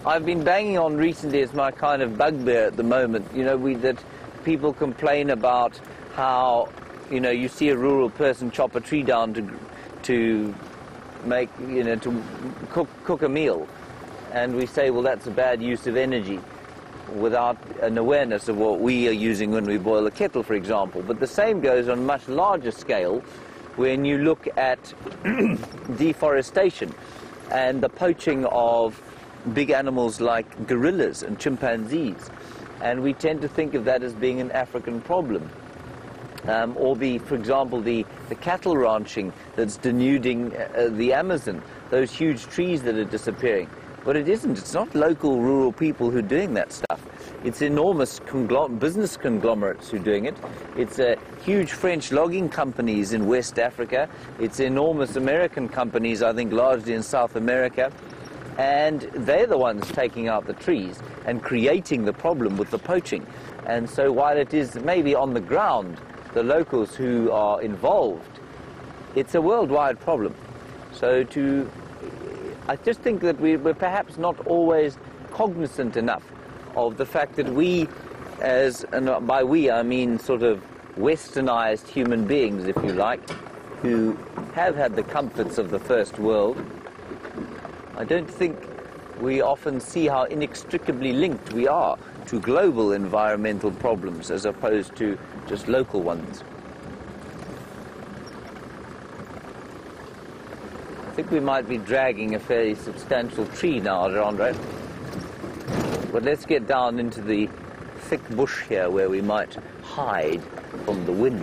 I've been banging on recently as my kind of bugbear at the moment. You know, that people complain about how, you know, you see a rural person chop a tree down to make, you know, to cook a meal, and we say, well, that's a bad use of energy, without an awareness of what we are using when we boil a kettle, for example. But the same goes on a much larger scale when you look at deforestation and the poaching of big animals like gorillas and chimpanzees, and we tend to think of that as being an African problem. Or for example, the cattle ranching that's denuding the Amazon, those huge trees that are disappearing. But it isn't. It's not local rural people who are doing that stuff. It's enormous business conglomerates who are doing it. It's huge French logging companies in West Africa. It's enormous American companies, I think, largely in South America. And they're the ones taking out the trees and creating the problem with the poaching. And so while it is maybe on the ground the locals who are involved, it's a worldwide problem. So I just think that we're perhaps not always cognizant enough of the fact that we, and by we I mean sort of westernized human beings, if you like, who have had the comforts of the first world, I don't think we often see how inextricably linked we are to global environmental problems as opposed to just local ones. I think we might be dragging a fairly substantial tree now, Jeandre. But let's get down into the thick bush here where we might hide from the wind.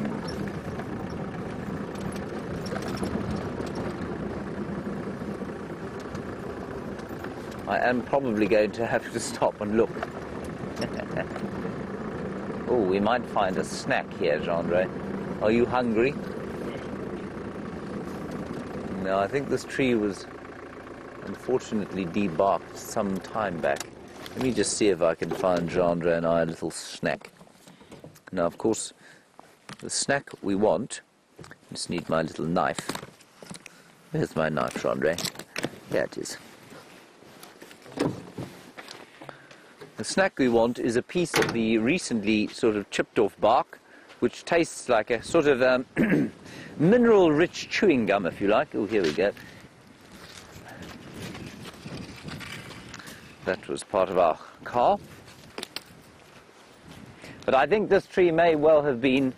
I am probably going to have to stop and look. Oh, we might find a snack here, Jeandre. Are you hungry? No, I think this tree was unfortunately debarked some time back. Let me just see if I can find Jeandre and I a little snack. Now, of course, the snack we want, just need my little knife. Where's my knife, Jeandre? There it is. The snack we want is a piece of the recently sort of chipped off bark, which tastes like a sort of mineral-rich chewing gum, if you like. Oh, here we go. That was part of our car. But I think this tree may well have been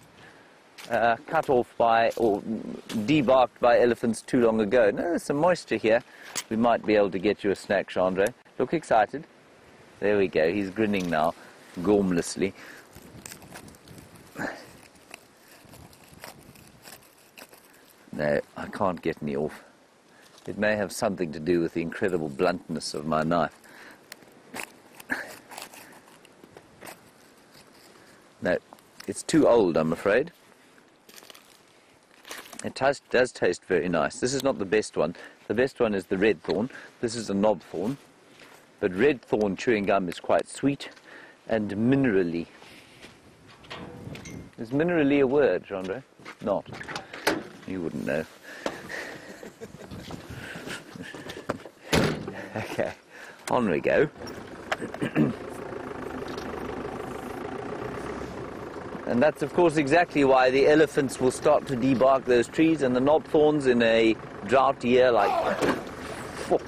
cut off by, or debarked by elephants too long ago. No, there's some moisture here. We might be able to get you a snack, Jeandre. Look excited. There we go. He's grinning now, gormlessly. No, I can't get any off. It may have something to do with the incredible bluntness of my knife. No, it's too old, I'm afraid. It does taste very nice. This is not the best one. The best one is the red thorn. This is a knob thorn. But red thorn chewing gum is quite sweet and minerally. Is minerally a word, Jeandre? Not. You wouldn't know. Okay, on we go. And that's, of course, exactly why the elephants will start to debark those trees, and the knob thorns in a drought year like... Fuck.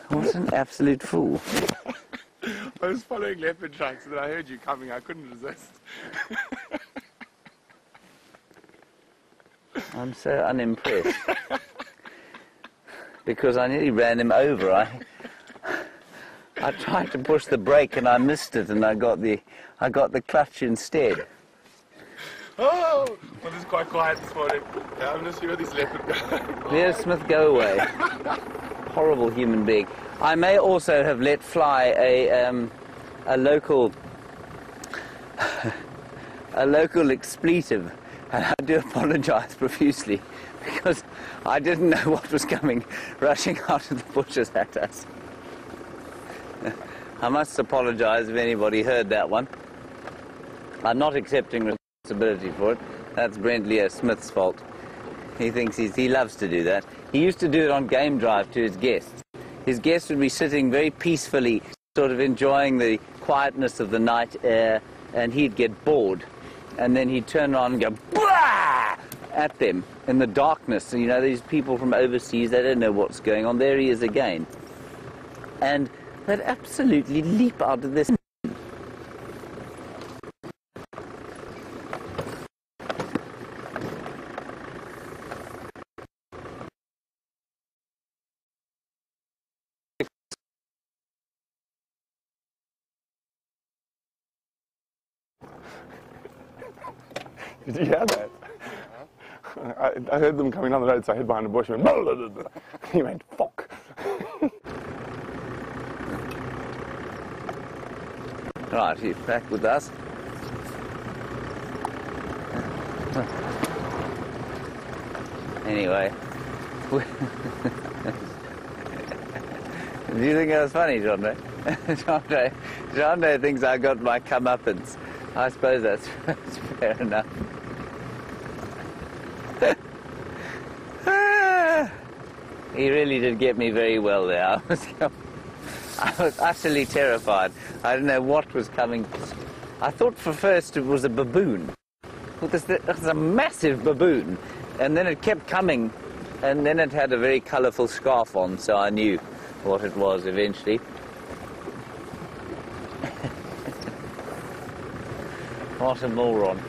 What an absolute fool. I was following leopard tracks and I heard you coming. I couldn't resist. I'm so unimpressed. Because I nearly ran him over. I tried to push the brake and I missed it, and I got the clutch instead. Oh, well, it's quite quiet this morning. I'm going to see where these leopard go. Leo Smith, go away. Horrible human being. I may also have let fly a local expletive, and I do apologise profusely because I didn't know what was coming rushing out of the bushes at us. I must apologise if anybody heard that one. I'm not accepting responsibility for it. That's Brent Leo Smith's fault. He thinks he loves to do that. He used to do it on game drive to his guests. His guests would be sitting very peacefully, sort of enjoying the quietness of the night air, and he'd get bored. And then he'd turn around and go, "Blah!" at them in the darkness. And, you know, these people from overseas, they don't know what's going on. There he is again. And they'd absolutely leap out of this. Did you hear that? I heard them coming down the road, so I hid behind a bush and went, he went, fuck. Right, he's back with us. Anyway. Do you think that was funny, Jeandre? Jeandre thinks I got my comeuppance. I suppose that's fair enough. He really did get me very well there. I was utterly terrified. I didn't know what was coming. I thought for first it was a baboon. I thought this was a massive baboon. And then it kept coming. And then it had a very colourful scarf on, so I knew what it was eventually. What a moron.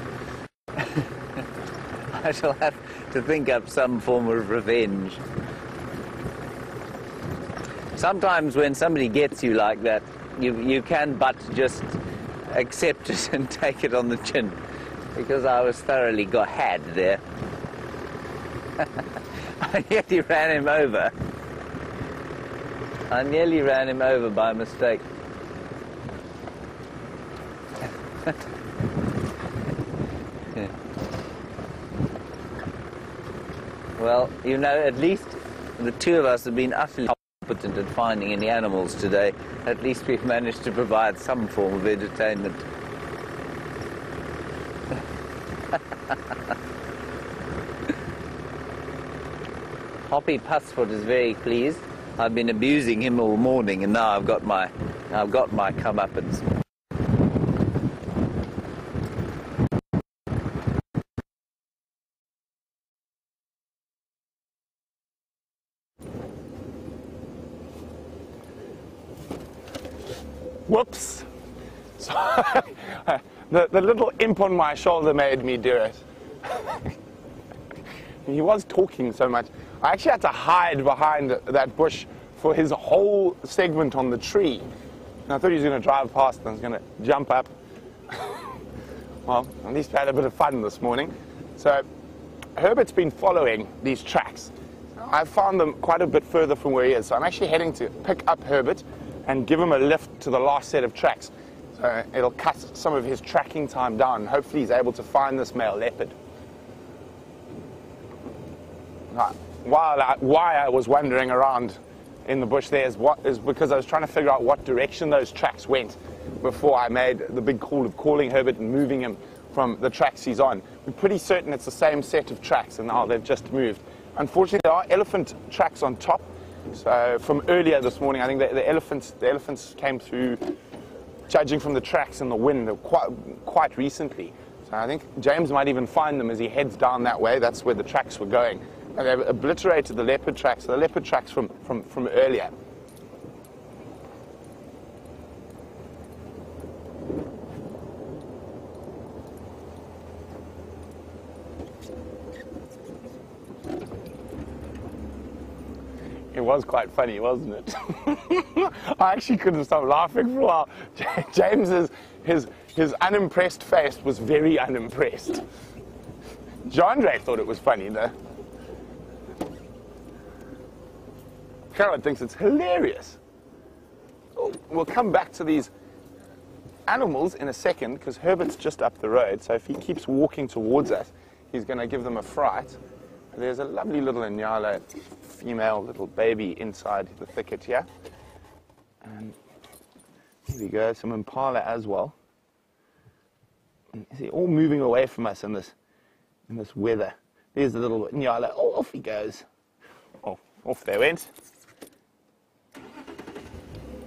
I shall have to think up some form of revenge. Sometimes when somebody gets you like that, you can but just accept it and take it on the chin, because I was thoroughly had there. I nearly ran him over. I nearly ran him over by mistake. Yeah. Well, you know, at least the two of us have been utterly competent at finding any animals today. At least we've managed to provide some form of entertainment. Hoppy Pussfoot is very pleased. I've been abusing him all morning, and now I've got my comeuppance. Whoops. So, the little imp on my shoulder made me do it. He was talking so much. I actually had to hide behind that bush for his whole segment on the tree. And I thought he was going to drive past and I was going to jump up. Well, at least we had a bit of fun this morning. So Herbert's been following these tracks. I've found them quite a bit further from where he is. So I'm actually heading to pick up Herbert and give him a lift to the last set of tracks. So it'll cut some of his tracking time down. Hopefully he's able to find this male leopard. Why I was wandering around in the bush there is because I was trying to figure out what direction those tracks went before I made the big call of calling Herbert and moving him from the tracks he's on. I'm pretty certain it's the same set of tracks, and now they've just moved. Unfortunately, there are elephant tracks on top. So from earlier this morning, I think the elephants came through, judging from the tracks and the wind, quite recently. So I think James might even find them as he heads down that way. That's where the tracks were going. And they've obliterated the leopard tracks, the leopard tracks from earlier. It was quite funny, wasn't it? I actually couldn't stop laughing for a while. James's his unimpressed face was very unimpressed. Jeandre thought it was funny though. Gerert thinks it's hilarious. We'll come back to these animals in a second because Herbert's just up the road. So if he keeps walking towards us, he's going to give them a fright. There's a lovely little impala, female little baby inside the thicket here. And here we go, some impala as well. See, all moving away from us in this weather. There's the little impala. Oh, off he goes. Oh, off they went.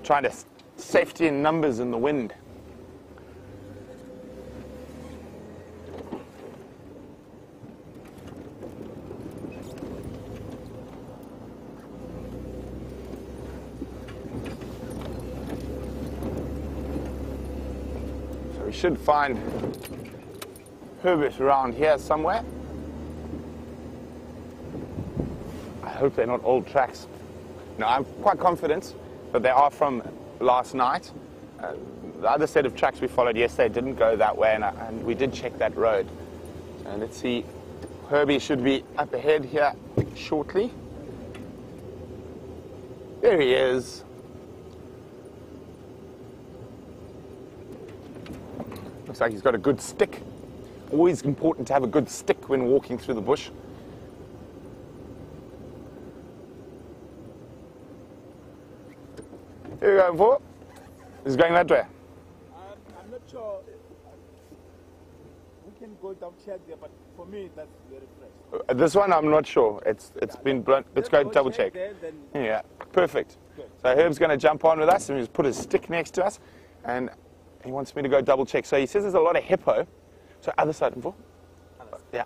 Trying to safety in numbers in the wind. So we should find Herbert around here somewhere. I hope they're not old tracks. No, I'm quite confident that they are from last night. The other set of tracks we followed yesterday didn't go that way, and we did check that road. So let's see, Herbie should be up ahead here shortly. There he is. Looks like he's got a good stick. Always important to have a good stick when walking through the bush. Here we go, for. He's going that way. I'm not sure. We can go double check there, but for me, that's very fresh. This one, I'm not sure. It's been blunt. Let's go double check. There, Yeah, perfect. Good. So Herb's going to jump on with us and he's put his stick next to us, and he wants me to go double check. So he says there's a lot of hippo. So other side, for. Yeah.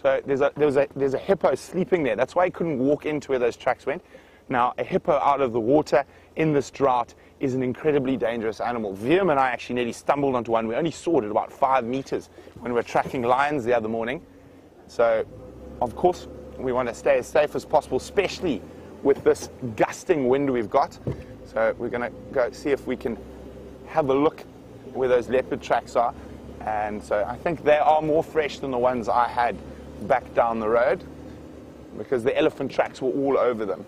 So there's a hippo sleeping there. That's why he couldn't walk into where those tracks went. Now, a hippo out of the water in this drought is an incredibly dangerous animal. Viam and I actually nearly stumbled onto one. We only saw it at about 5 meters when we were tracking lions the other morning. So, of course, we want to stay as safe as possible, especially with this gusting wind we've got. So we're going to go see if we can have a look where those leopard tracks are. And so I think they are more fresh than the ones I had back down the road, because the elephant tracks were all over them.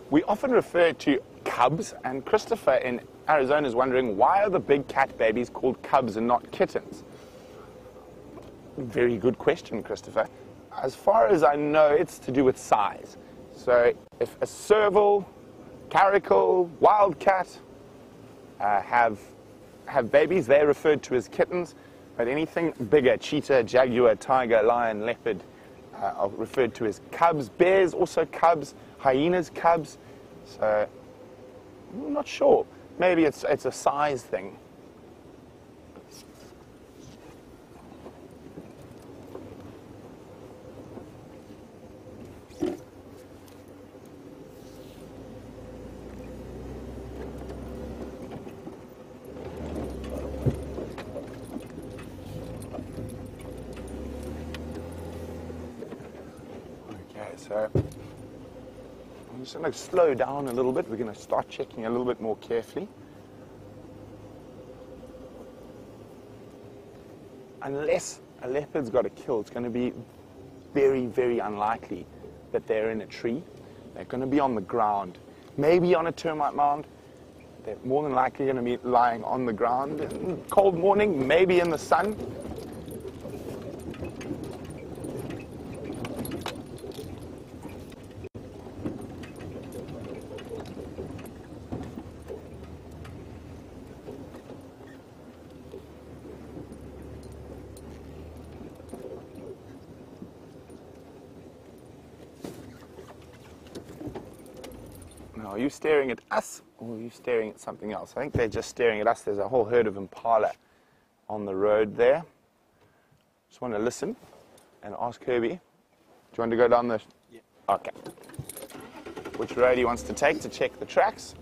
We often refer to cubs, and Christopher in Arizona is wondering, why are the big cat babies called cubs and not kittens? Very good question, Christopher. As far as I know, it's to do with size. So if a serval, caracal, wildcat have babies, they're referred to as kittens, but anything bigger, cheetah, jaguar, tiger, lion, leopard, are referred to as cubs. Bears also cubs, hyenas cubs. So I'm not sure. Maybe it's a size thing. So I'm just going to slow down a little bit. We're going to start checking a little bit more carefully. Unless a leopard's got a kill, it's going to be very, very unlikely that they're in a tree. They're going to be on the ground, maybe on a termite mound. They're more than likely going to be lying on the ground. Cold morning, maybe in the sun. Now, are you staring at us, or are you staring at something else? I think they're just staring at us. There's a whole herd of impala on the road there. Just want to listen and ask Herbie. Do you want to go down the... Yeah. Okay. Which road he wants to take to check the tracks.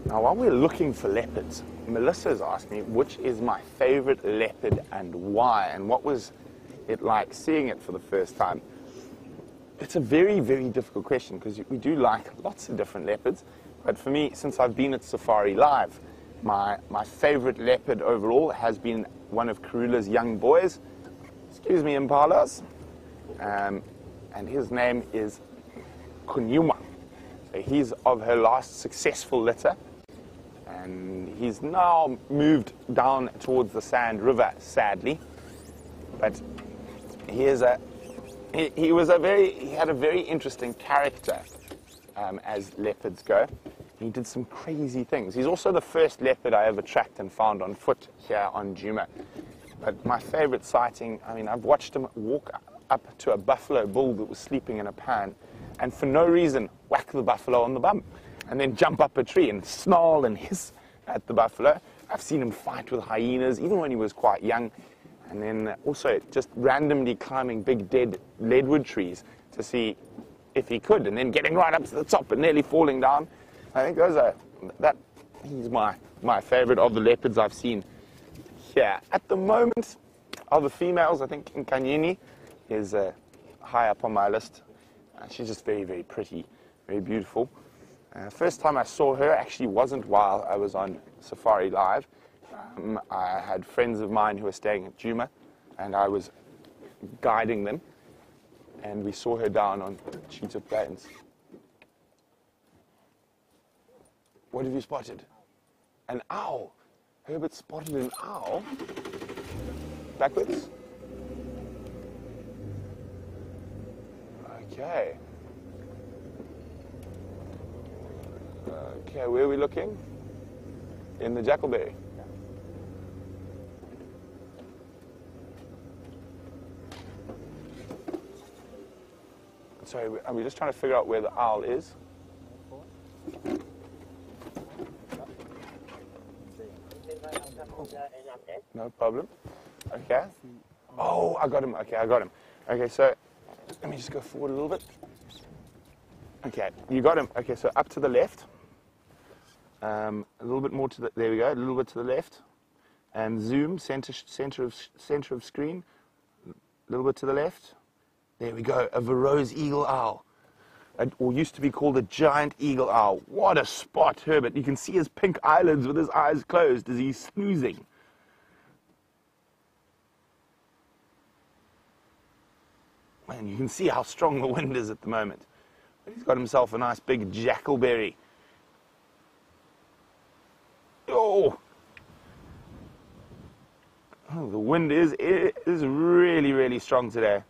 Now, while we're looking for leopards, Melissa's asked me which is my favorite leopard and why, and what was it like seeing it for the first time. It's a very, very difficult question because we do like lots of different leopards. But for me, since I've been at SafariLIVE, my favorite leopard overall has been one of Karula's young boys. Excuse me, impalas. And his name is Kunyuma. So he's of her last successful litter. And he's now moved down towards the Sand River, sadly. But he is he had a very interesting character as leopards go. He did some crazy things. He's also the first leopard I ever tracked and found on foot here on Jeandre. But my favorite sighting, I mean, I've watched him walk up to a buffalo bull that was sleeping in a pan and for no reason whack the buffalo on the bum and then jump up a tree and snarl and hiss at the buffalo. I've seen him fight with hyenas even when he was quite young. And then also just randomly climbing big dead leadwood trees to see if he could, and then getting right up to the top and nearly falling down. I think he's my favorite of the leopards I've seen here. At the moment, of the females, I think Nkanyini is high up on my list. She's just very, very pretty, very beautiful. First time I saw her actually wasn't while I was on SafariLIVE. I had friends of mine who were staying at Jeandre, and I was guiding them, and we saw her down on Cheetah Plains. What have you spotted? An owl. Herbert spotted an owl. Backwards. Okay. Okay, where are we looking? In the Jackalberry. Sorry, are we just trying to figure out where the owl is? No problem. Okay. Oh, I got him. Okay, I got him. Okay, so let me just go forward a little bit. Okay, you got him. Okay, so up to the left. A little bit more to the. There we go. A little bit to the left, and zoom center of screen. A little bit to the left. There we go, a Vervets eagle owl, or used to be called a giant eagle owl. What a spot, Herbert. You can see his pink eyelids with his eyes closed as he's snoozing. Man, you can see how strong the wind is at the moment. He's got himself a nice big jackalberry. Oh! Oh, the wind is really, really strong today.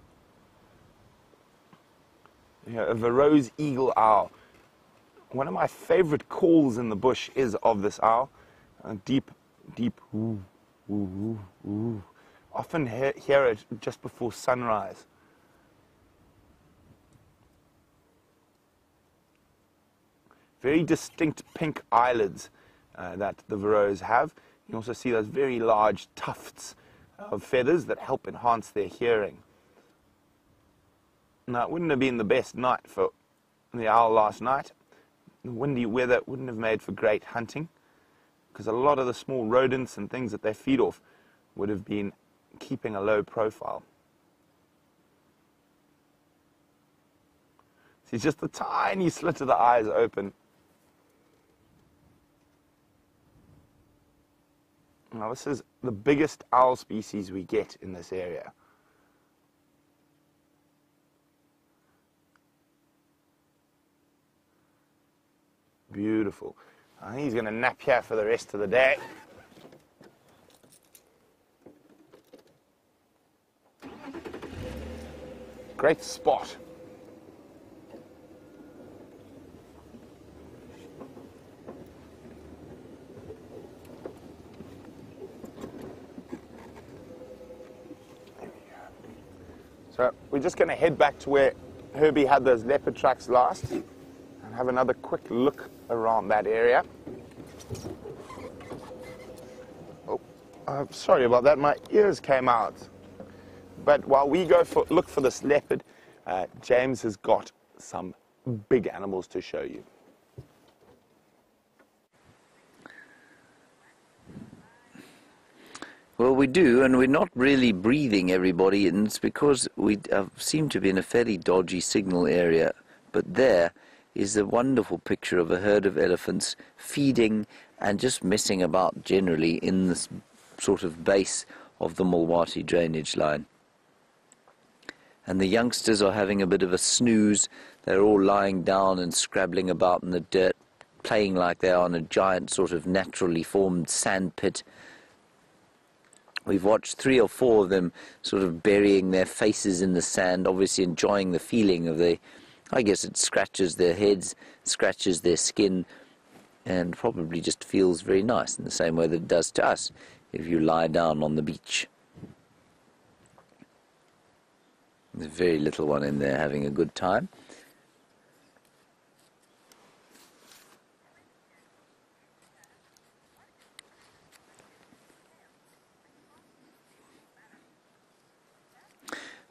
A Vervets eagle owl. One of my favorite calls in the bush is of this owl. Deep, deep woo, woo, woo, woo. Often hear it just before sunrise. Very distinct pink eyelids that the Vervets have. You can also see those very large tufts of feathers that help enhance their hearing. Now, it wouldn't have been the best night for the owl last night. The windy weather wouldn't have made for great hunting because a lot of the small rodents and things that they feed off would have been keeping a low profile. See, just the tiny slit of the eyes open. Now, this is the biggest owl species we get in this area. Beautiful. I think he's going to nap here for the rest of the day. Great spot. So we're just going to head back to where Herbie had those leopard tracks last and have another quick look around that area. Oh, sorry about that. My ears came out. But while we go look for this leopard, James has got some big animals to show you. Well, we do, and we're not really breathing everybody in. It's because we seem to be in a fairly dodgy signal area. But there is a wonderful picture of a herd of elephants feeding and just messing about generally in this sort of base of the Mvula drainage line. And the youngsters are having a bit of a snooze. They're all lying down and scrabbling about in the dirt, playing like they are in a giant sort of naturally formed sand pit. We've watched 3 or 4 of them sort of burying their faces in the sand, obviously enjoying the feeling of I guess it scratches their heads, scratches their skin, and probably just feels very nice in the same way that it does to us if you lie down on the beach. There's a very little one in there having a good time.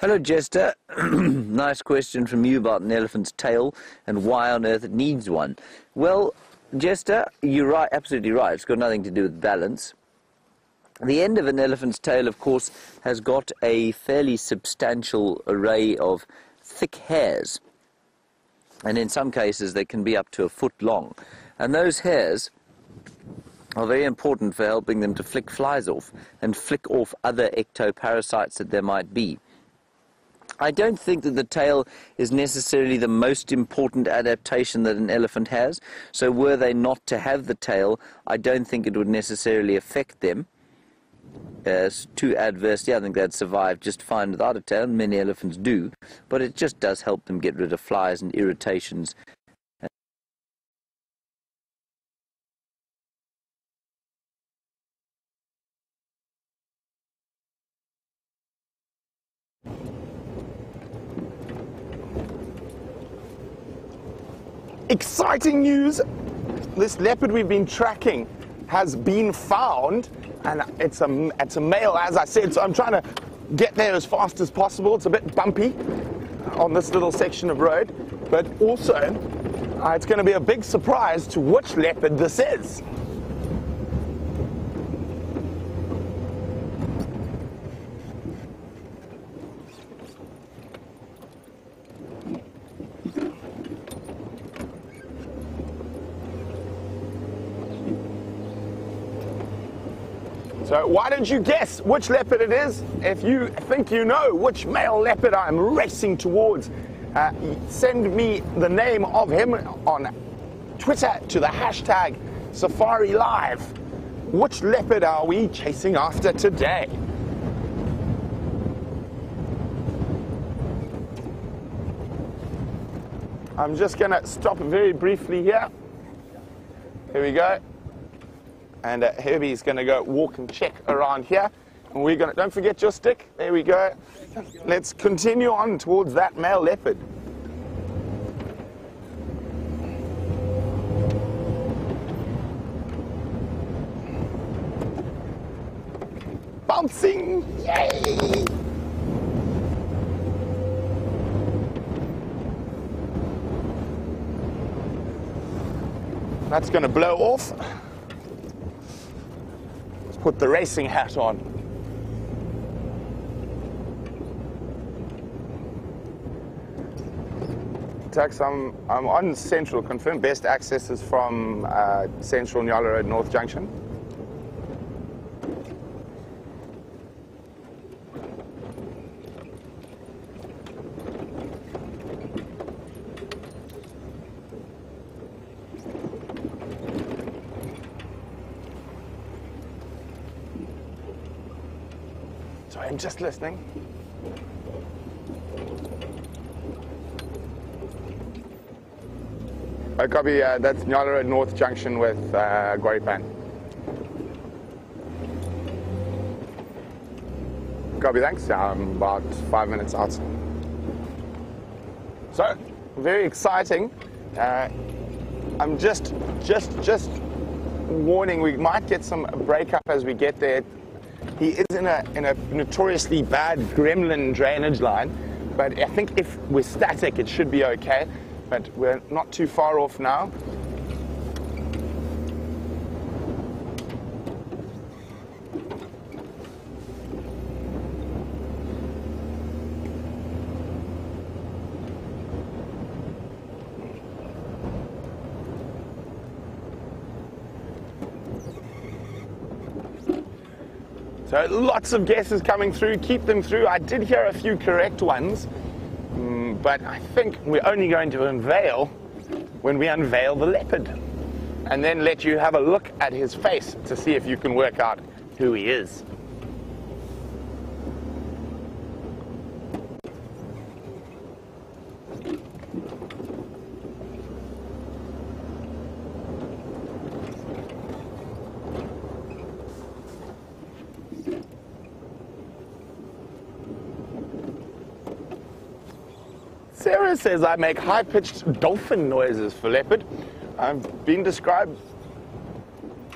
Hello, Jeandre. Nice question from you about an elephant's tail and why on earth it needs one. Well, Jeandre, you're right, absolutely right. It's got nothing to do with balance. The end of an elephant's tail, of course, has got a fairly substantial array of thick hairs. And in some cases, they can be up to a foot long. And those hairs are very important for helping them to flick flies off and flick off other ectoparasites that there might be. I don't think that the tail is necessarily the most important adaptation that an elephant has. So were they not to have the tail, I don't think it would necessarily affect them too adversely. I think they'd survive just fine without a tail, and many elephants do. But it just does help them get rid of flies and irritations. Exciting news! This leopard we've been tracking has been found, and it's a male, as I said, so I'm trying to get there as fast as possible. It's a bit bumpy on this little section of road, but also it's going to be a big surprise to which leopard this is. So why don't you guess which leopard it is? If you think you know which male leopard I'm racing towards, send me the name of him on Twitter to the hashtag SafariLIVE. Which leopard are we chasing after today? I'm just going to stop very briefly here. Here we go. And Herbie's going to go walk and check around here. And we're going to, don't forget your stick. There we go. Let's continue on towards that male leopard. Bouncing! Yay! That's going to blow off. Put the racing hat on. Tax, I'm on Central. Confirm best access is from Central Nyala Road North Junction. Sorry, I'm just listening. I copy, that's Nyala Road North Junction with Guaripan. Copy, thanks. I'm about 5 minutes out. So, very exciting. I'm just warning, we might get some breakup as we get there. He is in a notoriously bad gremlin drainage line, but I think if we're static, it should be okay. But we're not too far off now. So lots of guesses coming through. Keep them through. I did hear a few correct ones. But I think we're only going to unveil when we unveil the leopard, and then let you have a look at his face to see if you can work out who he is. Sarah says I make high-pitched dolphin noises for leopard. I've been described...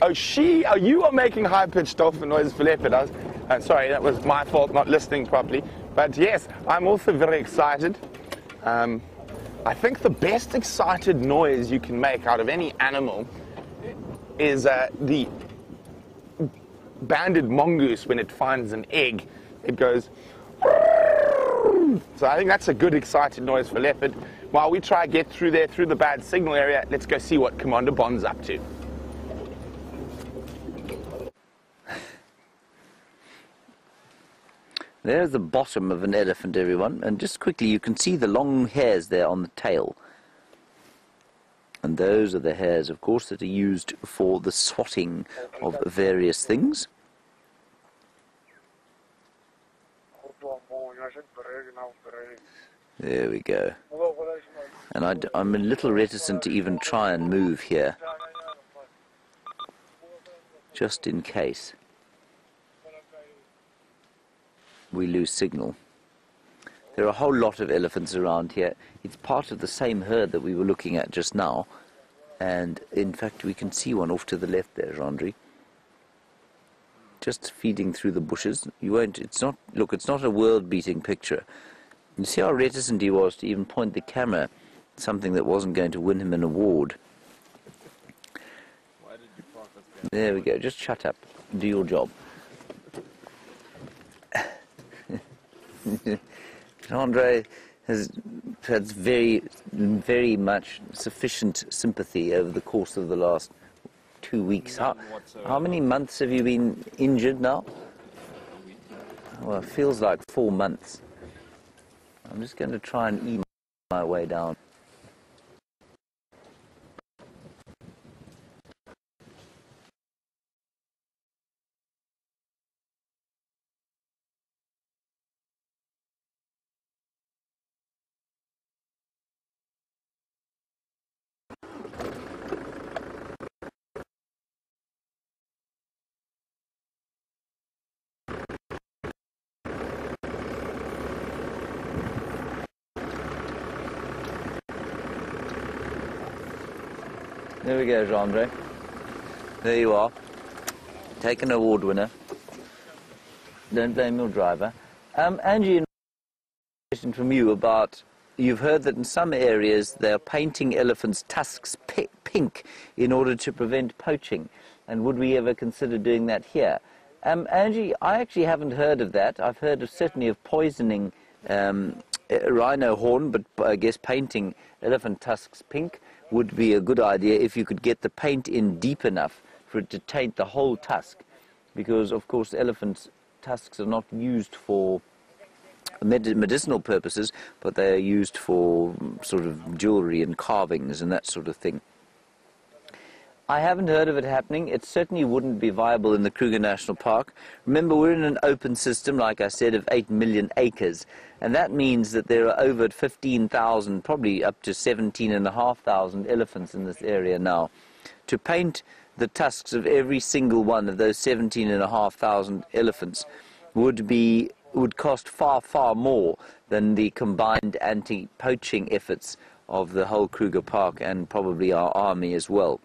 Oh, you are making high-pitched dolphin noises for leopard. Sorry, that was my fault not listening properly. But yes, I'm also very excited. I think the best excited noise you can make out of any animal is the banded mongoose when it finds an egg. It goes... So I think that's a good excited noise for leopard. While we try to get through there, through the bad signal area, let's go see what Commander Bond's up to. There's the bottom of an elephant, everyone. And just quickly, you can see the long hairs there on the tail. And those are the hairs, of course, that are used for the swatting of various things. There we go. And I'm a little reticent to even try and move here, just in case we lose signal. There are a whole lot of elephants around here. It's part of the same herd that we were looking at just now, and in fact we can see one off to the left there, Jeandre, just feeding through the bushes. It's not a world-beating picture. You see how reticent he was to even point the camera, something that wasn't going to win him an award. Why did you park us there? There we go, just shut up, do your job. Jeandre has had very, very much sufficient sympathy over the course of the last 2 weeks. How many months have you been injured now? Well, it feels like 4 months. I'm just going to try and ease my way down. There we go, Jeandre. There you are. Take an award winner. Don't blame your driver. Angie, a question from you about, you've heard that in some areas they're painting elephants' tusks pink in order to prevent poaching. And would we ever consider doing that here? Angie, I actually haven't heard of that. I've heard of certainly of poisoning rhino horn, but I guess painting elephant tusks pink would be a good idea if you could get the paint in deep enough for it to taint the whole tusk, because of course elephants' tusks are not used for medicinal purposes, but they are used for sort of jewelry and carvings and that sort of thing. I haven't heard of it happening. It certainly wouldn't be viable in the Kruger National Park. Remember, we're in an open system, like I said, of 8 million acres, and that means that there are over 15,000, probably up to 17,500 elephants in this area now. To paint the tusks of every single one of those 17,500 elephants would cost far, far more than the combined anti-poaching efforts of the whole Kruger Park and probably our army as well.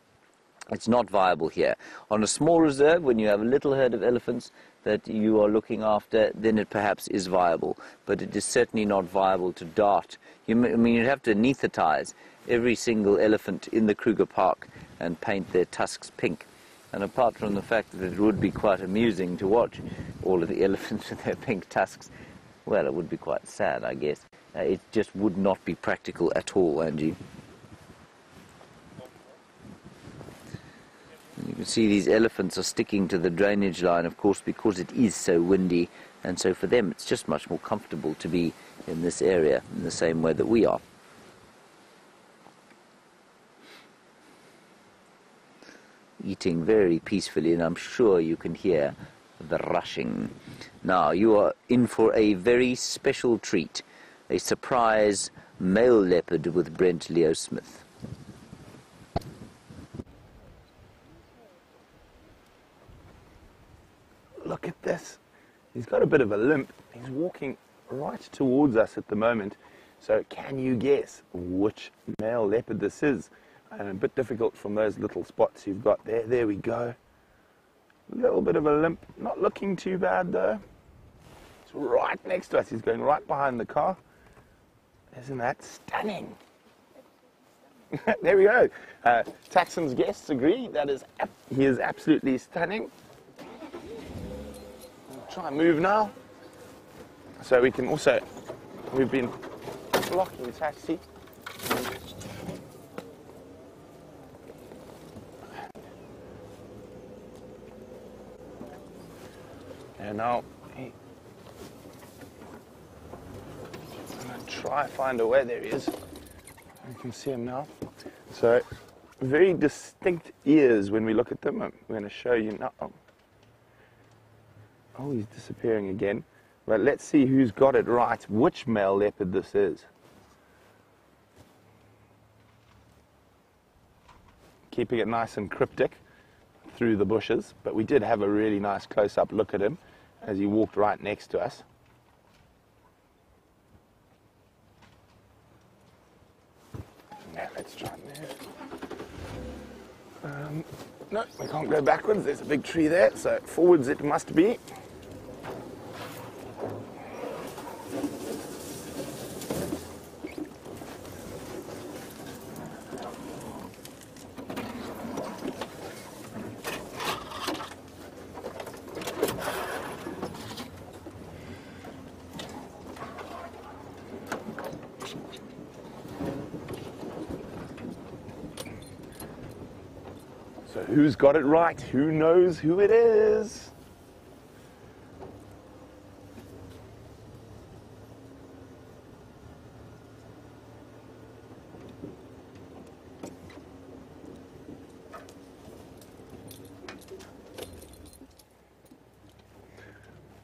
It's not viable here. On a small reserve, when you have a little herd of elephants that you are looking after, then it perhaps is viable. But it is certainly not viable to dart. You'd have to anesthetize every single elephant in the Kruger Park and paint their tusks pink. And apart from the fact that it would be quite amusing to watch all of the elephants with their pink tusks, well, it would be quite sad, I guess. It just would not be practical at all, Angie. You can see these elephants are sticking to the drainage line, of course, because it is so windy, and so for them it's just much more comfortable to be in this area in the same way that we are. Eating very peacefully, and I'm sure you can hear the rushing. Now, you are in for a very special treat, a surprise male leopard with Brent Leo Smith. Look at this. He's got a bit of a limp. He's walking right towards us at the moment. So can you guess which male leopard this is? And a bit difficult from those little spots you've got there. There we go. A little bit of a limp. Not looking too bad though. It's right next to us. He's going right behind the car. Isn't that stunning? There we go. Taxon's guests agree. He is absolutely stunning. Try and move now. So we can also, we've been blocking the taxi. And now, I'm going to try find a way. There he is. You can see him now. So, very distinct ears when we look at them. I'm going to show you now. Oh, he's disappearing again. But let's see who's got it right, which male leopard this is. Keeping it nice and cryptic through the bushes, but we did have a really nice close-up look at him as he walked right next to us. Now let's try and move. No, we can't go backwards. There's a big tree there, so forwards it must be. So who's got it right? Who knows who it is?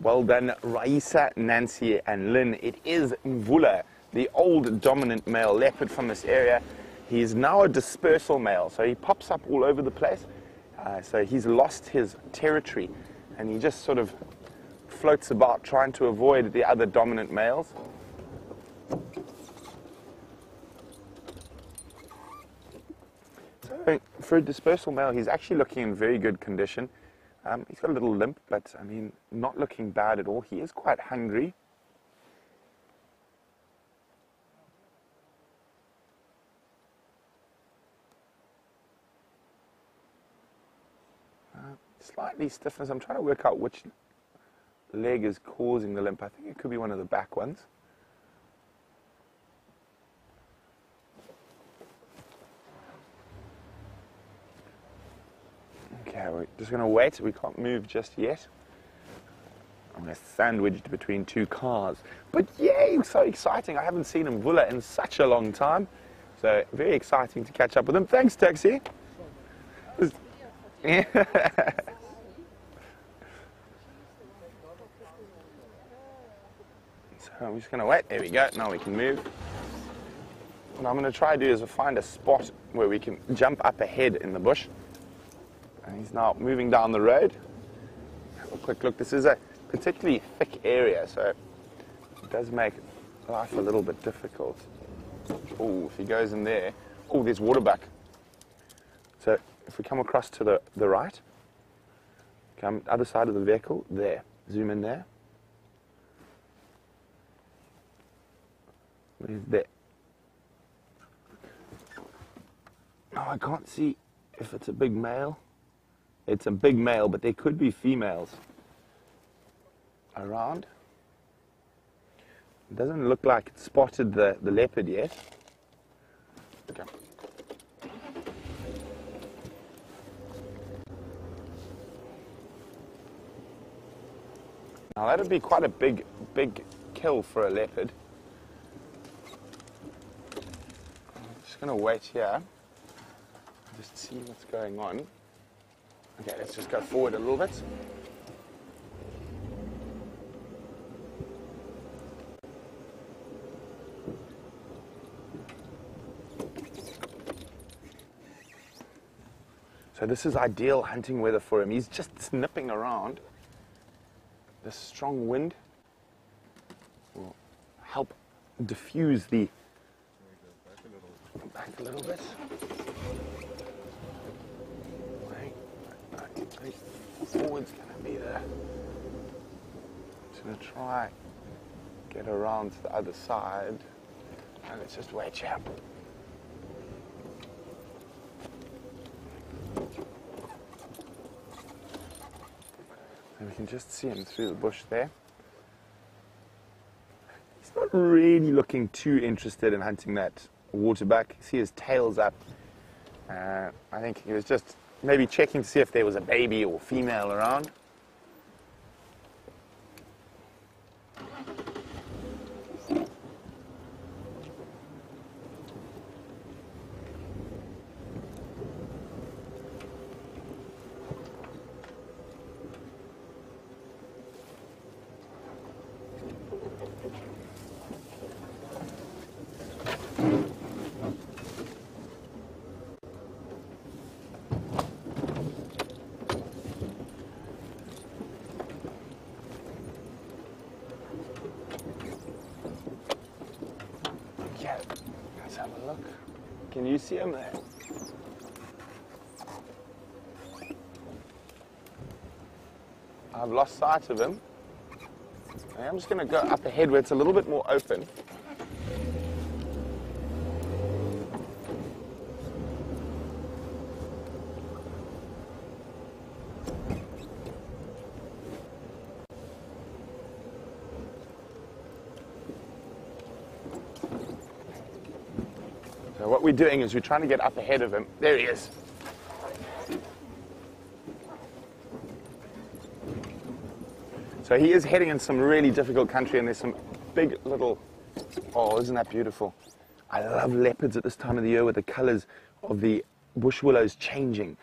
Well done, Raisa, Nancy, and Lynn. It is Mvula, the old dominant male leopard from this area. He's now a dispersal male, so he pops up all over the place. So he's lost his territory, and he just sort of floats about trying to avoid the other dominant males. So for a dispersal male, he's actually looking in very good condition. He's got a little limp, but I mean, not looking bad at all. He is quite hungry. Slightly stiffness. I'm trying to work out which leg is causing the limp. I think it could be one of the back ones. Okay, we're just going to wait. We can't move just yet. I'm sandwiched between two cars. But yay, so exciting. I haven't seen Mvula in such a long time. So very exciting to catch up with him. Thanks, Taxi. Yeah. So I'm just going to wait. There we go. Now we can move. What I'm going to try to do is find a spot where we can jump up ahead in the bush. And he's now moving down the road. Have a quick look. This is a particularly thick area, so it does make life a little bit difficult. Oh, if he goes in there, oh, there's waterbuck. So if we come across to the right, come other side of the vehicle, there, zoom in there. Where's there? Oh, I can't see if it's a big male. It's a big male, but there could be females around. It doesn't look like it's spotted the leopard yet. Okay. Now that would be quite a big kill for a leopard. I'm just going to wait here, just see what's going on. Okay, let's just go forward a little bit. So this is ideal hunting weather for him. He's just snipping around. The strong wind will help diffuse the... Back a little bit. Wait. Forward's going to be there. Just going to try get around to the other side. And let's just wait here. And we can just see him through the bush there. He's not really looking too interested in hunting that waterbuck. See his tail's up. I think he was just maybe checking to see if there was a baby or female around. Let's have a look. Can you see him there? I've lost sight of him. I'm just going to go up ahead where it's a little bit more open. So what we're doing is we're trying to get up ahead of him. There he is. So he is heading in some really difficult country, and there's some big little... Oh, isn't that beautiful? I love leopards at this time of the year with the colors of the bush willows changing.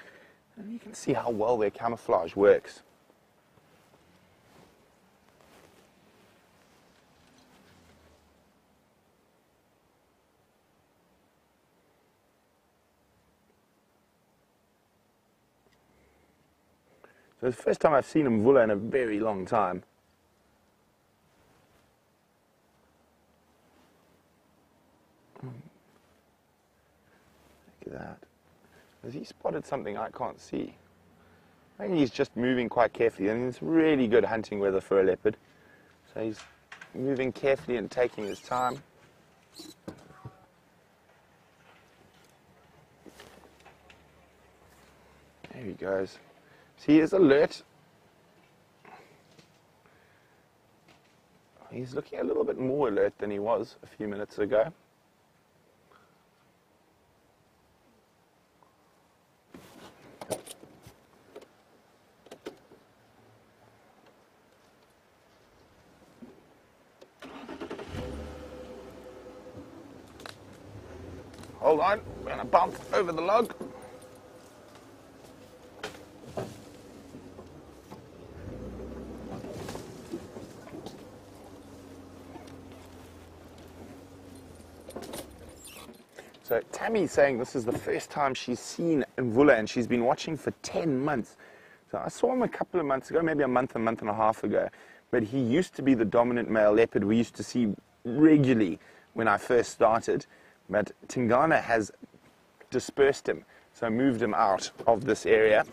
And you can see how well their camouflage works. So it's the first time I've seen a Mvula in a very long time. Look at that. Has he spotted something I can't see? I think he's just moving quite carefully, and it's really good hunting weather for a leopard. So he's moving carefully and taking his time. There he goes. See, he is alert. He's looking a little bit more alert than he was a few minutes ago. Hold on, we're going to bounce over the log. So Tammy's saying this is the first time she's seen Mvula, and she's been watching for 10 months. So I saw him a couple of months ago, maybe a month and a half ago. But he used to be the dominant male leopard we used to see regularly when I first started. But Tingana has dispersed him, so moved him out of this area.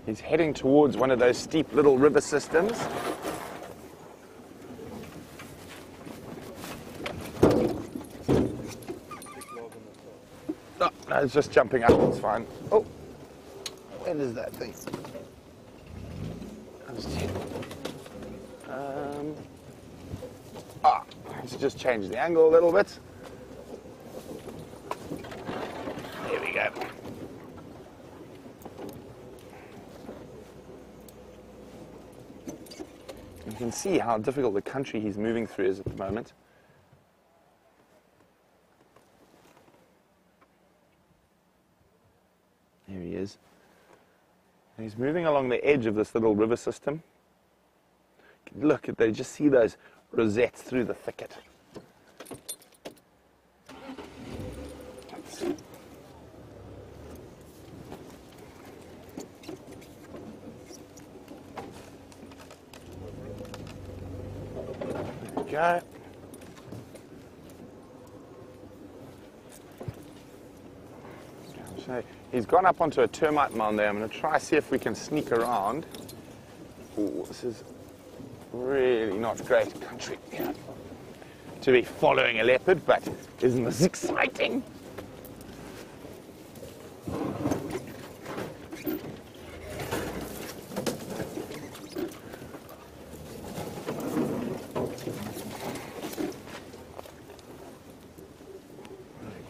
He's heading towards one of those steep little river systems. No, it's just jumping up, it's fine. Oh, where is that thing? Let's just change the angle a little bit. There we go. You can see how difficult the country he's moving through is at the moment. There he is. And he's moving along the edge of this little river system. Look at they just see those rosettes through the thicket. There we go. So he's gone up onto a termite mound there. I'm going to try see if we can sneak around. Ooh, this is really not great country to be following a leopard, but isn't this exciting?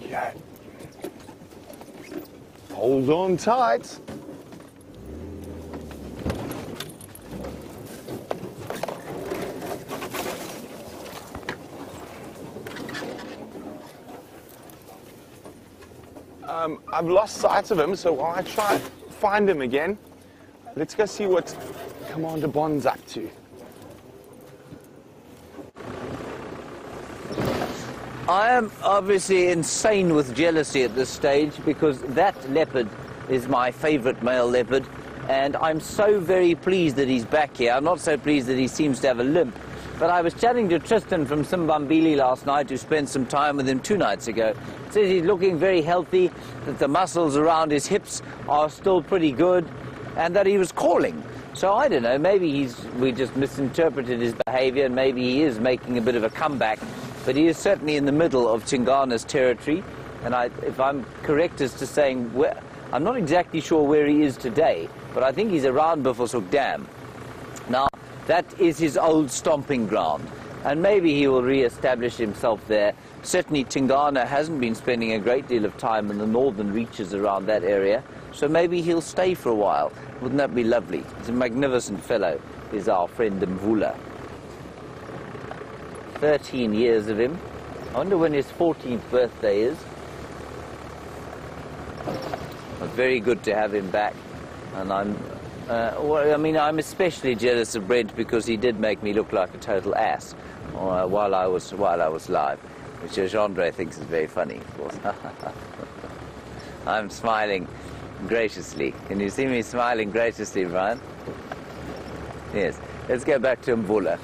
Okay. Hold on tight. I've lost sight of him, so while I try and find him again, let's go see what Commander Bond's up to. I am obviously insane with jealousy at this stage because that leopard is my favorite male leopard, and I'm so very pleased that he's back here. I'm not so pleased that he seems to have a limp. But I was chatting to Tristan from Simbambili last night, who spent some time with him 2 nights ago. Says he's looking very healthy, that the muscles around his hips are still pretty good, and that he was calling. So I don't know, maybe we just misinterpreted his behavior, and maybe he is making a bit of a comeback. But he is certainly in the middle of Tingana's territory, and if I'm correct as to saying, I'm not exactly sure where he is today, but I think he's around Buffelshoek Dam. Now, that is his old stomping ground, and maybe he will re-establish himself there. Certainly Tingana hasn't been spending a great deal of time in the northern reaches around that area, so maybe he'll stay for a while. Wouldn't that be lovely? He's a magnificent fellow, is our friend Mvula. 13 years of him. I wonder when his 14th birthday is. But very good to have him back, and I'm especially jealous of Brent because he did make me look like a total ass while I was live, which Jeandre thinks is very funny, of course. I'm smiling graciously. Can you see me smiling graciously, Brian? Yes. Let's go back to Mvula.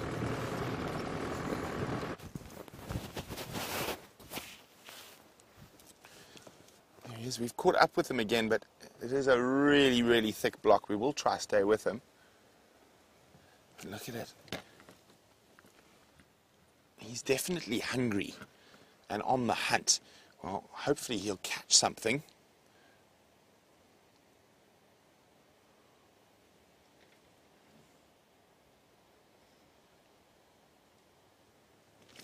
There he is. We've caught up with him again, but it is a really, really thick block. We will try to stay with him. Look at it. He's definitely hungry and on the hunt. Well, hopefully he'll catch something.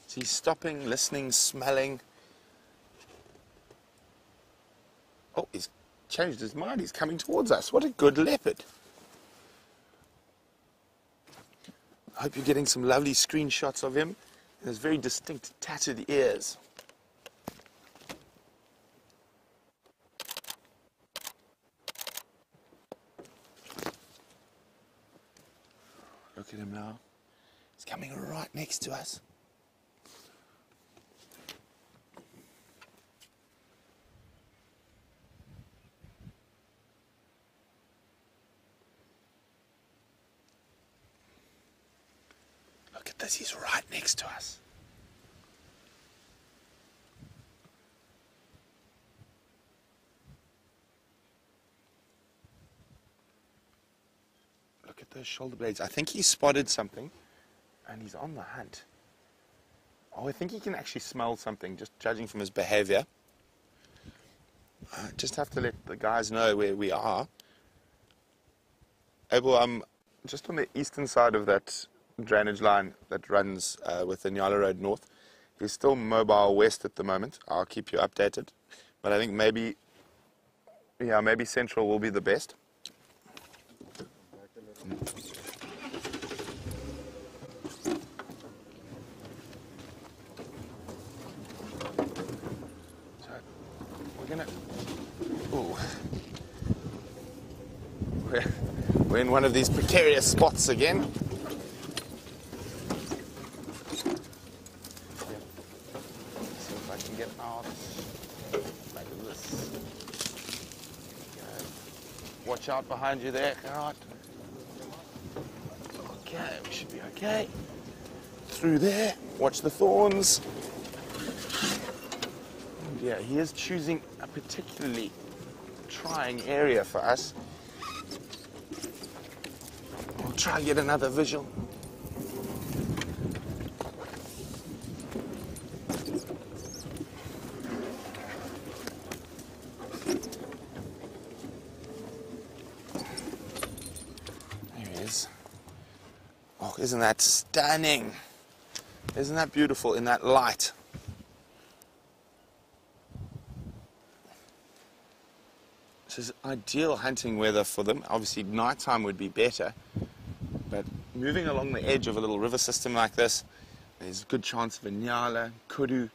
So he's stopping, listening, smelling. Oh, he's changed his mind. He's coming towards us. What a good leopard. I hope you're getting some lovely screenshots of him. And his very distinct tattered ears. Look at him now. He's coming right next to us. Look at this, he's right next to us. Look at those shoulder blades. I think he spotted something and he's on the hunt. Oh, I think he can actually smell something, just judging from his behavior. I just have to let the guys know where we are. Abel, I'm just on the eastern side of that drainage line that runs with the Nyala Road north. He's still mobile west at the moment. I'll keep you updated. But I think maybe central will be the best. So we're gonna. Ooh. We're in one of these precarious spots again. See if I can get out. Like this. Watch out behind you there, Gert. Okay, we should be okay. Through there. Watch the thorns. And yeah, he is choosing a particularly trying area for us. We'll try and get another visual. There he is. Oh, isn't that stunning? Isn't that beautiful in that light? This is ideal hunting weather for them. Obviously, nighttime would be better. But moving along the edge of a little river system like this, there's a good chance of a nyala, kudu,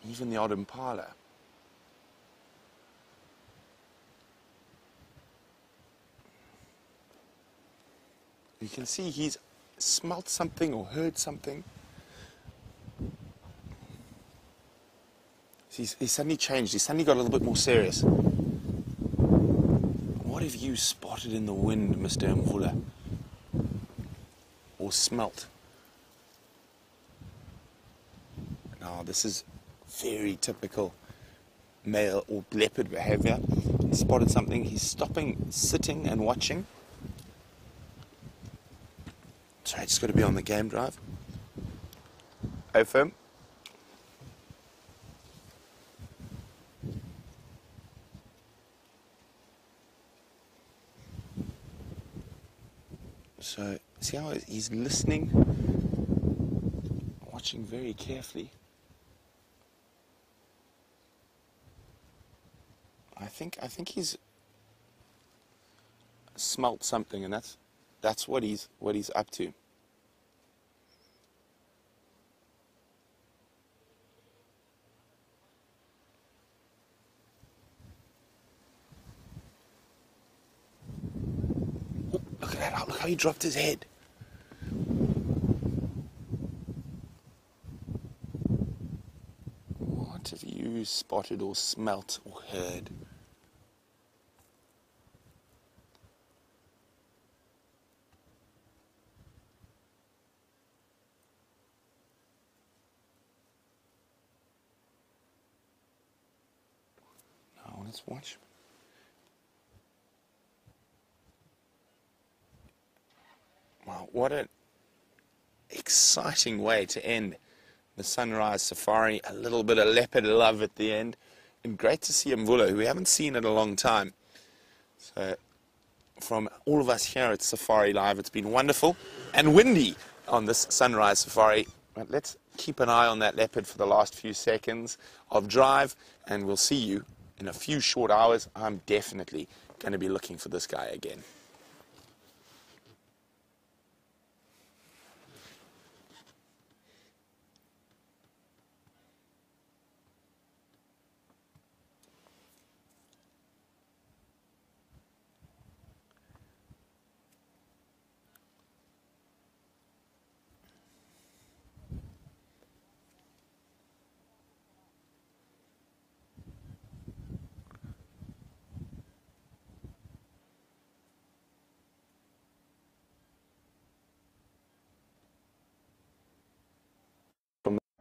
even the odd impala. You can see he's smelt something or heard something. He's suddenly changed. He's suddenly got a little bit more serious. What have you spotted in the wind, Mr. Mvula? Or smelt? Now, this is very typical male or leopard behavior. He spotted something. He's stopping, sitting and watching. Sorry, I just got to be on the game drive. Firm. So, see how he's listening, watching very carefully. I think he's smelt something, and that's what he's up to. Look at that, look how he dropped his head. What have you spotted or smelt or heard? Now let's watch. Wow, what an exciting way to end the sunrise safari. A little bit of leopard love at the end. And great to see Mvula, who we haven't seen in a long time. So, from all of us here at SafariLIVE, it's been wonderful and windy on this sunrise safari. But let's keep an eye on that leopard for the last few seconds of drive, and we'll see you in a few short hours. I'm definitely going to be looking for this guy again.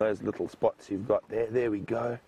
Those little spots you've got there. There we go.